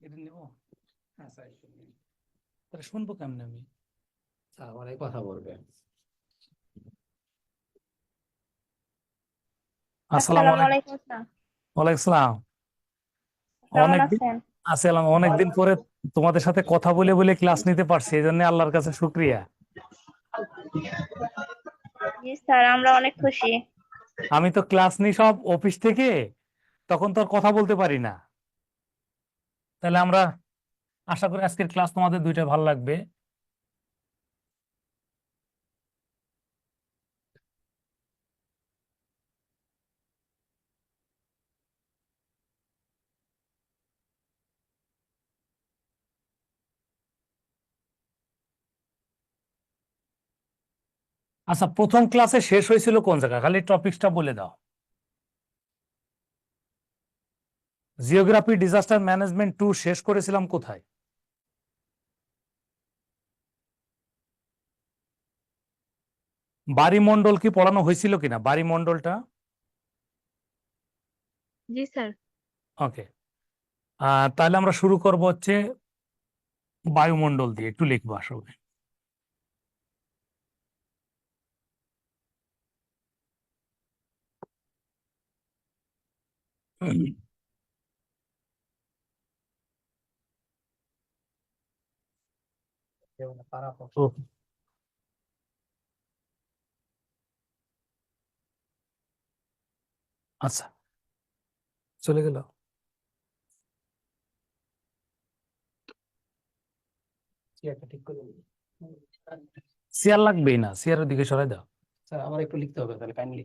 এটা নেবো। আচ্ছা তাহলে শুনবো কেমনে আমি? অনেক কথা বলবে। আসসালামু আসসালামু আলাইকুম। আলাইকুম স্যার। ওয়ালাইকুম আসসালাম। কেমন অনেকদিন আছেন? আসসালাম, অনেকদিন পরে তোমাদের সাথে কথা বলে বলে ক্লাস নিতে পারছি, এই জন্য আল্লাহর কাছে শুক্রিয়া। জি স্যার, আমরা অনেক খুশি। আমি তো ক্লাস নিই সব অফিস থেকে, তখন তো আর কথা বলতে পারি না। তাহলে আমরা আশা করি আজকের ক্লাস তোমাদের দুইটা ভালো লাগবে। আচ্ছা, প্রথম ক্লাসে শেষ হয়েছিল কোন জায়গা, খালি টপিকসটা বলে দাও। জিওগ্রাফি ডিজাস্টার ম্যানেজমেন্ট 2 শেষ করেছিলাম কোথায়? বাড়িমণ্ডল কি পড়ানো হয়েছিল কিনা, বাড়িমণ্ডলটা? জি স্যার। ওকে, তাহলে আমরা শুরু করব হচ্ছে বায়ুমণ্ডল দিয়ে, একটু লিখবো আসলে। ও, আচ্ছা, চলে গেল। চেয়ার লাগবেই না, চেয়ারের দিকে সরাই দাও। স্যার আমার একটু লিখতে হবে তাহলে, কাইন্ডলি।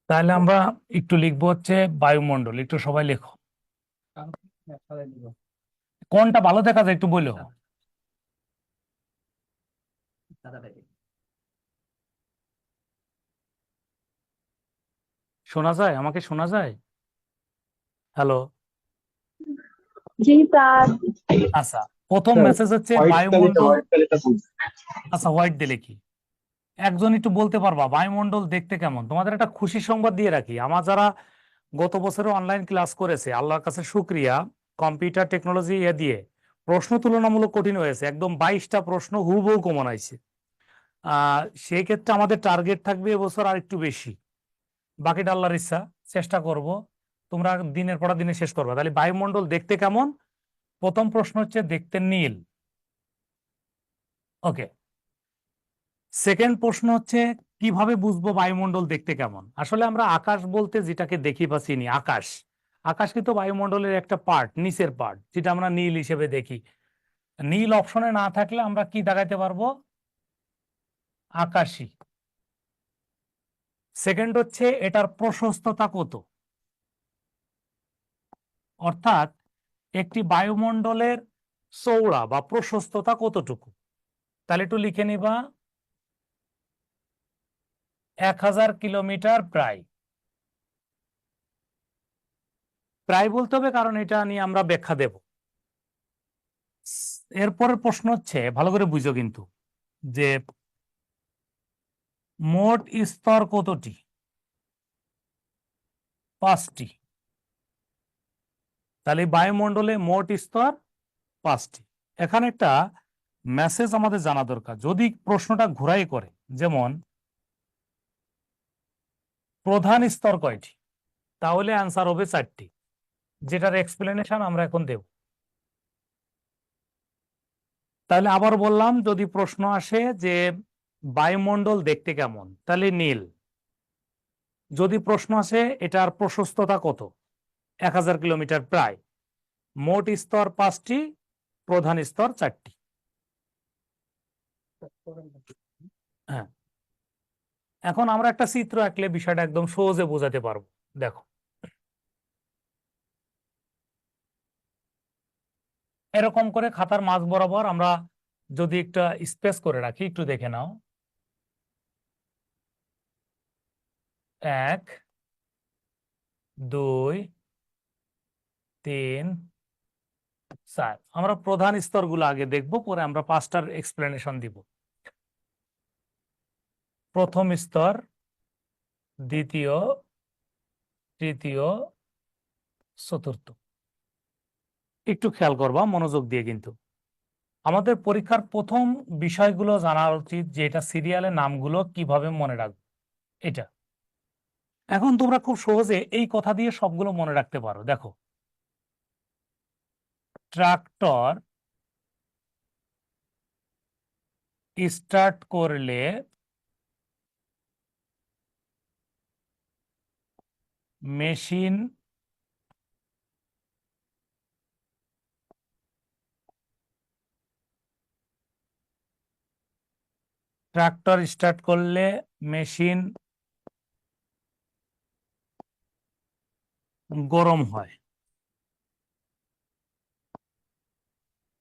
তাহলে আমরা একটু লিখবো হচ্ছে বায়ুমণ্ডল, একটু সবাই লেখো। কোনটা ভালো দেখা যায় একটু বলো। শোনা যায়? আমাকে শোনা যায়? হ্যালো? জি স্যার। আচ্ছা, প্রথম স্যার, মেসেজ হচ্ছে বায়ুমণ্ডল। আচ্ছা, হোয়াইট দিলে কি? একজন একটু বলতে পারবা বায়ুমণ্ডল দেখতে কেমন? তোমাদের একটা খুশি সংবাদ দিয়ে রাখি, আমার যারা গত বছরে অনলাইন ক্লাস করেছে, আল্লাহর কাছে শুক্রিয়া, কম্পিউটার টেকনোলজি দিয়ে প্রশ্ন তুলনামূলক কঠিন হয়েছে, একদম 22টা প্রশ্ন হুবহু কমন আইছে। সেই ক্ষেত্রে আমাদের টার্গেট থাকবে এবছর আর একটু বেশি, বাকিটা আল্লাহর ইচ্ছা, চেষ্টা করব। তোমরা দিনের পর দিনে শেষ করবে। তাহলে বায়ুমণ্ডল দেখতে কেমন? প্রথম প্রশ্ন হচ্ছে দেখতে নীল। ওকে, সেকেন্ড প্রশ্ন হচ্ছে কিভাবে বুঝবো বায়ুমণ্ডল দেখতে কেমন? আসলে আমরা আকাশ বলতে যেটাকে দেখি বা চিনি, আকাশ, আকাশ কিন্তু বায়ুমণ্ডলের একটা পার্ট, নিচের পার্ট, যেটা আমরা নীল হিসেবে দেখি। নীল অপশনে না থাকলে আমরা কি দেখাইতে পারবো? আকাশী। সেকেন্ড হচ্ছে এটার প্রশস্ততা কত, অর্থাৎ একটি বায়ুমণ্ডলের চৌড়া বা প্রশস্ততা কতটুকু। তাহলে একটু লিখে নিবা, 1000 কিলোমিটার প্রায়। প্রায় বলতে হবে কারণ এটা নিয়ে আমরা ব্যাখ্যা দেব। এরপরের প্রশ্ন হচ্ছে, ভালো করে বুঝো কিন্তু, যে মোট স্তর কতটি? 5টি। তাহলে বায়ুমণ্ডলে মোট স্তর 5টি। এখানে একটা মেসেজ আমাদের জানা দরকার, যদি প্রশ্নটা ঘুরাই করে, যেমন প্রধান স্তর কয়টি, তাহলে অ্যান্সার হবে 4টি, যেটার এক্সপ্লেনেশন আমরা এখন দেব। তাহলে আবার বললাম, যদি প্রশ্ন আসে যে বায়ুমণ্ডল দেখতে কেমন, তাহলে নীল। যদি প্রশ্ন আসে এটার প্রশস্ততা কত, 1000 কিলোমিটার প্রায়, মোট স্তর 5টি, প্রধান স্তর 4টি। হ্যাঁ, এখন আমরা একটা চিত্র আঁকলে বিষয়টা একদম সহজে বোঝাতে পারবো। দেখো, এরকম করে খাতার মাঝ বরাবর আমরা যদি একটা স্পেস করে রাখি, একটু দেখে নাও, 1 2 3 4। আমরা প্রধান স্তরগুলো আগে দেখবো, পরে আমরা 5টার এক্সপ্লেনেশন দিব। প্রথম স্তর, দ্বিতীয়, তৃতীয়, চতুর্থ। একটু খেয়াল করবা মনোযোগ দিয়ে, কিন্তু আমাদের পরীক্ষার প্রথম বিষয়গুলো জানা উচিত যে এটা সিরিয়ালের নামগুলো কিভাবে মনে রাখবো এটা। এখন তোমরা খুব সহজে এই কথা দিয়ে সবগুলো মনে রাখতে পারো। দেখো, ট্রাক্টর স্টার্ট করলে মেশিন ট্রাক্টর স্টার্ট করলে মেশিন গরম হয়।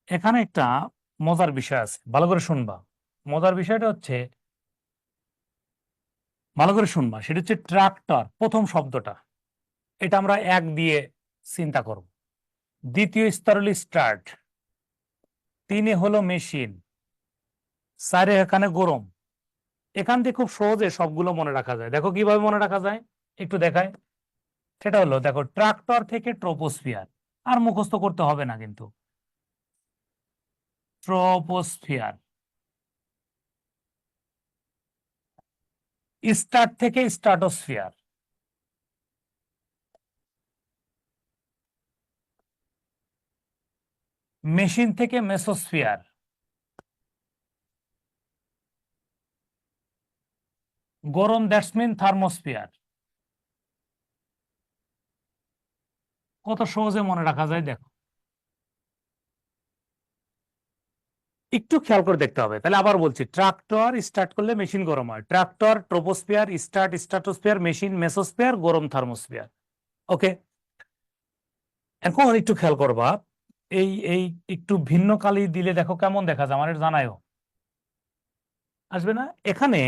এখানে একটা মজার বিষয় আছে, ভালো করে শুনবা। মজার বিষয়টা হচ্ছে, ভালো করে শুনবা, সেটা হচ্ছে ট্রাক্টর প্রথম শব্দটা, এটা আমরা এক দিয়ে চিন্তা করব। দ্বিতীয় স্তর হলো স্টার্ট, তিনে হলো মেশিন, চারে এখানে গরম। এখান থেকে খুব সহজে সবগুলো মনে রাখা যায়। দেখো কিভাবে মনে রাখা যায়, একটু দেখায়। সেটা হলো, দেখো, ট্রাক্টর থেকে ট্রোপোস্ফিয়ার, আর মুখস্থ করতে হবে না কিন্তু। ট্রোপোস্ফিয়ার, স্টার্ট থেকে স্ট্রাটোস্ফিয়ার, মেশিন থেকে মেসোস্ফিয়ার, গরম দ্যাটস মিন থার্মোস্ফিয়ার। কত সহজে মনে রাখা যায় দেখো। একটু খেয়াল করে দেখতে হবে। তাহলে আবার বলছি, ট্রাক্টর স্টার্ট করলে মেশিন গরম হয়, tractor troposphere, start stratosphere, machine mesosphere, গরম থার্মোস্ফিয়ার। ওকে, এখন একটু খেয়াল করবা, এই এই একটু ভিন্ন কালি দিলে দেখো কেমন দেখা যায়, আমার এটা জানায়ও আসবে না। এখানে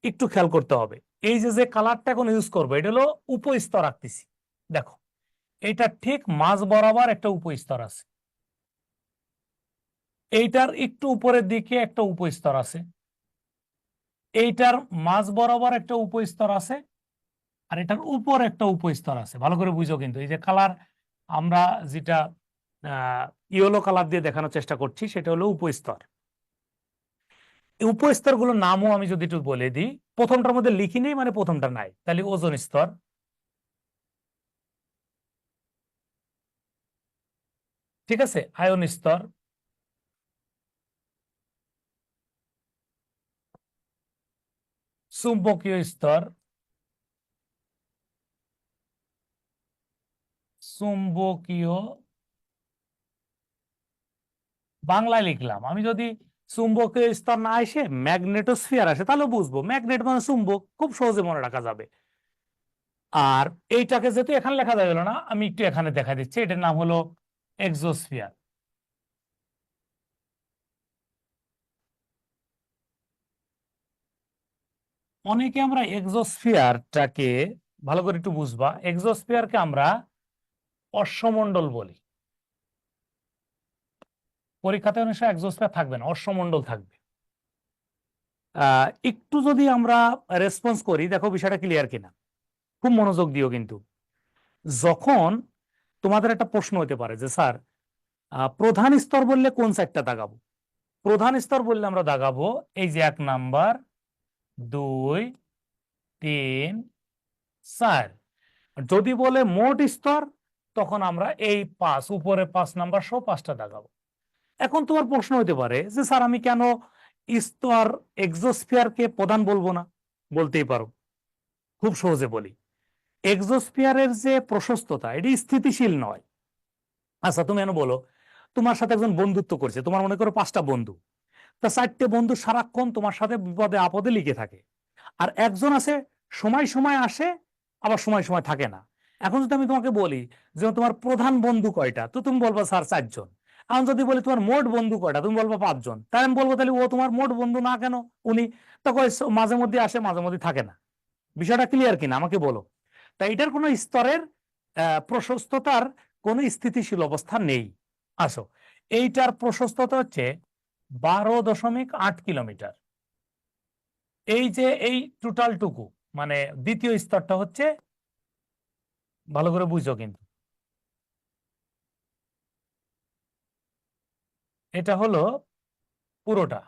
একটু খেয়াল করতে হবে, এই যে যে কালারটা এখন ইউজ করবো এটা হলো উপস্তর আঁকতেছি। দেখো, এটা ঠিক মাঝ বরাবর একটা উপস্তর আছে, এইটার একটু উপরের দিকে একটা উপস্তর আছে, এইটার মাঝ বরাবর একটা উপস্তর আছে, আর এটার উপর একটা উপস্তর আছে। ভালো করে বুঝো কিন্তু, এই যে কালার আমরা যেটা ইয়েলো কালার দিয়ে দেখানোর চেষ্টা করছি সেটা হলো উপস্তর। এই উপস্তর গুলোর নামও আমি যদি একটু বলে দিই, প্রথমটার মধ্যে লিখি নেই মানে প্রথমটা নাই, তাহলে ওজোন স্তর, ঠিক আছে, আয়ন স্তর, চুম্বকীয় স্তর, চুম্বকীয়, বাংলায় লিখলাম। আমি যদি চুম্বকীয় স্তর না এসে ম্যাগনেটোস্ফিয়ার আসে তাহলে বুঝবো ম্যাগনেট মানে চুম্বক, খুব সহজে মনে রাখা যাবে। আর এইটাকে যেহেতু এখানে লেখা যাবে না, আমি একটু এখানে দেখা দিচ্ছি, এটার নাম হলো এক্সোস্ফিয়ার। অনেকে আমরা এক্সোস্ফিয়ারটাকে, ভালো করে একটু বুঝবা, এক্সোস্ফিয়ারকে আমরা অশ্বমণ্ডল বলি। পরীক্ষাতে অনেক সময় এক্সোস্ফিয়ার থাকবে না, অশ্বমণ্ডল থাকবে। একটু যদি আমরা রেসপন্স করি, দেখো বিষয়টা ক্লিয়ার কিনা, খুব মনোযোগ দিও কিন্তু। যখন তোমাদের একটা প্রশ্ন হতে পারে যে স্যার, প্রধান স্তর বললে কোন সাইডটা দাগাবো? প্রধান স্তর বললে আমরা দাগাবো এই যে 1 নাম্বার, 2, 3, 4। যদি বলে মোট স্তর, তখন আমরা এই 5 উপরে 5 নাম্বার সহ 5টা দাগাবো। এখন তোমার প্রশ্ন হতে পারে যে স্যার, আমি কেন স্তর এক্সোস্ফিয়ারকে প্রধান বলবো না? বলতেই পারো, খুব সহজে বলি। এক্সোস্ফিয়ারের যে প্রশস্ততা, এটি স্থিতিশীল নয়। আচ্ছা, তুমি এনে বলো, তোমার সাথে একজন বন্ধুত্ব করছে, তোমার মনে করো 5টা বন্ধু, তা 4টে বন্ধু সারাক্ষণ তোমার সাথে বিপদে আপদে লিখে থাকে, আর একজন আছে সময় সময় আসে, আবার সময় সময় থাকে না। এখন যদি আমি তোমাকে বলি যে তোমার প্রধান বন্ধু কয়টা, তো তুমি বলবো স্যার 4জন। এখন যদি বলি তোমার মোট বন্ধু কয়টা, তুমি বলবো 5জন। তাই আমি বলবো তাহলে ও তোমার মোট বন্ধু না কেন? উনি তখন মাঝে মধ্যে আসে, মাঝে মধ্যে থাকে না। বিষয়টা ক্লিয়ার কিনা আমাকে বলো। তাই এটার কোনো স্তরের প্রশস্ততার কোনো স্থিতিশীল অবস্থা নেই। আসো, এইটার প্রশস্ততা হচ্ছে 12.8 কিলোমিটার। এই যে এই টোটালটুকু, মানে দ্বিতীয় স্তরটা হচ্ছে, ভালো করে বুঝো কিন্তু, এটা হলো পুরোটা।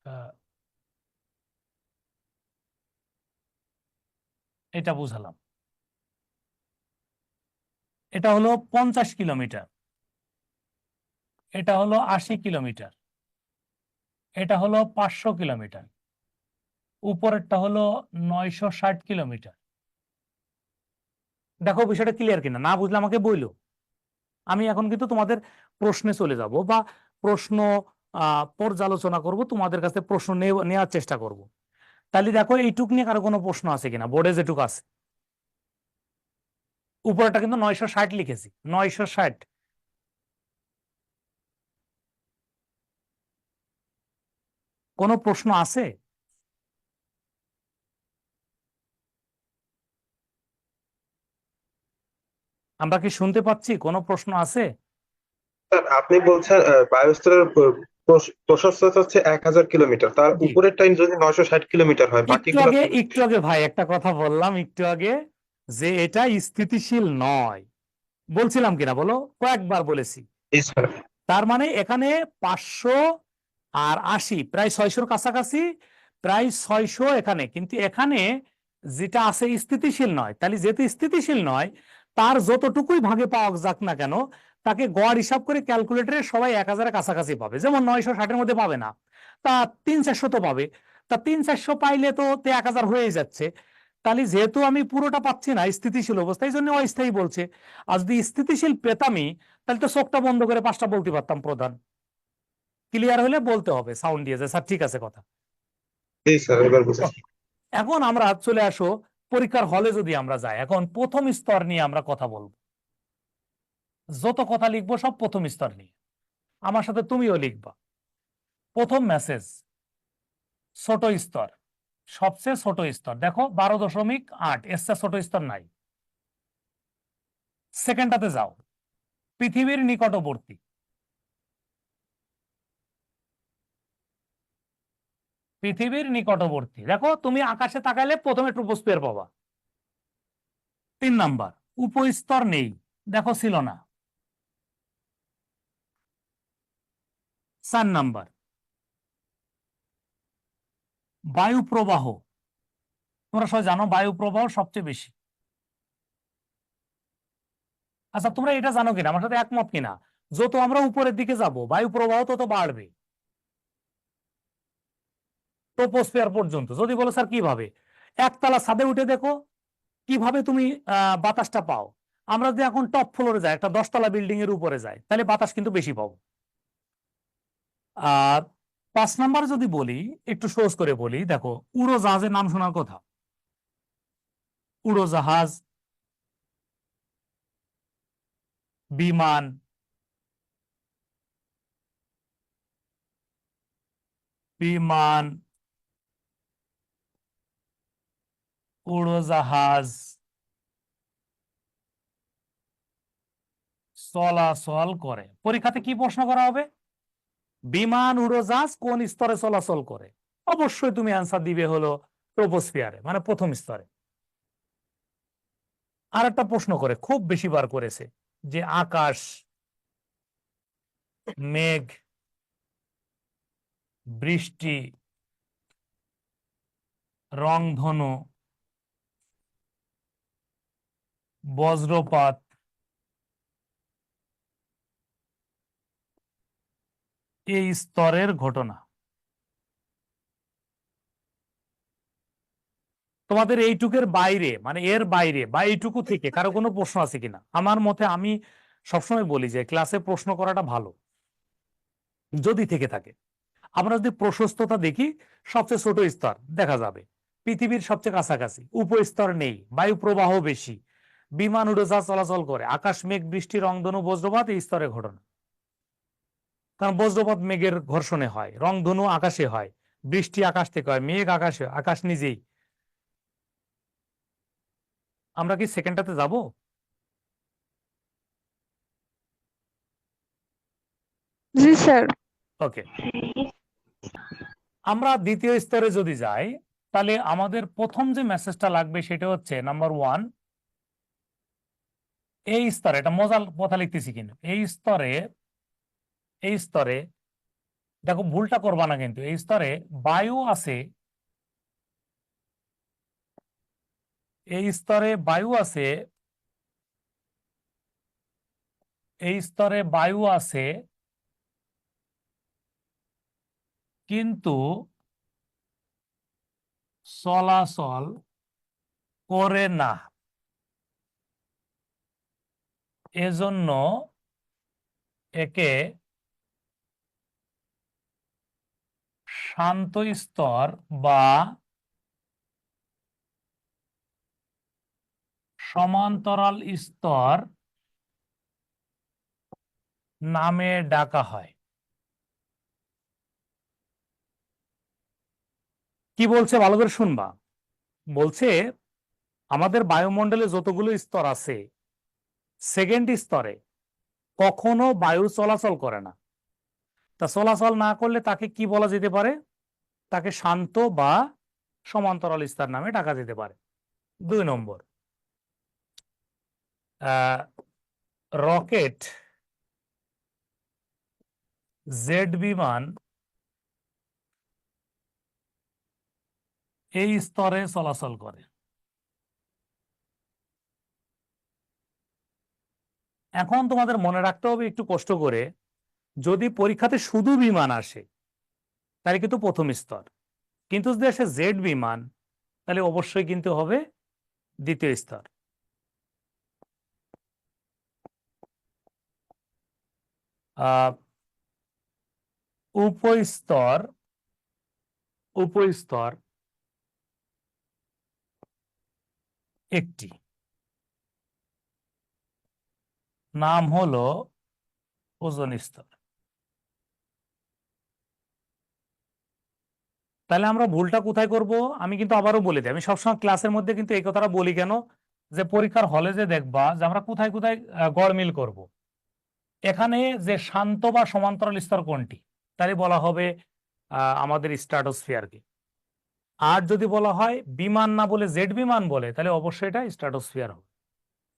আহ, এটা বুঝালাম। এটা হলো 50 কিলোমিটার, এটা হলো 80 কিলোমিটার, এটা হলো 500 কিলোমিটার, উপরেরটা হলো 960 কিলোমিটার। দেখো বিষয়টা ক্লিয়ার কিনা, না বুঝলে আমাকে বইলো। আমি এখন কিন্তু তোমাদের প্রশ্নে চলে যাব, বা প্রশ্ন পর্যালোচনা করব, তোমাদের কাছে প্রশ্ন নেওয়ার চেষ্টা করব। তাহলে দেখো এইটুক নিয়ে কারো কোনো প্রশ্ন আছে কিনা, বোর্ডে যেটুক আছে। উপরেটা কিন্তু 960 লিখেছি, 960। কোনো প্রশ্ন আছে? আমরা কি শুনতে পাচ্ছি? কোনো প্রশ্ন আছে? স্যার আপনি বলছেন বায়ুস্তরের প্রশস্ততা হচ্ছে 1000 কিলোমিটার, তার জি। উপরের টাইম যদি 960 কিলোমিটার হয়, একটু বাকিগুলো আগে ভাই একটা কথা বললাম একটু আগে, যে এটা স্থিতিশীল নয়। বলছিলাম কিনা বলো, কয়েকবার বলেছি। জি স্যার। তার মানে এখানে 500 আর 80 প্রায় 600-র কাছাকাছি, প্রায় 600 এখানে, কিন্তু এখানে যেটা আছে স্থিতিশীল নয়। তাহলে যেহেতু স্থিতিশীল নয়, তার যতটুকুই ভাগে পাওয়া যাক না কেন, তাকে গড় হিসাব করে ক্যালকুলেটরে সবাই 1000-এর কাছাকাছি পাবে। যেমন 960-এর মধ্যে পাবে না, তা 300-400 তো পাবে। তা 300-400 পাইলে তো 1000 হয়ে যাচ্ছে। তাহলে যেহেতু আমি পুরোটা পাচ্ছি না স্থিতিশীল অবস্থা, এই জন্য অস্থায়ী বলছে। আর যদি স্থিতিশীল পেতামই, তাহলে তো চোখটা বন্ধ করে 5টা বলতে পারতাম প্রধান। ক্লিয়ার হলে বলতে হবে সাউন্ড দিয়ে, যে স্যার ঠিক আছে কথা। জি স্যার, এবার বুঝেছি। এখন আমরা চলে আসো পরীক্ষার হলে যদি আমরা যাই, এখন প্রথম স্তর নিয়ে আমরা কথা বলবো। যত কথা লিখবো সব প্রথম স্তর নিয়ে, আমার সাথে তুমিও লিখবা। প্রথম মেসেজ, ছোট স্তর, সবচেয়ে ছোট স্তর দেখো 12.8, এর চেয়ে ছোট স্তর নাই। সেকেন্ডটাতে যাও, পৃথিবীর নিকটবর্তী। পৃথিবীর নিকটবর্তী দেখো, তুমি আকাশে তাকাইলে প্রথমে ট্রোপোস্ফিয়ার পাবা। 3 নাম্বার, উপস্তর নেই, দেখো ছিল না। 4 নাম্বার, বায়ু প্রবাহ। তোমরা সবাই জানো বায়ু প্রবাহ সবচেয়ে বেশি। আচ্ছা তোমরা এটা জানো কিনা, আমার সাথে একমত কিনা, যত আমরা উপরের দিকে যাব বায়ু প্রবাহ তত বাড়বে ট্রোপোস্ফিয়ার পর্যন্ত। যদি বলো স্যার কিভাবে, একতলা ছাদে উঠে দেখো কিভাবে তুমি বাতাসটা পাও। আমরা যদি এখন টপ ফ্লোরে যাই, একটা 10তলা বিল্ডিং এর উপরে যাই, তাহলে বাতাস কিন্তু বেশি পাবো। আর 5 নাম্বার যদি বলি, একটু সহজ করে বলি, দেখো উড়োজাহাজের নাম শোনার কথা। উড়োজাহাজ, বিমান, বিমান, উড়োজাহাজ চলাচল করে। পরীক্ষাতে কি প্রশ্ন করা হবে? বিমান উড়োজাহাজ কোন স্তরে চলাচল করে? অবশ্যই তুমি অ্যান্সার দিবে হলো ট্রোপোস্ফিয়ারে, মানে প্রথম স্তরে। আর একটা প্রশ্ন করে খুব বেশিবার করেছে, যে আকাশ, মেঘ, বৃষ্টি, রংধনু, বজ্রপাত, এই স্তরের ঘটনা। তোমাদের এইটুকের বাইরে, মানে এর বাইরে বা এইটুকু থেকে কারো কোনো প্রশ্ন আছে কিনা? আমার মতে আমি সবসময় বলি যে ক্লাসে প্রশ্ন করাটা ভালো, যদি থেকে থাকে। আমরা যদি প্রশস্ততা দেখি, সবচেয়ে ছোট স্তর দেখা যাবে, পৃথিবীর সবচেয়ে কাছাকাছি, উপস্তর নেই, বায়ু প্রবাহ বেশি, বিমান উড়োজাহাজ চলাচল করে, আকাশ মেঘ বৃষ্টি রংধনু বজ্রপাত এই স্তরে ঘটনা। কারণ বজ্রপাত মেঘের ঘর্ষণে হয়, রংধনু আকাশে হয়, বৃষ্টি আকাশ থেকে হয়, মেঘ আকাশে, আকাশ নিজেই। আমরা কি সেকেন্ডটাতে যাব? জি স্যার। ওকে, আমরা দ্বিতীয় স্তরে যদি যাই, তাহলে আমাদের প্রথম যে মেসেজটা লাগবে সেটা হচ্ছে নাম্বার 1, এই স্তরে, এটা মজার কথা লিখতেছি কিন্তু এই স্তরে দেখো ভুলটা করবা না কিন্তু, এই স্তরে বায়ু আছে, এই স্তরে বায়ু আছে, এই স্তরে বায়ু আছে, কিন্তু চলাচল করে না। এজন্য একে শান্ত স্তর বা সমান্তরাল স্তর নামে ডাকা হয়। কি বলছে ভালো করে শুনবা। বলছে আমাদের বায়ুমণ্ডলে যতগুলো স্তর আছে, সেকেন্ড স্তরে কখনো বায়ু চলাচল করে না। তা চলাচল না করলে তাকে কি বলা যেতে পারে? তাকে শান্ত বা সমান্তরাল স্তর নামে ডাকা যেতে পারে। 2 নম্বর, রকেট, জেট বিমান এই স্তরে চলাচল করে। এখন তোমাদের মনে রাখতে হবে একটু কষ্ট করে, যদি পরীক্ষাতে শুধু বিমান আসে তাহলে কিন্তু প্রথম স্তর, কিন্তু যদি আসে জেট বিমান তাহলে অবশ্যই কিন্তু হবে দ্বিতীয় স্তর। উপস্তর একটি, নাম হলো ওজোন স্তর। তাহলে আমরা ভুলটা কোথায় করব? আমি কিন্তু আবারও বলে দিই, আমি সবসময় ক্লাসের মধ্যে কিন্তু এই কথাটা বলি কেন, যে পরীক্ষার হলে যে দেখবা যে আমরা কোথায় কোথায় গড়মিল করব। এখানে যে শান্ত বা সমান্তরাল স্তর কোনটি, তাহলে বলা হবে আমাদের স্ট্র্যাটোস্ফিয়ারকে। আর যদি বলা হয় বিমান না বলে জেট বিমান বলে, তাহলে অবশ্যই এটা স্ট্র্যাটোস্ফিয়ার হবে।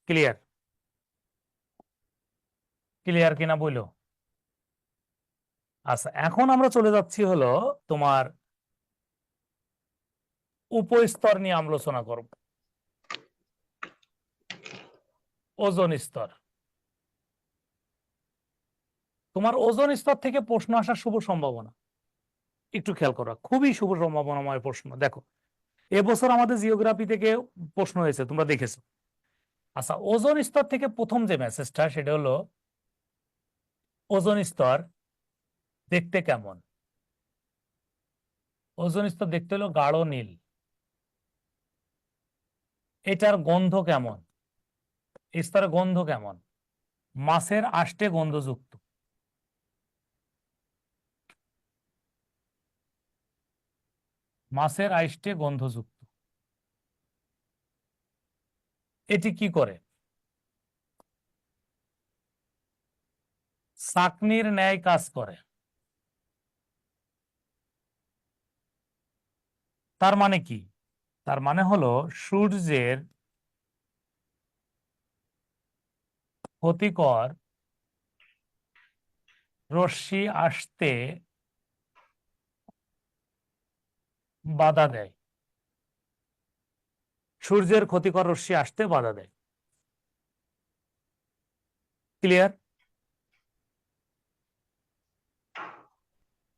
ক্লিয়ার? ক্লিয়ার কিনা বলো। আচ্ছা, এখন আমরা চলে যাচ্ছি হলো তোমার উপস্তর নিয়ে আলোচনা করব। ওজোন স্তর। তোমার ওজোন স্তর থেকে প্রশ্ন আসার শুভ সম্ভাবনা, একটু খেয়াল করো, খুবই শুভ সম্ভাবনাময় প্রশ্ন। দেখো এবছর আমাদের জিওগ্রাফি থেকে প্রশ্ন হয়েছে, তোমরা দেখেছো। আচ্ছা, ওজোন স্তর থেকে প্রথম যে মেসেজটা সেটা হলো ওজোন স্তর দেখতে কেমন? ওজোন স্তর দেখতে হলো গাঢ় নীল। এটার গন্ধ কেমন? স্তরের গন্ধ কেমন? মাছের আষ্টে গন্ধযুক্ত। মাছের আষ্টে গন্ধযুক্ত। এটি কি করে? চাকনির ন্যায় কাজ করে। তার মানে কি? তার মানে হলো সূর্যের ক্ষতিকর রশ্মি আসতে বাধা দেয়। সূর্যের ক্ষতিকর রশ্মি আসতে বাধা দেয়। ক্লিয়ার?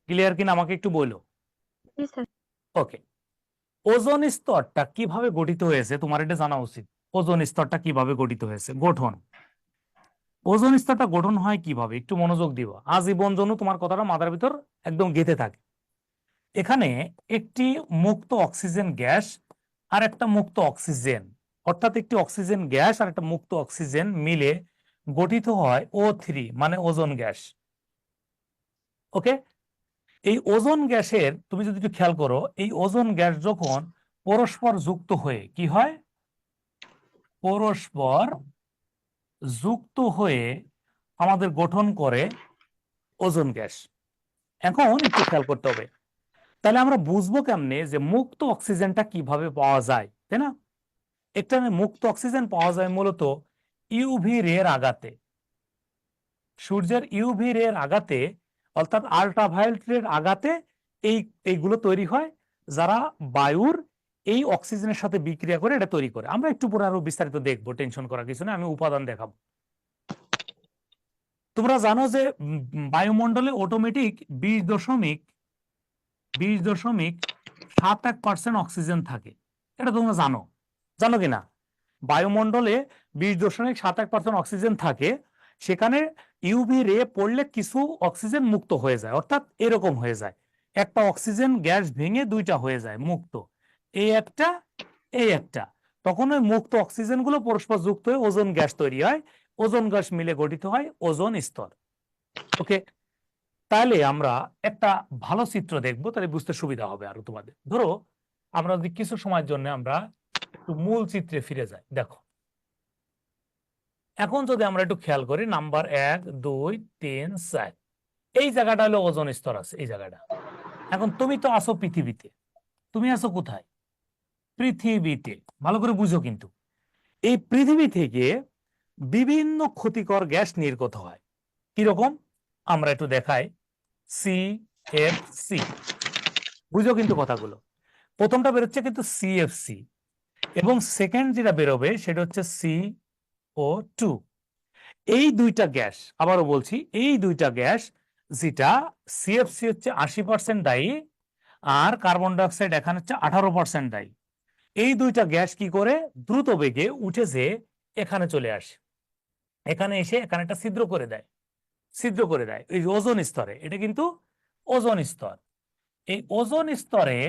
ক্লিয়ার কিনা আমাকে একটু বলো। জি স্যার। ওকে, ওজোন স্তরটা কিভাবে গঠিত হয়েছে তোমার এটা জানা উচিত। ওজোন স্তরটা কিভাবে গঠিত হয়েছে? গঠন। ওজোন স্তরটা গঠন হয় কিভাবে একটু মনোযোগ দিবা, আজীবন জন্য তোমার কথাটা মাথার ভিতর একদম গেঁথে থাকে। এখানে একটি মুক্ত অক্সিজেন গ্যাস আর একটা মুক্ত অক্সিজেন, অর্থাৎ একটি অক্সিজেন গ্যাস আর একটা মুক্ত অক্সিজেন মিলে গঠিত হয় O3, মানে ওজোন গ্যাস। ওকে, এই ওজোন গ্যাসের তুমি যদি একটু খেয়াল করো, এই ওজোন গ্যাস যখন পরস্পর যুক্ত হয়ে কি হয়? পরস্পর যুক্ত হয়ে আমাদের গঠন করে ওজোন গ্যাস। এখন একটু খেয়াল করতে হবে, তাহলে আমরা বুঝবো কেমনে যে মুক্ত অক্সিজেনটা কিভাবে পাওয়া যায়, তাই না? একটা মুক্ত অক্সিজেন পাওয়া যায় মূলত ইউভি রের আঘাতে, সূর্যের ইউভি রের আঘাতে, অর্থাৎ আল্ট্রাভায়োলেট রের আঘাতে এইগুলো তৈরি হয়, যারা বায়ুর এই অক্সিজেনের সাথে বিক্রিয়া করে এটা তৈরি করে। আমরা একটু পরে আরো বিস্তারিত দেখবো, টেনশন করার কিছু না, আমি উপাদান দেখাবো। তোমরা জানো যে বায়ুমণ্ডলে অটোমেটিক 20.71% অক্সিজেন থাকে, এটা তোমরা জানো, জানো কিনা? বায়ুমণ্ডলে 20.71% অক্সিজেন থাকে, সেখানে ইউভি রে পড়লে কিছু অক্সিজেন মুক্ত হয়ে যায়, অর্থাৎ এরকম হয়ে যায়, একটা অক্সিজেন গ্যাস ভেঙে দুইটা হয়ে যায় মুক্ত, এই একটা এই একটা। তখন ওই মুক্ত অক্সিজেন গুলো পরস্পর যুক্ত হয়ে ওজোন গ্যাস তৈরি হয়, ওজোন গ্যাস মিলে গঠিত হয় ওজোন স্তর। ওকে, তাহলে আমরা একটা ভালো চিত্র দেখবো, তাহলে বুঝতে সুবিধা হবে আরো তোমাদের। ধরো আমরা যদি কিছু সময়ের জন্য আমরা একটু মূল চিত্রে ফিরে যাই, দেখো এখন যদি আমরা একটু খেয়াল করি, নাম্বার 1 2 3 4, এই জায়গাটা হলো ওজোন স্তর আছে, এই জায়গাটা। এখন তুমি তো আসো পৃথিবীতে, তুমি আছো কোথায়? পৃথিবীতে। ভালো করে বুঝো কিন্তু, এই পৃথিবী থেকে বিভিন্ন ক্ষতিকর গ্যাস নির্গত হয়। কিরকম আমরা একটু দেখাই, CFC, বুঝো কিন্তু কথাগুলো। প্রথমটা বেরোচ্ছে কিন্তু CFC, এবং সেকেন্ড যেটা বেরোবে সেটা হচ্ছে CO2। এই দুইটা গ্যাস, আবারও বলছি, এই দুইটা গ্যাস, যেটা CFC হচ্ছে 80% দায়ী, আর কার্বন ডাইঅক্সাইড এখানে হচ্ছে 18% দায়ী। এই দুইটা গ্যাস কি করে দ্রুত বেগে উঠে যে এখানে চলে আসে, এখানে এসে এখানে একটা ছিদ্র করে দেয়, এই ওজোন স্তরে। এটা কিন্তু ওজোন স্তর। এই ওজোন স্তরে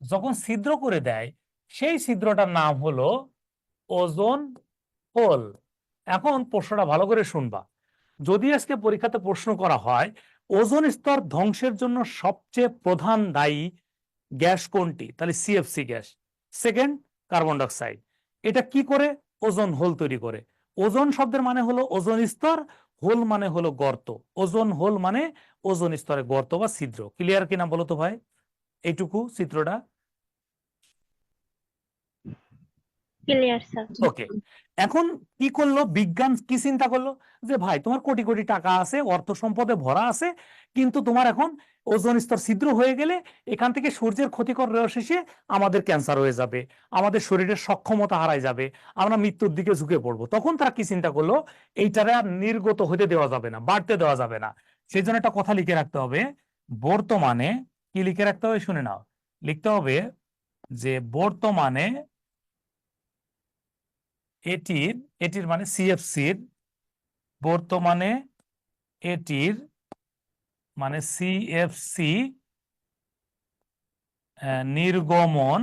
যখন ছিদ্র করে দেয়, সেই ছিদ্রটার নাম হলো ওজোন হোল। এখন প্রশ্নটা ভালো করে শুনবা, যদি আজকে পরীক্ষাতে প্রশ্ন করা হয় ওজোন স্তর ধ্বংসের জন্য সবচেয়ে প্রধান দায়ী গ্যাস কোনটি, তাহলে CFC gas. Second carbon dioxide. এটা কি করে? ওজোন হোল তৈরি করে। ওজোন শব্দের মানে হলো ওজোন স্তর, হোল মানে হলো গর্ত। ওজোন হোল মানে ওজোন স্তরে গর্ত বা ছিদ্র। ক্লিয়ার কিনা বলো তো ভাই, এইটুকু চিত্রটা? Clear sir. ওকে, এখন কি করলো বিজ্ঞান, কি চিন্তা করলো যে ভাই তোমার কোটি কোটি টাকা আছে, অর্থ সম্পদে ভরা আছে, কিন্তু তোমার এখন ওজোন স্তর ছিদ্র হয়ে গেলে এখান থেকে সূর্যের ক্ষতিকর রশ্মি এসে আমাদের ক্যান্সার হয়ে যাবে, আমাদের শরীরের সক্ষমতা হারাই যাবে, আমরা মৃত্যুর দিকে ঝুঁকে পড়বো। তখন তারা কি চিন্তা করলো, এইটারে আর নির্গত হতে দেওয়া যাবে না, বাড়তে দেওয়া যাবে না। সেই জন্য একটা কথা লিখে রাখতে হবে, বর্তমানে কি লিখে রাখতে হবে শুনে নাও, লিখতে হবে যে বর্তমানে এটির মানে CFCর, বর্তমানে এটির মানে CFC নির্গমন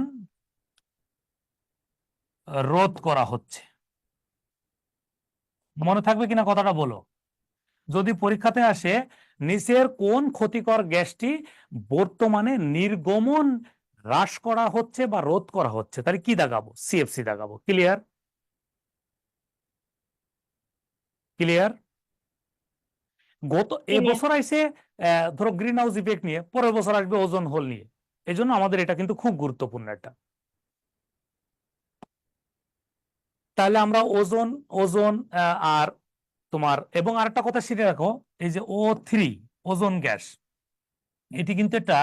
রোধ করা হচ্ছে। মনে থাকবে কিনা কথাটা বলো, যদি পরীক্ষাতে আসে নিচের কোন ক্ষতিকর গ্যাসটি বর্তমানে নির্গমন হ্রাস করা হচ্ছে বা রোধ করা হচ্ছে, তাহলে কি দাগাবো? CFC দাগাবো। ক্লিয়ার? ক্লিয়ার? এবছর আইসে ধরো গ্রিন হাউস ইফেক্ট নিয়ে, পরের বছর আসবে ওজোন হোল নিয়ে। এই জন্য আমাদের এটা কিন্তু খুব গুরুত্বপূর্ণ একটা। তাহলে আমরা ওজোন ওজোন আর তোমার, এবং আরেকটা কথা শিখে রাখো, এই যে O3 ওজোন গ্যাস, এটি কিন্তু একটা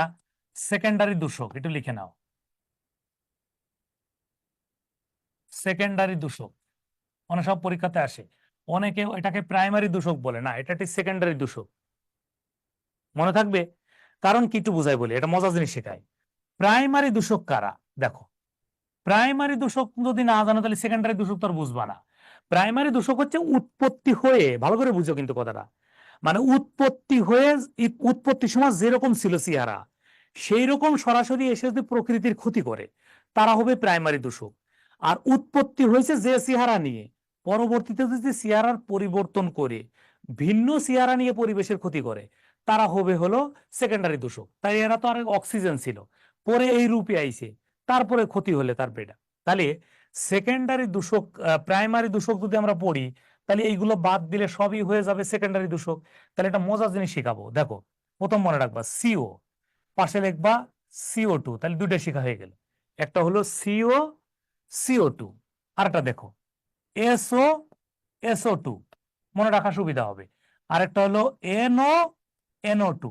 সেকেন্ডারি দূষক, একটু লিখে নাও, সেকেন্ডারি দূষক। অনেক সব পরীক্ষাতে আসে, অনেকে এটাকে প্রাইমারি দূষক বলে, না এটা একটি সেকেন্ডারি দূষক। মনে থাকবে, কারণ কি একটু বুঝাই বলি, এটা মজা জিনিস শেখায়। প্রাইমারি দূষক কারা? দেখো, প্রাইমারি দূষক যদি না জানো তাহলে সেকেন্ডারি দূষক তো আর বুঝবা না। প্রাইমারি দূষক হচ্ছে উৎপত্তি হয়ে, ভালো করে বুঝো কিন্তু কথাটা, মানে উৎপত্তি হয়ে, উৎপত্তির সময় যেরকম ছিল চেহারা, সেই রকম সরাসরি এসে যদি প্রকৃতির ক্ষতি করে, তারা হবে প্রাইমারি দূষক। আর উৎপত্তি হয়েছে যে চেহারা নিয়ে, পরবর্তীতে যদি চেহারার পরিবর্তন করে ভিন্ন চেহারা নিয়ে পরিবেশের ক্ষতি করে, তারা হবে হলো সেকেন্ডারি দূষক। তাই এরা তো আর অক্সিজেন ছিল, পরে এই রূপে আইছে, তারপরে ক্ষতি হলে তার বেটা। তাহলে সেকেন্ডারি দূষক, প্রাইমারি দূষক যদি আমরা পড়ি, তাহলে এইগুলো বাদ দিলে সবই হয়ে যাবে সেকেন্ডারি দূষক। তাহলে একটা মজার জিনিস শেখাবো, দেখো প্রথম মনে রাখবা CO, পাশে লিখবা CO2, তাহলে দুইটা শিখা হয়ে গেল। একটা হলো CO2, আরেকটা দেখো SO2, মনে রাখা সুবিধা হবে। আরেকটা হলো NO2,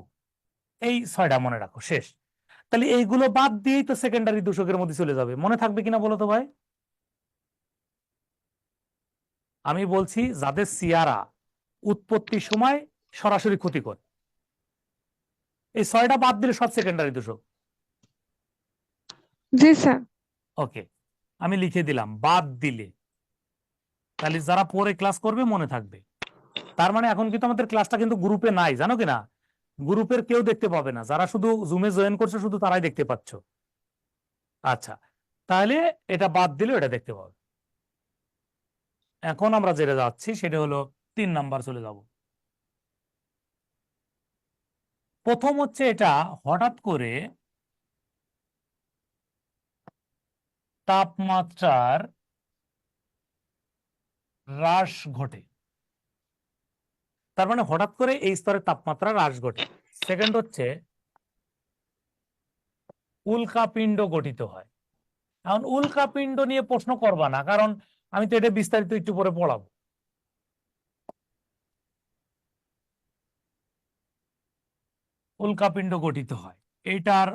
এই 6টা মনে রাখো, শেষ। তাহলে এইগুলো বাদ দিয়েই তো সেকেন্ডারি দূষকের মধ্যে চলে যাবে, মনে থাকবে কিনা বলো তো ভাই? আমি বলছি যাদের সিয়ারা উৎপত্তির সময় সরাসরি ক্ষতিকর, এই 6টা বাদ দিলে সব সেকেন্ডারি দূষক। জি স্যার। ওকে, আমি লিখে দিলাম বাদ দিলে, তাহলে যারা পরে ক্লাস করবে মনে থাকবে। তার মানে এখন কিন্তু আমাদের ক্লাসটা কিন্তু গ্রুপে নাই, জানো কিনা? গ্রুপের কেউ দেখতে পাবে না, যারা শুধু জুমে জয়েন করছে শুধু তারাই দেখতে পাচ্ছ। আচ্ছা, তাহলে এটা বাদ দিলে এটা দেখতে পাবে। এখন আমরা যেটা যাচ্ছি সেটা হলো 3 নাম্বার, চলে যাব। প্রথম হচ্ছে এটা হঠাৎ করে তাপমাত্রার হ্রাস ঘটে, তার মানে হঠাৎ করে এই স্তরের তাপমাত্রা হ্রাস ঘটে। সেকেন্ড হচ্ছে উল্কাপিণ্ড গঠিত হয়। এখন উল্কাপিণ্ড নিয়ে প্রশ্ন করবা না, কারণ আমি তো এটা বিস্তারিত একটু পরে পড়াবো। উল্কাপিণ্ড গঠিত হয়, এইটার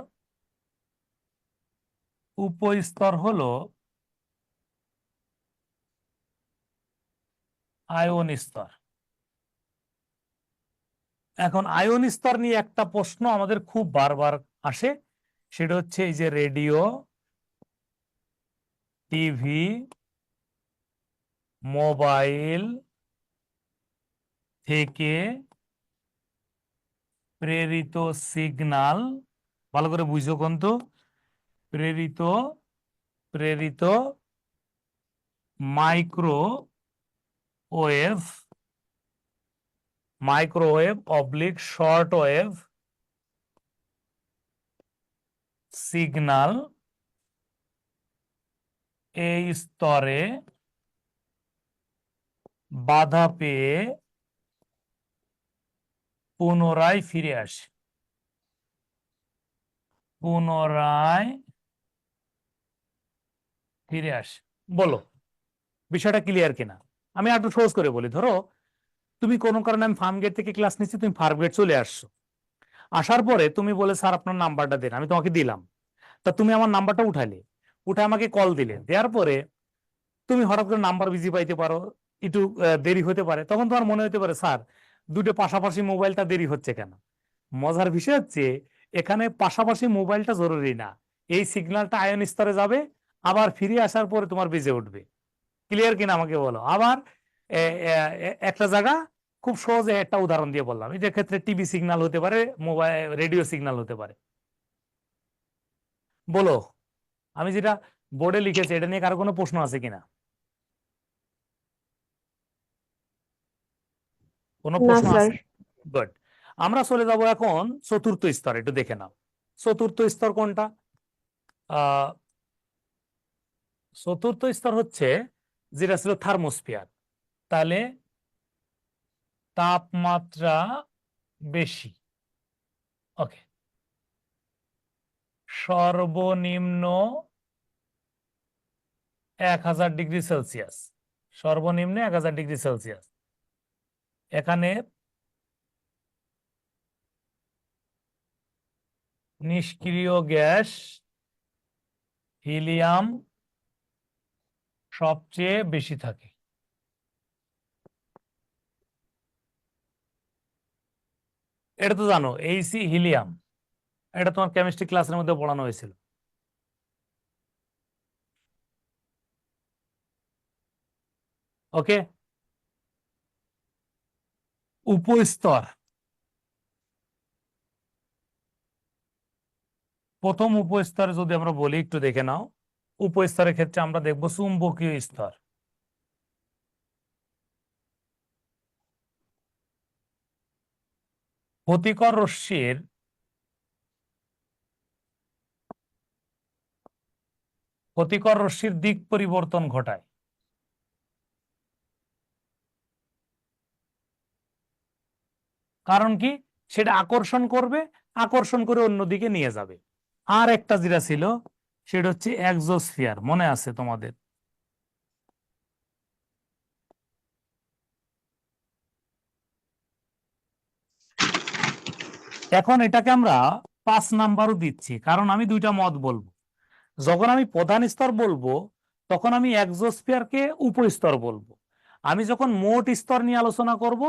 উপস্তর হলো আয়ন স্তর। এখন আয়ন স্তর নিয়ে একটা প্রশ্ন আমাদের খুব বারবার আসে, সেটা হচ্ছে এই যে রেডিও, টিভি, মোবাইল থেকে প্রেরিত সিগন্যাল, ভালো করে বুঝো কিন্তু, প্রেরিত প্রেরিত microwave oblique short wave signal এই স্তরে বাধা পেয়ে পুনরায় ফিরে আসে, পুনরায় ফিরে আসে। বলো বিষয়টা ক্লিয়ার কিনা? আমি একটু সহজ করে বলি। ধরো তুমি কোনো কারণে, আমি ফার্ম গেট থেকে ক্লাস নিচ্ছি, তুমি ফার্ম গেট চলে আসছো, আসার পরে তুমি বলে স্যার আপনার নাম্বারটা দেন, আমি তোমাকে দিলাম। তা তুমি আমার নাম্বারটা উঠালে, উঠে আমাকে কল দিলে, দেওয়ার পরে তুমি হঠাৎ করে নাম্বার বিজি পাইতে পারো, একটু দেরি হতে পারে, তখন তোমার মনে হতে পারে স্যার দুটো পাশাপাশি মোবাইলটা দেরি হচ্ছে কেন? মজার বিষয় হচ্ছে এখানে পাশাপাশি মোবাইলটা জরুরি না, এই সিগন্যালটা আয়ন স্তরে যাবে, আবার ফিরে আসার পরে তোমার বেজে উঠবে। ক্লিয়ার কিনা আমাকে বলো। আবার একটা জায়গা খুব সহজে একটা উদাহরণ দিয়ে বললাম, এটার ক্ষেত্রে টিভি সিগন্যাল হতে পারে, মোবাইল রেডিও সিগন্যাল হতে পারে। বলো আমি যেটা বোর্ডে লিখেছি এটা নিয়ে কারো কোনো প্রশ্ন আছে কিনা? কোনো না প্রশ্ন স্যার। আছে? গুড। আমরা চলে যাব এখন চতুর্থ স্তর, একটু দেখে নাও চতুর্থ স্তর কোনটা। আহ চতুর্থ স্তর হচ্ছে যেটা ছিল থার্মোস্ফিয়ার, তাহলে তাপমাত্রা বেশি। ওকে, সর্বনিম্ন 1000°C, সর্বনিম্ন 1000°C। এখানে নিষ্ক্রিয় গ্যাস হিলিয়াম সবচেয়ে বেশি থাকে। এটা তো জানো, এইসি হিলিয়াম, এটা তোমার কেমিস্ট্রি ক্লাসের মধ্যে পড়ানো হয়েছিল। ওকে, উপস্তর, প্রথম উপস্তরে যদি আমরা বলি একটু দেখে নাও। উপস্তরের ক্ষেত্রে আমরা দেখব চুম্বকীয় স্তর। ক্ষতিকর রশ্মির দিক পরিবর্তন ঘটায়। কারণ কি? সেটা আকর্ষণ করবে, আকর্ষণ করে অন্যদিকে নিয়ে যাবে। আর একটা যেটা ছিল সেটা হচ্ছে এক্সোস্ফিয়ার, মনে আছে তোমাদের? এখন এটাকে আমরা 5 নাম্বারও দিচ্ছি, কারণ আমি দুইটা মত বলবো। যখন আমি প্রধান স্তর বলবো তখন আমি এক্সোস্ফিয়ারকে উপস্তর বলবো। আমি যখন মোট স্তর নিয়ে আলোচনা করব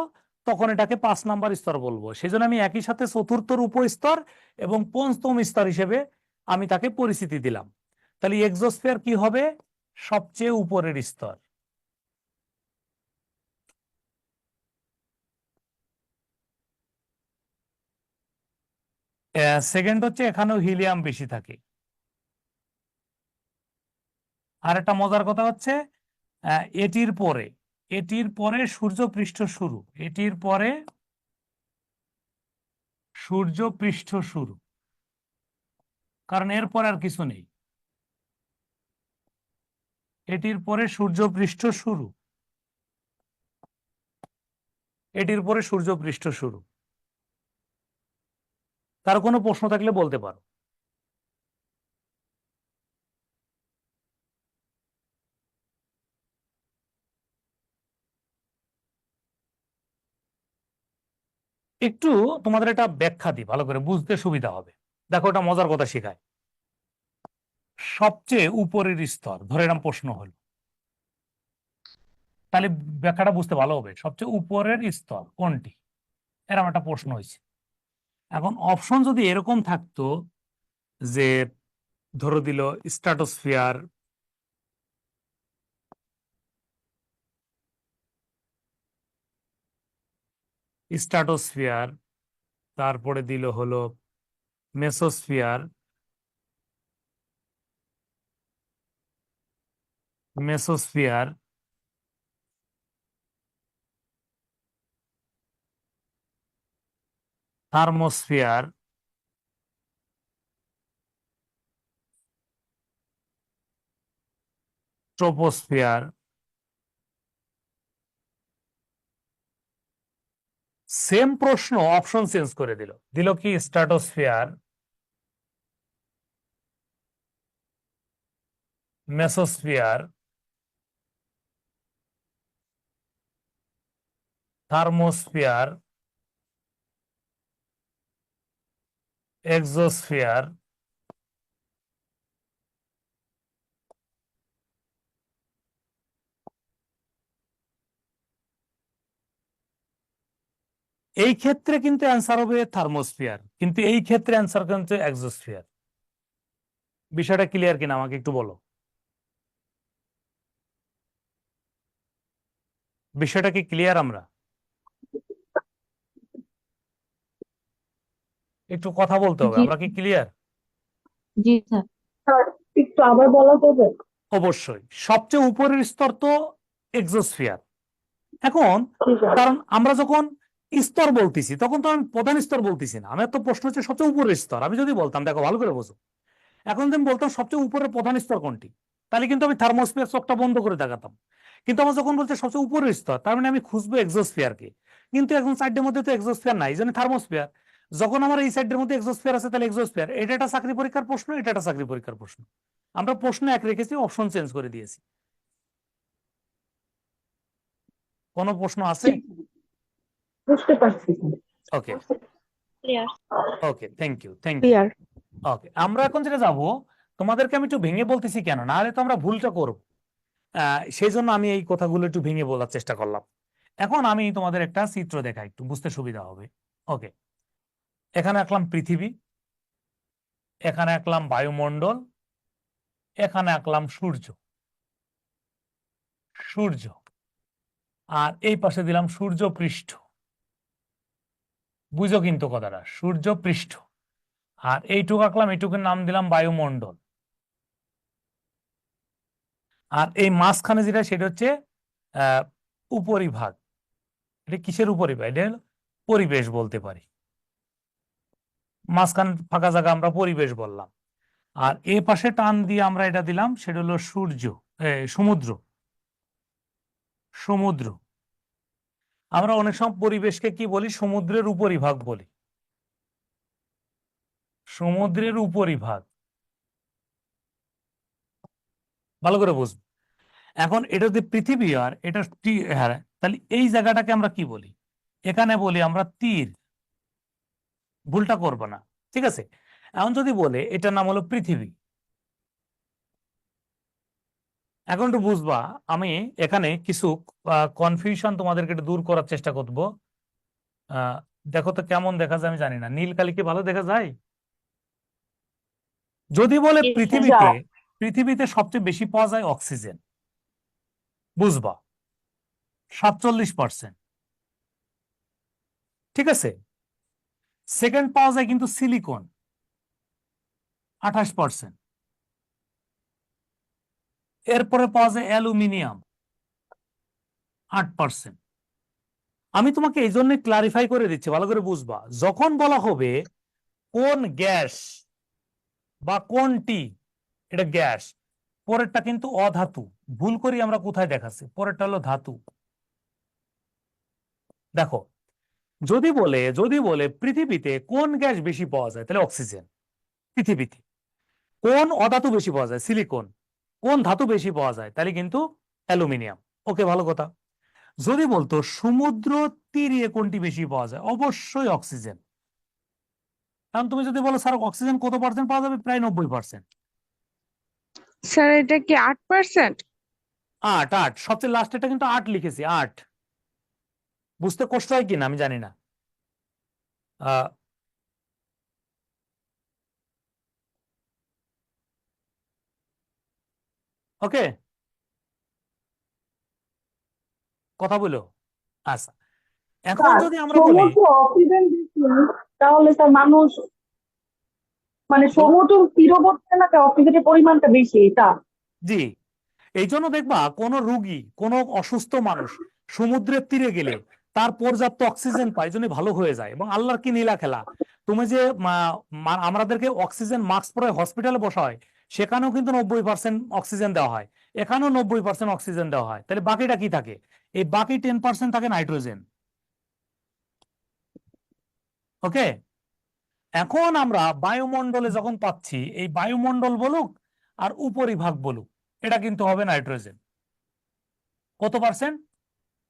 তখন এটাকে 5 নাম্বার স্তর বলবো। সেজন্য আমি একই সাথে চতুর্থর উপস্তর এবং পঞ্চম স্তর হিসেবে আমি তাকে পরিচিতি দিলাম। তাহলে এক্সোস্ফিয়ার কি হবে? সবচেয়ে উপরের স্তর। সেকেন্ড হচ্ছে এখানেও হিলিয়াম বেশি থাকে। আর একটা মজার কথা হচ্ছে এটির পরে সূর্যপৃষ্ঠ শুরু, এটির পরে সূর্যপৃষ্ঠ শুরু, কারণ এরপর আর কিছু নেই। এটির পরে সূর্যপৃষ্ঠ শুরু, এটির পরে সূর্যপৃষ্ঠ শুরু। তার কোনো প্রশ্ন থাকলে বলতে পারো। একটু তোমাদের একটা ব্যাখ্যা দিই, ভালো করে বুঝতে সুবিধা হবে। দেখো, এটা মজার কথা শেখায়। সবচেয়ে উপরের স্তর ধরে এরকম প্রশ্ন হলো, তাহলে ব্যাখ্যাটা বুঝতে ভালো হবে। সবচেয়ে উপরের স্তর কোনটি, এরকম একটা প্রশ্ন হয়েছে। এখন অপশন যদি এরকম থাকতো যে ধরো দিল স্ট্রাটোস্ফিয়ার, স্ট্রাটোস্ফিয়ার, তারপরে দিল হলো mesosphere, mesosphere, thermosphere, troposphere. Same প্রশ্ন অপশন চেঞ্জ করে দিল, দিল কি স্ট্রাটোস্ফিয়ার, মেসোস্ফিয়ার, থার্মোস্ফিয়ার, এক্সোস্ফিয়ার। এই ক্ষেত্রে কিন্তু অ্যান্সার হবে থার্মোস্ফিয়ার, কিন্তু এই ক্ষেত্রে অ্যান্সার কিন্তু এক্সোস্ফিয়ার। বিষয়টা ক্লিয়ার কিনা আমাকে একটু বলো। বিষয়টা কি ক্লিয়ার? আমরা একটু কথা বলতে হবে। জি আমরা কি ক্লিয়ার? জি স্যার। স্যার একটু আবার বলা যাবে? অবশ্যই সবচেয়ে উপরের স্তর তো এক্সোস্ফিয়ার। এখন ঠিক আছে। কারণ আমরা যখন স্তর বলতেছি তখন তো আমি প্রধান স্তর বলতেছি না, আমার তো প্রশ্ন হচ্ছে সবচেয়ে উপরের স্তর। আমি যদি বলতাম, দেখো ভালো করে বোঝো, এখন যদি আমি বলতাম সবচেয়ে উপরের প্রধান স্তর কোনটি, তাহলে কিন্তু আমি থার্মোস্ফিয়ার চোখটা বন্ধ করে দেখাতাম। কিন্তু আমার যখন বলছে সবচেয়ে উপরের স্তর, তার মানে আমি খুঁজবো এক্সোস্ফিয়ারকে। কিন্তু এখন সাইডের মধ্যে তো এক্সোস্ফিয়ার নাই, এই জন্য থার্মোস্ফিয়ার। যখন আমার এই সাইডের মধ্যে এক্সোস্ফিয়ার আছে, তাহলে এক্সোস্ফিয়ার। এটা একটা চাকরি পরীক্ষার প্রশ্ন, এটা একটা চাকরি পরীক্ষার প্রশ্ন। আমরা প্রশ্ন এক রেখেছি, অপশন চেঞ্জ করে দিয়েছি। কোনো প্রশ্ন আছে? বুঝতে পারছি। Okay, clear. Okay, thank you, thank you. Clear. Okay, আমরা এখন যেটা যাবো, তোমাদেরকে আমি একটু ভেঙে বলতেছি কেন, নাহলে তো আমরা ভুলটা করব। সেই জন্য আমি এই কথাগুলো একটু ভেঙে বলার চেষ্টা করলাম। এখন আমি তোমাদের একটা চিত্র দেখাই, একটু বুঝতে সুবিধা হবে। ওকে, এখানে আঁকলাম পৃথিবী, এখানে আঁকলাম বায়ুমণ্ডল, এখানে আঁকলাম সূর্য, সূর্য, আর এই পাশে দিলাম সূর্য পৃষ্ঠ। বুঝো কিন্তু কথাটা, সূর্য পৃষ্ঠ। আর এইটুকু আঁকলাম, এইটুকুর নাম দিলাম বায়ুমণ্ডল। আর এই মাঝখানে যেটা, সেটা হচ্ছে উপরিভাগ। এটা কিসের উপরিভাগ? এটা হলো পরিবেশ বলতে পারি। মাঝখানে ফাঁকা জায়গা আমরা পরিবেশ বললাম। আর এ পাশে টান দিয়ে আমরা এটা দিলাম, সেটা হলো সূর্য, সমুদ্র, সমুদ্র। আমরা অনেক সময় পরিবেশকে কি বলি? সমুদ্রের উপরিভাগ বলি, সমুদ্রের উপরিভাগ। ভালো করে বুঝবো। এখন এটা যদি পৃথিবী আর এটা হ্যাঁ, তাহলে এই জায়গাটাকে আমরা কি বলি? এখানে বলি আমরা তীর। ভুলটা করবো না, ঠিক আছে? এখন যদি বলে এটার নাম হলো পৃথিবী, এখন একটু বুঝবা। আমি এখানে কিছু কনফিউশন তোমাদেরকে একটু দূর করার চেষ্টা করব। আহ দেখো তো কেমন দেখা যায় আমি জানি না, নীল কালি কি ভালো দেখা যায়? যদি বলে Yes, sir. পৃথিবীতে সবচেয়ে বেশি পাওয়া যায় অক্সিজেন, বুঝবা 47%, ঠিক আছে? সেকেন্ড পাওয়া যায় কিন্তু সিলিকন 28%, এরপরে পাওয়া যায় অ্যালুমিনিয়াম 8%। আমি তোমাকে এই জন্য ক্লারিফাই করে দিচ্ছি, ভালো করে বুঝবা। যখন বলা হবে কোন গ্যাস বা কোনটি, এটা গ্যাস, পরেরটা কিন্তু অধাতু। ভুল করি আমরা কোথায় দেখাচ্ছি, পরেরটা হলো ধাতু। দেখো, যদি বলে পৃথিবীতে কোন গ্যাস বেশি পাওয়া যায়, তাহলে অক্সিজেন। পৃথিবীতে কোন অধাতু বেশি পাওয়া যায়, সিলিকন। কোন ধাতু বেশি পাওয়া যায়, তাহলে কিন্তু অ্যালুমিনিয়াম। ওকে, ভালো কথা। যদি বলতো সমুদ্র তীরে কোনটি বেশি পাওয়া যায়, অবশ্যই অক্সিজেন। কারণ তুমি যদি বলো স্যার অক্সিজেন কত পার্সেন্ট পাওয়া যাবে, প্রায় 90%। স্যার এটা কি 8%? 8 সবচেয়ে লাস্ট, এটা কিন্তু 8 লিখেছি, 8। বুঝতে কষ্ট হয় কিনা আমি জানি না। ওকে, কথা বলো। আচ্ছা, এখন স্যার যদি আমরা বলি, সমুদ্র অক্সিজেন বেশি, তাহলে স্যার মানুষ মানে বলো। সমুদ্র তীরবর্তী এলাকায় অক্সিজেনের পরিমাণটা বেশি, এটা জি, এই জন্য দেখবা কোন রোগী, কোন অসুস্থ মানুষ সমুদ্রের তীরে গেলে তার পর্যাপ্ত অক্সিজেন পায়, এই জন্য ভালো হয়ে যায়। এবং আল্লাহর কি নীলা খেলা, তুমি যে আমাদেরকে অক্সিজেন মাস্ক পরে হসপিটালে বসা হয়, সেখানেও কিন্তু 90% অক্সিজেন দেওয়া হয়, এখানেও 90% অক্সিজেন দেওয়া হয়। তাহলে বাকিটা কি থাকে? এই বাকি 10% থাকে নাইট্রোজেন। ওকে, এখন আমরা বায়ুমণ্ডলে যখন পাচ্ছি, এই বায়ুমণ্ডল বলুক আর উপরিভাগ বলুক, এটা কিন্তু হবে নাইট্রোজেন। কত পার্সেন্ট?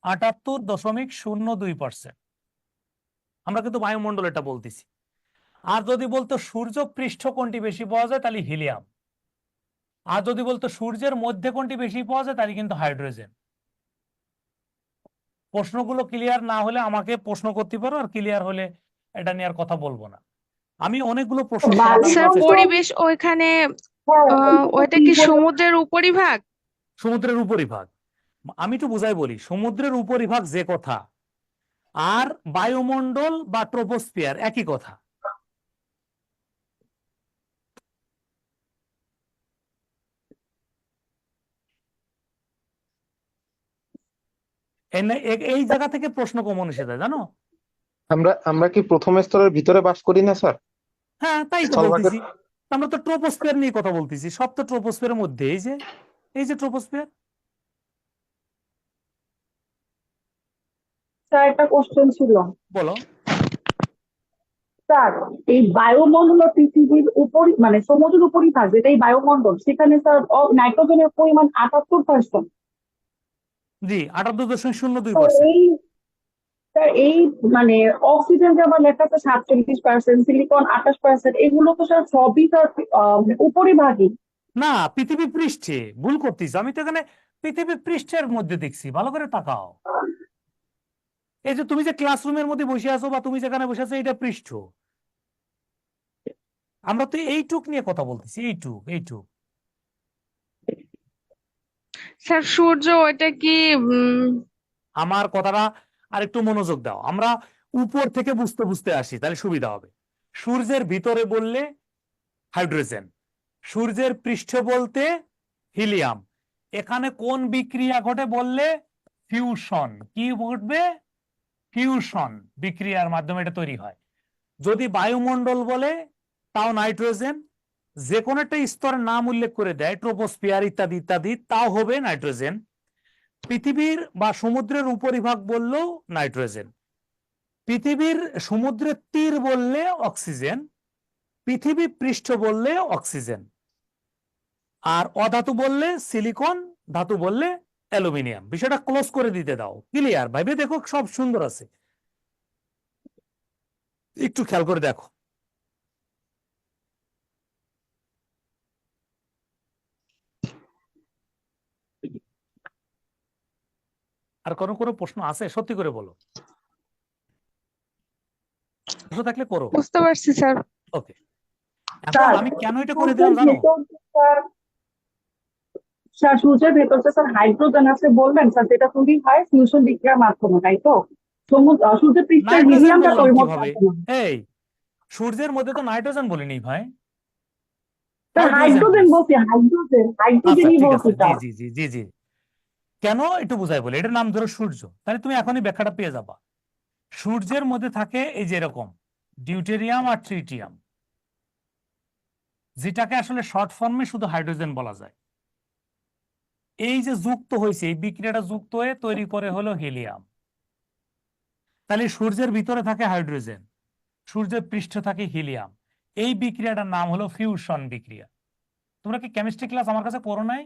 78.02%। আমরা কিন্তু বায়ুমণ্ডল এটা বলতেছি। আর যদি বলতো সূর্য পৃষ্ঠ কোনটি বেশি পাওয়া যায়, তাহলে হিলিয়াম। আর যদি বলতো সূর্যের মধ্যে কোনটি বেশি পাওয়া যায়, তাহলে কিন্তু হাইড্রোজেন। প্রশ্নগুলো ক্লিয়ার না হলে আমাকে প্রশ্ন করতে পারো, আর ক্লিয়ার হলে এটা নিয়ে আর কথা বলবো না। আমি অনেকগুলো প্রশ্ন সমাধান স্যার করার চেষ্টা করব। পরিবেশ ওইখানে হ্যাঁ, ওইটা কি সমুদ্রের উপরিভাগ? সমুদ্রের উপরিভাগ। আমি একটু বুঝাই বলি, সমুদ্রের উপরিভাগ যে কথা, আর বায়ুমণ্ডল বা ট্রপোস্ফিয়ার একই কথা। এই জায়গা থেকে প্রশ্ন কমন এসে যায়, জানো? আমরা কি প্রথম স্তরের ভিতরে বাস করি না স্যার? হ্যাঁ, তাই তো স্থলভাগের বলতেছি। আমরা তো ট্রপোস্ফিয়ার নিয়ে কথা বলতেছি, সব তো ট্রপোস্ফিয়ারের মধ্যে। এই যে ট্রপোস্ফিয়ার। স্যার একটা কোশ্চেন ছিল। বলো। স্যার এই বায়ুমণ্ডল ও পৃথিবীর উপর মানে সমুদ্রের উপরই থাকবে, যেটা এই বায়ুমণ্ডল, সেখানে স্যার নাইট্রোজেনের পরিমাণ 78%। জি, তো 78.02%। এই স্যার এই মানে অক্সিজেন যে আমার লেখা আছে 47%, সিলিকন 28%, এগুলো তো স্যার সবই স্যার উপরিভাগই। না, পৃথিবী পৃষ্ঠে ভুল করতেছি। আমি তো এখানে পৃথিবী পৃষ্ঠের মধ্যে দেখছি, ভালো করে তাকাও। এই যে তুমি যে ক্লাসরুমের মধ্যে বসে আছো বা তুমি যেখানে বসে আছো, এটা পৃষ্ঠ। আমরা তো এইটুক নিয়ে কথা বলতেছি, এইটুক। স্যার সূর্য ওইটা কি আমার কথাটা আরেকটু মনোযোগ দাও। আমরা উপর থেকে বুঝতে বুঝতে আসি, তাহলে সুবিধা হবে। সূর্যের ভিতরে বললে হাইড্রোজেন, সূর্যের পৃষ্ঠে বলতে হিলিয়াম। এখানে কোন বিক্রিয়া ঘটে বললে ফিউশন। কি ঘটবে? ফিউশন বিক্রিয়ার মাধ্যমে এটা তৈরি হয়। যদি বায়ুমণ্ডল বলে, তাও নাইট্রোজেন। যে কোনো একটা স্তরের নাম উল্লেখ করে দেয়, ট্রোপোস্ফিয়ার ইত্যাদি ইত্যাদি, তাও হবে নাইট্রোজেন। পৃথিবীর বা সমুদ্রের উপরিভাগ বললেও নাইট্রোজেন। পৃথিবীর সমুদ্রের তীর বললে অক্সিজেন, পৃথিবী পৃষ্ঠ বললে অক্সিজেন। আর অধাতু বললে সিলিকন, ধাতু বললে অ্যালুমিনিয়াম। বিষয়টা ক্লোজ করে দিতে দাও। ক্লিয়ার? ভাইবে দেখো, সব সুন্দর আছে, একটু খেয়াল করে দেখো। আর কোনো প্রশ্ন আছে? সত্যি করে বলো, প্রশ্ন থাকলে করো। বুঝতে পারছি স্যার। ওকে, এখন স্যার আমি কেন এটা করে দিলাম জানো? স্যার সূর্যের ভেতর যে স্যার হাইড্রোজেন আছে বললেন স্যার, যেটা তৈরি হয় ফিউশন বিক্রিয়ার মাধ্যমে, তাই তো? সূর্যের পৃষ্ঠের নাইট্রোজেন হিলিয়ামটা তো বললাম ওই মধ্যে কিভাবে? আছে না। এই সূর্যের মধ্যে তো নাইট্রোজেন বলিনি ভাই, স্যার হাইড্রোজেন হাইড্রোজেন বলছি। বলছি, আচ্ছা হাইড্রোজেনই ঠিক বলছি আছে, জি স্যার। জি জি জি জি। কেন একটু বুঝাই বলি, এটার নাম ধরো সূর্য, তাহলে তুমি এখনই ব্যাখ্যাটা পেয়ে যাবা। সূর্যের মধ্যে থাকে এই যে এরকম ডিউটেরিয়াম আর ট্রিটিয়াম, যেটাকে আসলে শর্ট ফর্মে শুধু হাইড্রোজেন বলা যায়। এই যে যুক্ত হয়েছে, এই বিক্রিয়াটা যুক্ত হয়ে তৈরি করে হলো হিলিয়াম। তাহলে সূর্যের ভিতরে থাকে হাইড্রোজেন, সূর্যের পৃষ্ঠে থাকে হিলিয়াম। এই বিক্রিয়াটার নাম হলো ফিউশন বিক্রিয়া। তোমরা কি কেমিস্ট্রি ক্লাস আমার কাছে করো নাই?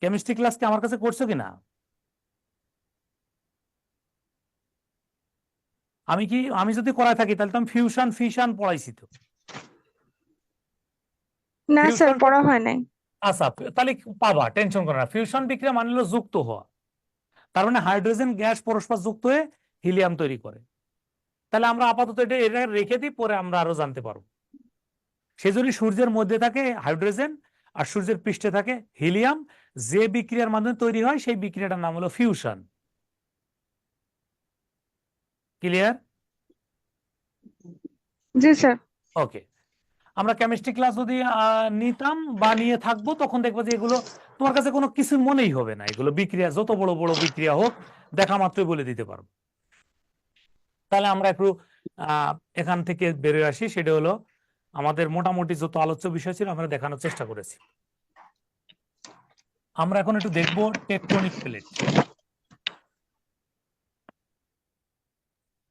কেমিস্ট্রি ক্লাস কি আমার কাছে করছো কিনা? আমি যদি করায় থাকি তাহলে তো আমি ফিউশন ফিশন পড়াইছি তো। না স্যার, ফিউশন, পড়া হয় নাই। আচ্ছা তাহলে পাবা, টেনশন করো না। ফিউশন বিক্রিয়া মানে হলো যুক্ত হওয়া, তার মানে হাইড্রোজেন গ্যাস পরস্পর যুক্ত হয়ে হিলিয়াম তৈরি করে। তাহলে আমরা আপাতত এটা রেখে দিই, পরে আমরা আরো জানতে পারবো। সেজন্য সূর্যের মধ্যে থাকে হাইড্রোজেন আর সূর্যের পৃষ্ঠে থাকে হিলিয়াম, যে বিক্রিয়ার মাধ্যমে তৈরি হয় সেই বিক্রিয়াটার নাম হলো ফিউশন। ক্লিয়ার? জি স্যার। ওকে, আমরা কেমিস্ট্রি ক্লাস যদি নিতাম বা নিয়ে থাকবো, তখন দেখবো যে এগুলো তোমার কাছে কোনো কিছু মনেই হবে না। এগুলো বিক্রিয়া, যত বড় বড় বিক্রিয়া হোক, দেখা মাত্রই বলে দিতে পারবো। তাহলে আমরা একটু এখান থেকে বেরোয় আসি। সেটা হলো আমাদের মোটামুটি যত আলোচ্য বিষয় ছিল আমরা দেখানোর চেষ্টা করেছি। আমরা এখন একটু দেখবো টেকটনিক প্লেট।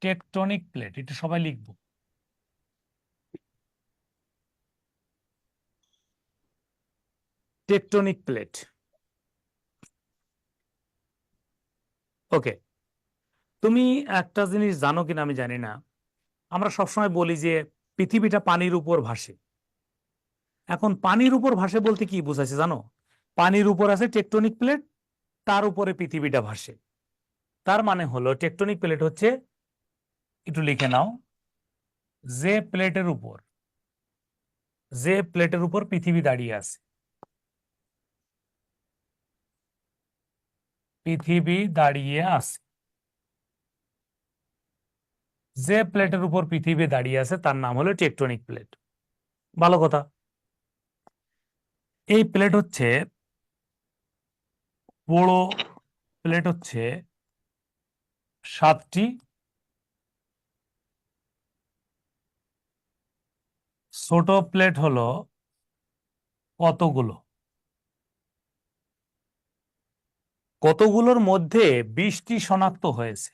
টেকটনিক প্লেট এটা সবাই লিখবো। Tectonic plate. ওকে, তুমি একটা জিনিস জানো কিনা আমি জানি না, আমরা সবসময় বলি যে পৃথিবীটা পানির উপর ভাসে। এখন পানির উপর ভাসে বলতে কি বোঝাচ্ছে জানো? পানির উপর আছে টেকটনিক প্লেট, তার উপরে পৃথিবীটা ভাসে। তার মানে হলো টেকটনিক প্লেট হচ্ছে, একটু লিখে নাও, যে প্লেটের উপর পৃথিবী দাঁড়িয়ে আছে। পৃথিবী দাঁড়িয়ে আছে, যে প্লেটের উপর পৃথিবী দাঁড়িয়ে আছে তার নাম হলো টেকটনিক প্লেট। ভালো কথা। এই প্লেট হচ্ছে, বড় প্লেট হচ্ছে 7টি, ছোট প্লেট হলো কতগুলো? কতগুলোর মধ্যে 20টি শনাক্ত হয়েছে।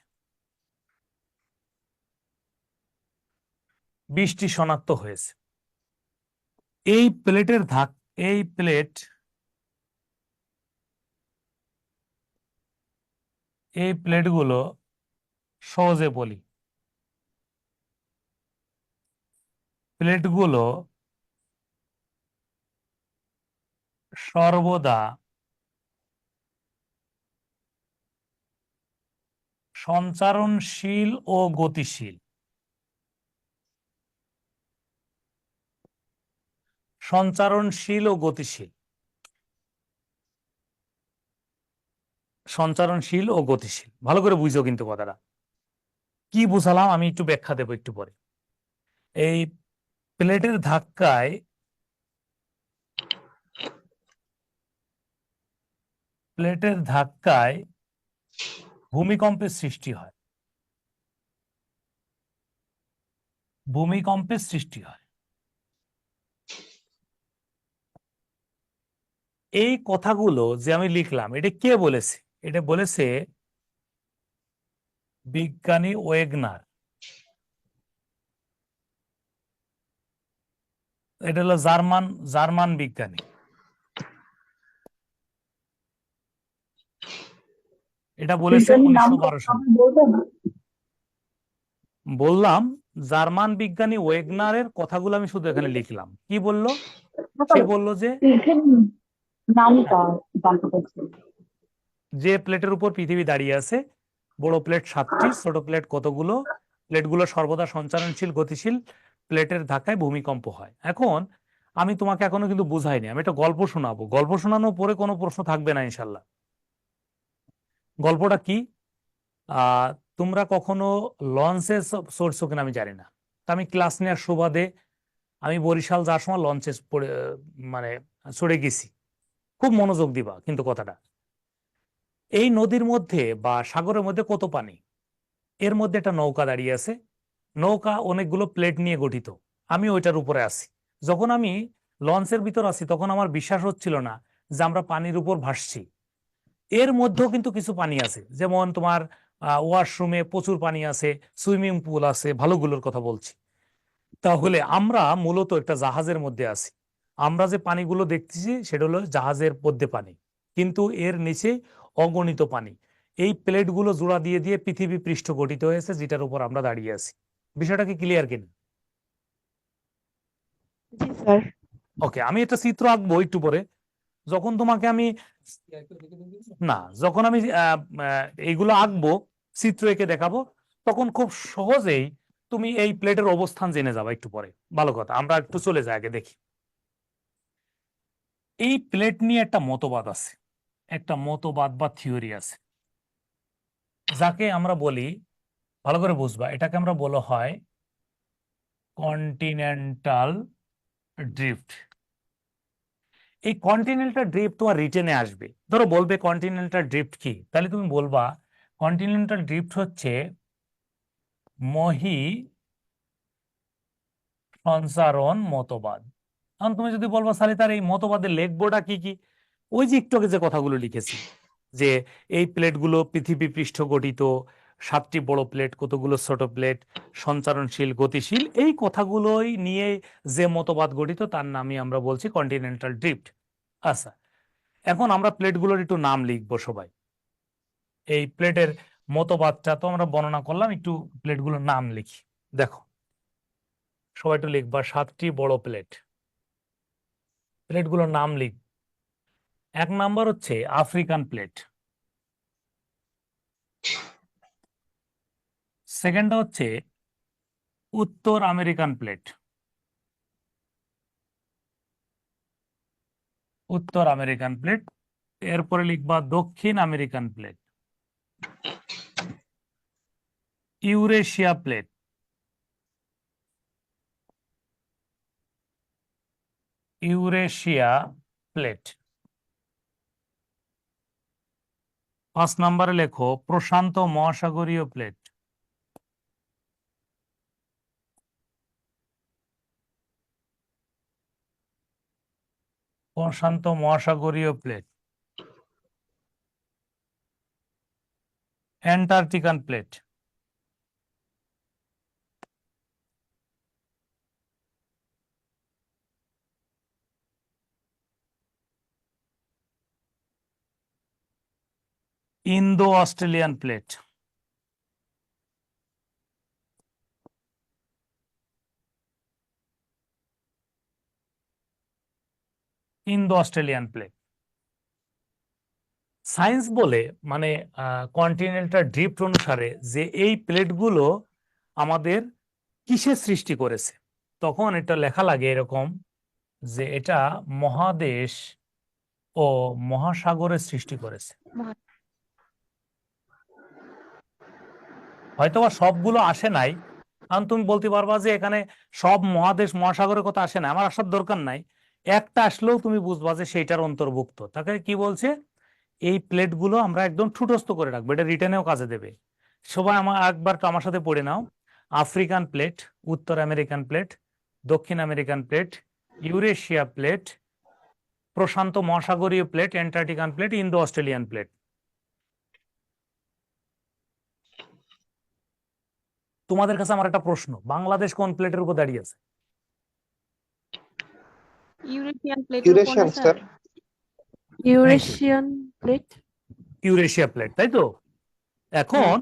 20টি শনাক্ত হয়েছে। এই প্লেটের এই প্লেটগুলো সহজে বলি, প্লেটগুলো সর্বদা সঞ্চারণশীল ও গতিশীল। সঞ্চারণশীল ও গতিশীল। সঞ্চারণশীল ও গতিশীল, ভালো করে বুঝো কিন্তু কথাটা কি বুঝালাম আমি একটু ব্যাখ্যা দেবো একটু পরে। এই প্লেটের ধাক্কায় ভূমিকম্পের সৃষ্টি হয়। ভূমিকম্পের সৃষ্টি হয়। এই কথাগুলো যে আমি লিখলাম, এটা কে বলেছে? এটা বলেছে বিজ্ঞানী ওয়েগনার। এটা হলো জার্মান বিজ্ঞানী। এটা বলেছে বিজ্ঞানীর 1912 সালে। আপনি বলবেন? বললাম জার্মান বিজ্ঞানী ওয়েগনারের কথাগুলো আমি শুধু এখানে লিখলাম। কি বললো? সে বলল যে বিজ্ঞানীর নামটা জানতে চাচ্ছি। যে প্লেটের উপর পৃথিবী দাঁড়িয়ে আছে, বড় প্লেট 7টি, ছোট প্লেট কতগুলো, প্লেটগুলো সর্বদা সঞ্চালনশীল গতিশীল, প্লেটের ধাক্কায় ভূমিকম্প হয়। এখন আমি তোমাকে এখনো কিন্তু বুঝাইনি, আমি একটা গল্প শোনাবো, গল্প শোনানোর পরে কোনো প্রশ্ন থাকবে না ইনশাল্লাহ। গল্পটা কি? আহ তোমরা কখনো লঞ্চে চড়ছো কিনা আমি জানি না, তা আমি ক্লাস নেওয়ার সুবাদে আমি বরিশাল যাওয়ার সময় লঞ্চে মানে চড়ে গেছি। খুব মনোযোগ দিবা কিন্তু কথাটা। এই নদীর মধ্যে বা সাগরের মধ্যে কত পানি, এর মধ্যে একটা নৌকা দাঁড়িয়ে আছে। নৌকা অনেকগুলো প্লেট নিয়ে গঠিত, আমি ওইটার উপরে আছি। যখন আমি লঞ্চের ভিতর আছি তখন আমার বিশ্বাস হচ্ছিল না যে আমরা পানির উপর ভাসছি। এর মধ্যেও কিন্তু কিছু পানি আছে, যেমন তোমার ওয়াশরুমে প্রচুর পানি আছে, সুইমিং পুল আছে, ভালোগুলোর কথা বলছি। তাহলে আমরা মূলত একটা জাহাজের মধ্যে আছি। আমরা যে পানিগুলো দেখতেছি সেটা হলো জাহাজের মধ্যে পানি, কিন্তু এর নিচে অগণিত পানি। এই প্লেটগুলো জোড়া দিয়ে দিয়ে পৃথিবী পৃষ্ঠ গঠিত হয়েছে, যেটার উপর আমরা দাঁড়িয়ে আছি। বিষয়টা কি ক্লিয়ার কিনা? জি স্যার। ওকে, আমি একটা চিত্র আঁকবো একটু পরে। যখন তোমাকে আমি যখন আমি এইগুলো আঁকবো, চিত্র এঁকে দেখাবো, তখন খুব সহজেই তুমি এই প্লেটের অবস্থান জেনে যাবে একটু পরে। ভালো কথা, আমরা একটু চলে যাই, আগে দেখি। এই প্লেট নিয়ে একটা মতবাদ আছে, একটা মতবাদ বা থিওরি আছে, যাকে আমরা বলি, ভালো করে বুঝবা, এটাকে আমরা বলা হয় কন্টিনেন্টাল ড্রিফট। এই কন্টিনেন্টাল ড্রিফট তোমার রিটেনে আসবে। ধরো বলবে কন্টিনেন্টাল ড্রিফট কি, তাহলে তুমি বলবা কন্টিনেন্টাল ড্রিফট হচ্ছে মহি সঞ্চারণ মতবাদ। এখন তুমি যদি বলবা সালি তার এই মতবাদের লেখবোটা কি কি, ওই যে একটু আগে যে কথাগুলো লিখেছি, যে এই প্লেটগুলো পৃথিবী পৃষ্ঠ গঠিত, 7টি বড় প্লেট, কতগুলো ছোট প্লেট, সঞ্চারণশীল গতিশীল, এই কথাগুলোই নিয়ে যে মতবাদ গঠিত তার নামই আমরা বলছি কন্টিনেন্টাল ড্রিফট। আচ্ছা, এখন আমরা প্লেটগুলোর একটু নাম লিখবো সবাই। এই প্লেটের মতবাদটা তো আমরা বর্ণনা করলাম, একটু প্লেটগুলোর নাম লিখি। দেখো সবাই একটু লিখবা 7টি বড় প্লেট। প্লেটগুলোর নাম লিখ। 1 নাম্বার হচ্ছে আফ্রিকান প্লেট, সেকেন্ডটা হচ্ছে উত্তর আমেরিকান প্লেট, উত্তর আমেরিকান প্লেট। এরপরে লিখবা দক্ষিণ American plate, Eurasia plate, Eurasia plate. 5 নম্বরে লেখো প্রশান্ত মহাসাগরীয় প্লেট, প্রশান্ত মহাসাগরীয় plate. Antarctican plate, Indo Australian plate, Indo Australian plate. Science বলে, মানে কন্টিনেন্টাল ড্রিফট অনুসারে, যে এই প্লেটগুলো আমাদের কিসের সৃষ্টি করেছে, তখন এটা লেখা লাগে এরকম যে এটা মহাদেশ ও মহাসাগরের সৃষ্টি করেছে। হয়তোবা সবগুলো আসে নাই, কারণ তুমি বলতে পারবা যে এখানে সব মহাদেশ মহাসাগরের কথা আসে না, আমার আসার দরকার নাই, একটা আসলেও তুমি বুঝবা যে সেইটার অন্তর্ভুক্ত। তাকে কি বলছে, এই প্লেটগুলো আমরা একদম ঠুটস্থ করে রাখবো, এটা রিটেনেও কাজে দেবে। সবাই একবার তো আমার সাথে পড়ে নাও। আফ্রিকান প্লেট, উত্তর আমেরিকান প্লেট, দক্ষিণ আমেরিকান প্লেট, ইউরেশিয়া প্লেট, প্রশান্ত মহাসাগরীয় plate, Antarctican plate, Indo Australian plate. তোমাদের কাছে আমার একটা প্রশ্ন, বাংলাদেশ কোন প্লেটের উপর দাঁড়িয়ে আছে? ইউরেশিয়ান প্লেটের উপর না Eurasian sir? Sir. Eurasian plate. Eurasia plate, তাই তো? এখন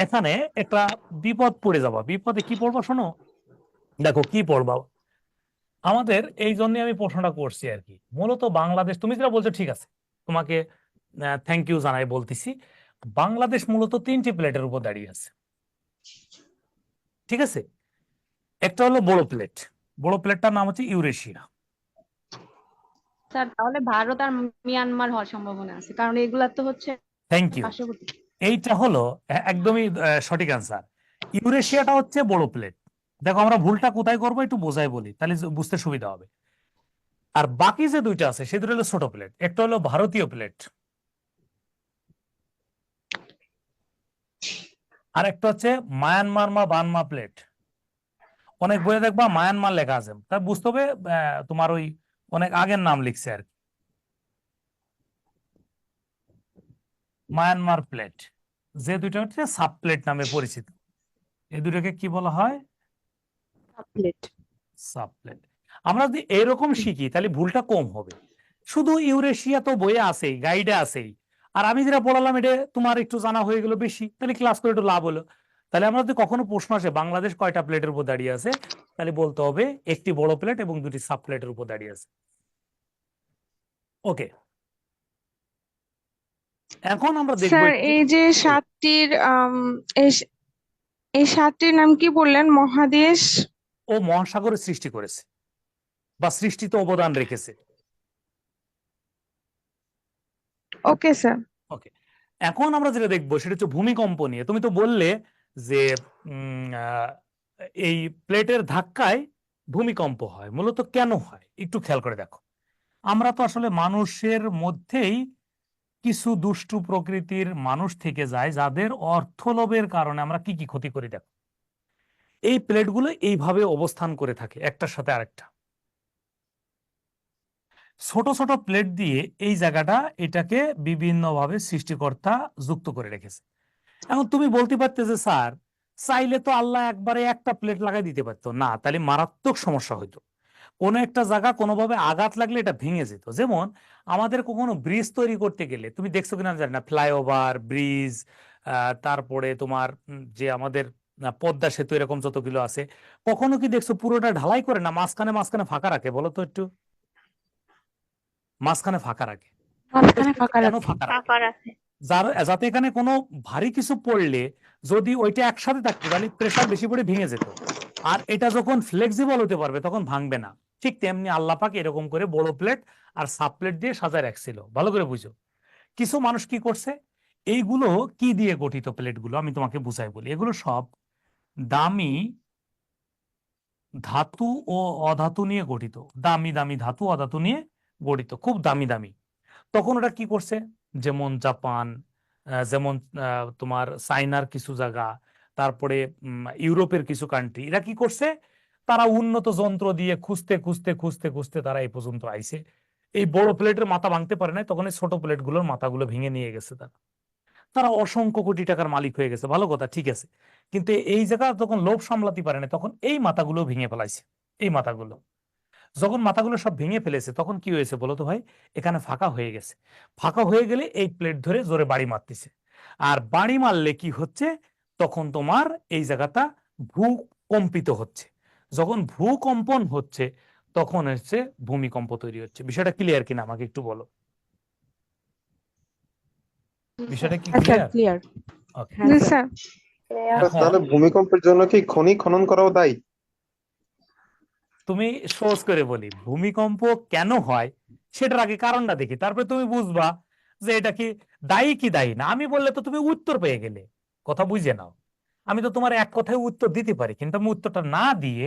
এখানে একটা বিপদ পড়ে যাবা। বিপদে কি পড়বা শোনো, দেখো কি পড়বা। আমাদের এই জন্য আমি প্রশ্নটা করছি আর কি। মূলত বাংলাদেশ, তুমি যেটা বলছো ঠিক আছে, তোমাকে থ্যাংক ইউ জানাই বলতেছি। বাংলাদেশ মূলত 3টি প্লেটের উপর দাঁড়িয়ে আছে, ঠিক আছে? একটা হলো বড় প্লেট, বড় প্লেটটার নাম হচ্ছে ইউরেশিয়া। স্যার তাহলে ভারত আর মিয়ানমার হওয়ার সম্ভাবনা আছে, কারণ এগুলা তো হচ্ছে থ্যাংক ইউ, পার্শ্ববর্তী। এইটা হলো একদমই সঠিক অ্যান্সার। ইউরেশিয়াটা হচ্ছে বড় প্লেট। দেখো আমরা ভুলটা কোথায় করবো একটু বোঝাই বলি, তাহলে বুঝতে সুবিধা হবে। আর বাকি যে দুইটা আছে সে দুটো হলো ছোট প্লেট। একটা হলো ভারতীয় প্লেট, আর একটা হচ্ছে মায়ানমার বা বার্মা প্লেট। অনেক বইয়ে দেখবা মায়ানমার লেখা আছে, তাই বুঝতে হবে তোমার ওই অনেক আগের নাম লিখছে আর কি। মায়ানমার প্লেট, যে দুইটা হচ্ছে সাব প্লেট নামে পরিচিত। এই দুটোকে কি বলা হয়? প্লেট। Sub plate. আমরা যদি এরকম শিখি তাহলে ভুলটা কম হবে। শুধু ইউরেশিয়া তো বইয়ে আছেই, গাইডে আছেই, আর আমি যেটা বললাম এটা তোমার একটু জানা হয়ে গেল বেশি, তাহলে ক্লাস করে একটু লাভ হলো। তাহলে আমরা যদি কখনো প্রশ্ন আসে বাংলাদেশ কয়টা প্লেটের উপর দাঁড়িয়ে আছে, তাহলে বলতে হবে একটি বড় প্লেট এবং দুটি সাব প্লেটের উপর দাঁড়িয়ে আছে। ওকে, এখন আমরা দেখবো স্যার একটু। এই যে সাতটির এই সাতটির নাম কি বললেন? মহাদেশ? ও মহাসাগরের সৃষ্টি করেছে বা সৃষ্টিতে অবদান রেখেছে। Okay sir. ওকে, এখন আমরা যেটা দেখবো সেটা হচ্ছে ভূমিকম্প নিয়ে। তুমি তো বললে যে এই প্লেটের ধাক্কায় ভূমিকম্প হয়, মূলত কেন হয় একটু খেয়াল করে দেখো। আমরা তো আসলে মানুষের মধ্যেই কিছু দুষ্টু প্রকৃতির মানুষ থেকে যায়, যাদের অর্থলোভের কারণে আমরা কি কি ক্ষতি করি। দেখো এই প্লেটগুলো এইভাবে অবস্থান করে থাকে একটার সাথে আরেকটা, ছোট ছোট প্লেট দিয়ে এই জায়গাটা এটাকে বিভিন্নভাবে সৃষ্টিকর্তা যুক্ত করে রেখেছে। এখন তুমি বলতে পারতে যে স্যার চাইলে তো আল্লাহ একবারে একটা প্লেট লাগাই দিতে পারতো না, তাহলে মারাত্মক সমস্যা হইতো। কোনো একটা জায়গা কোনোভাবে আঘাত লাগলে এটা ভেঙে যেত। যেমন আমাদের কখনো ব্রিজ তৈরি করতে গেলে, তুমি দেখছো কিনা জানি না, ফ্লাইওভার, ব্রিজ, তারপরে তোমার যে আমাদের পদ্মা সেতু এরকম যতগুলো আছে, কখনো কি দেখছো পুরোটা ঢালাই করে না মাঝখানে মাঝখানে ফাঁকা রাখে? বলো তো একটু, মাঝখানে ফাঁকা রাখে মাঝখানে ফাঁকা কেন রাখে। ফাঁকা রাখে? আকার আছে। যাতে এখানে কোনো ভারী কিছু পড়লে যদি ওইটা একসাথে থাকতো তাহলে প্রেসার বেশি পড়ে ভেঙে যেত, আর এটা যখন ফ্লেক্সিবল হতে পারবে তখন ভাঙবে না। ঠিক তেমনি আল্লাহ পাক এরকম করে বড় প্লেট আর সাব প্লেট দিয়ে সাজায় রাখছিল। ভালো করে বুঝো। কিছু মানুষ কি করছে, এইগুলো কি দিয়ে গঠিত প্লেটগুলো আমি তোমাকে বুঝাই বলি। এগুলো সব দামি ধাতু ও অধাতু নিয়ে গঠিত, দামি দামি ধাতু অধাতু নিয়ে গঠিত, খুব দামি দামি। তখন ওটা কি করছে, যেমন জাপান, যেমন তোমার চাইনার কিছু জায়গা, তারপরে ইউরোপের কিছু কান্ট্রি, এরা কি করছে, তারা উন্নত যন্ত্র দিয়ে খুঁজতে খুঁজতে খুঁজতে খুঁজতে তারা এই পর্যন্ত আইছে। এই বড় প্লেটের মাথা ভাঙতে পারে না, তখন এই ছোট প্লেটগুলোর মাথাগুলো ভেঙে নিয়ে গেছে। তারা তারা অসংখ্য কোটি টাকার মালিক হয়ে গেছে। ভালো কথা, ঠিক আছে, কিন্তু এই জায়গা তখন লোভ সামলাতে পারে না, তখন এই মাথাগুলো ভেঙে ফেলাইছে। এই মাথাগুলো যখন মাথাগুলো সব ভেঙে ফেলেছে তখন কি হয়েছে বলো তো ভাই, এখানে ফাঁকা হয়ে গেছে। ফাঁকা হয়ে গেলে এই প্লেট ধরে জোরে বাড়ি মারতেছে, আর বাড়ি মারলে কি হচ্ছে, তখন তোমার এই জায়গাটা ভূকম্পিত হচ্ছে। যখন ভূকম্পন হচ্ছে তখন হচ্ছে ভূমিকম্প তৈরি হচ্ছে। বিষয়টা ক্লিয়ার কিনা আমাকে একটু বলো। বিষয়টা কি আচ্ছা, ক্লিয়ার? ক্লিয়ার। ওকে, জি স্যার। এখন তাহলে ভূমিকম্পের জন্য কি খনি খনন করাও দায়ী? তুমি সহজ করে বলি, ভূমিকম্প কেন হয় সেটার আগে কারণটা দেখি, তারপরে তুমি বুঝবা যে এটা কি দায়ী কি দায়ী না। আমি বললে তো তুমি উত্তর পেয়ে গেলে, কথা বুঝে নাও। আমি তো তোমার এক কথায় উত্তর দিতে পারি, কিন্তু আমি উত্তরটা না দিয়ে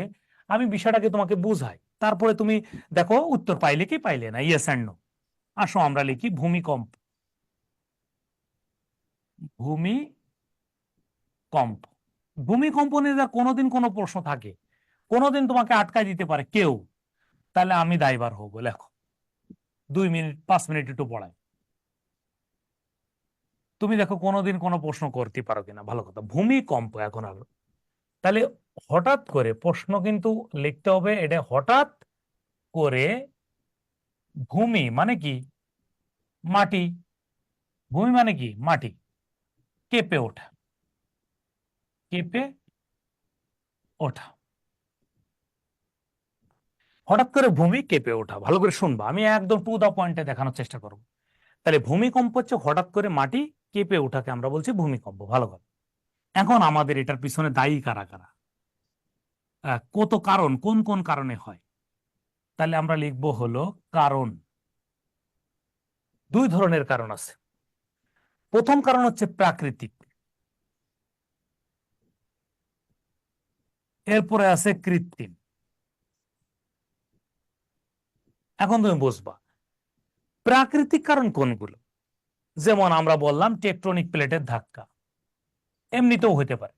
আমি বিষয়টাকে তোমাকে বুঝাই, তারপরে তুমি দেখো উত্তর পাইলে কি পাইলে না, ইয়েস এন্ড নো। আসো আমরা লিখি ভূমিকম্প। ভূমিকম্প, ভূমিকম্প নিয়ে যার কোনোদিন কোনো প্রশ্ন থাকে, কোনোদিন তোমাকে আটকায় দিতে পারে কেউ, তাহলে আমি দায়ভার হবো। লেখো 2 মিনিট 5 মিনিট একটু পড়াই। তুমি দেখো কোনোদিন কোনো প্রশ্ন করতে পারো কিনা। ভালো কথা, ভূমিকম্প এখন আলো। তাহলে হঠাৎ করে প্রশ্ন কিন্তু লিখতে হবে, এটা হঠাৎ করে ভূমি মানে কি মাটি, ভূমি মানে কি মাটি কেঁপে ওঠা, কেঁপে ওঠা। হঠাৎ করে ভূমি কেঁপে ওঠা, ভালো করে শুনবা, আমি একদম টু দা পয়েন্টে দেখানোর চেষ্টা করব। তাহলে ভূমিকম্প হচ্ছে হঠাৎ করে মাটি কেঁপে ওঠাকে আমরা বলছি ভূমিকম্প। ভালো কথা, এখন আমাদের এটার পিছনে দায়ী কারা কারা, কত কারণ, কোন কোন কারণে হয়। তাহলে আমরা লিখবো হলো কারণ। দুই ধরনের কারণ আছে। প্রথম কারণ হচ্ছে প্রাকৃতিক, এরপরে আছে কৃত্রিম। এখন তুমি বুঝবা প্রাকৃতিক কারণ কোনগুলো। যেমন আমরা বললাম টেকটনিক প্লেটের ধাক্কা, এমনিতেও হতে পারে।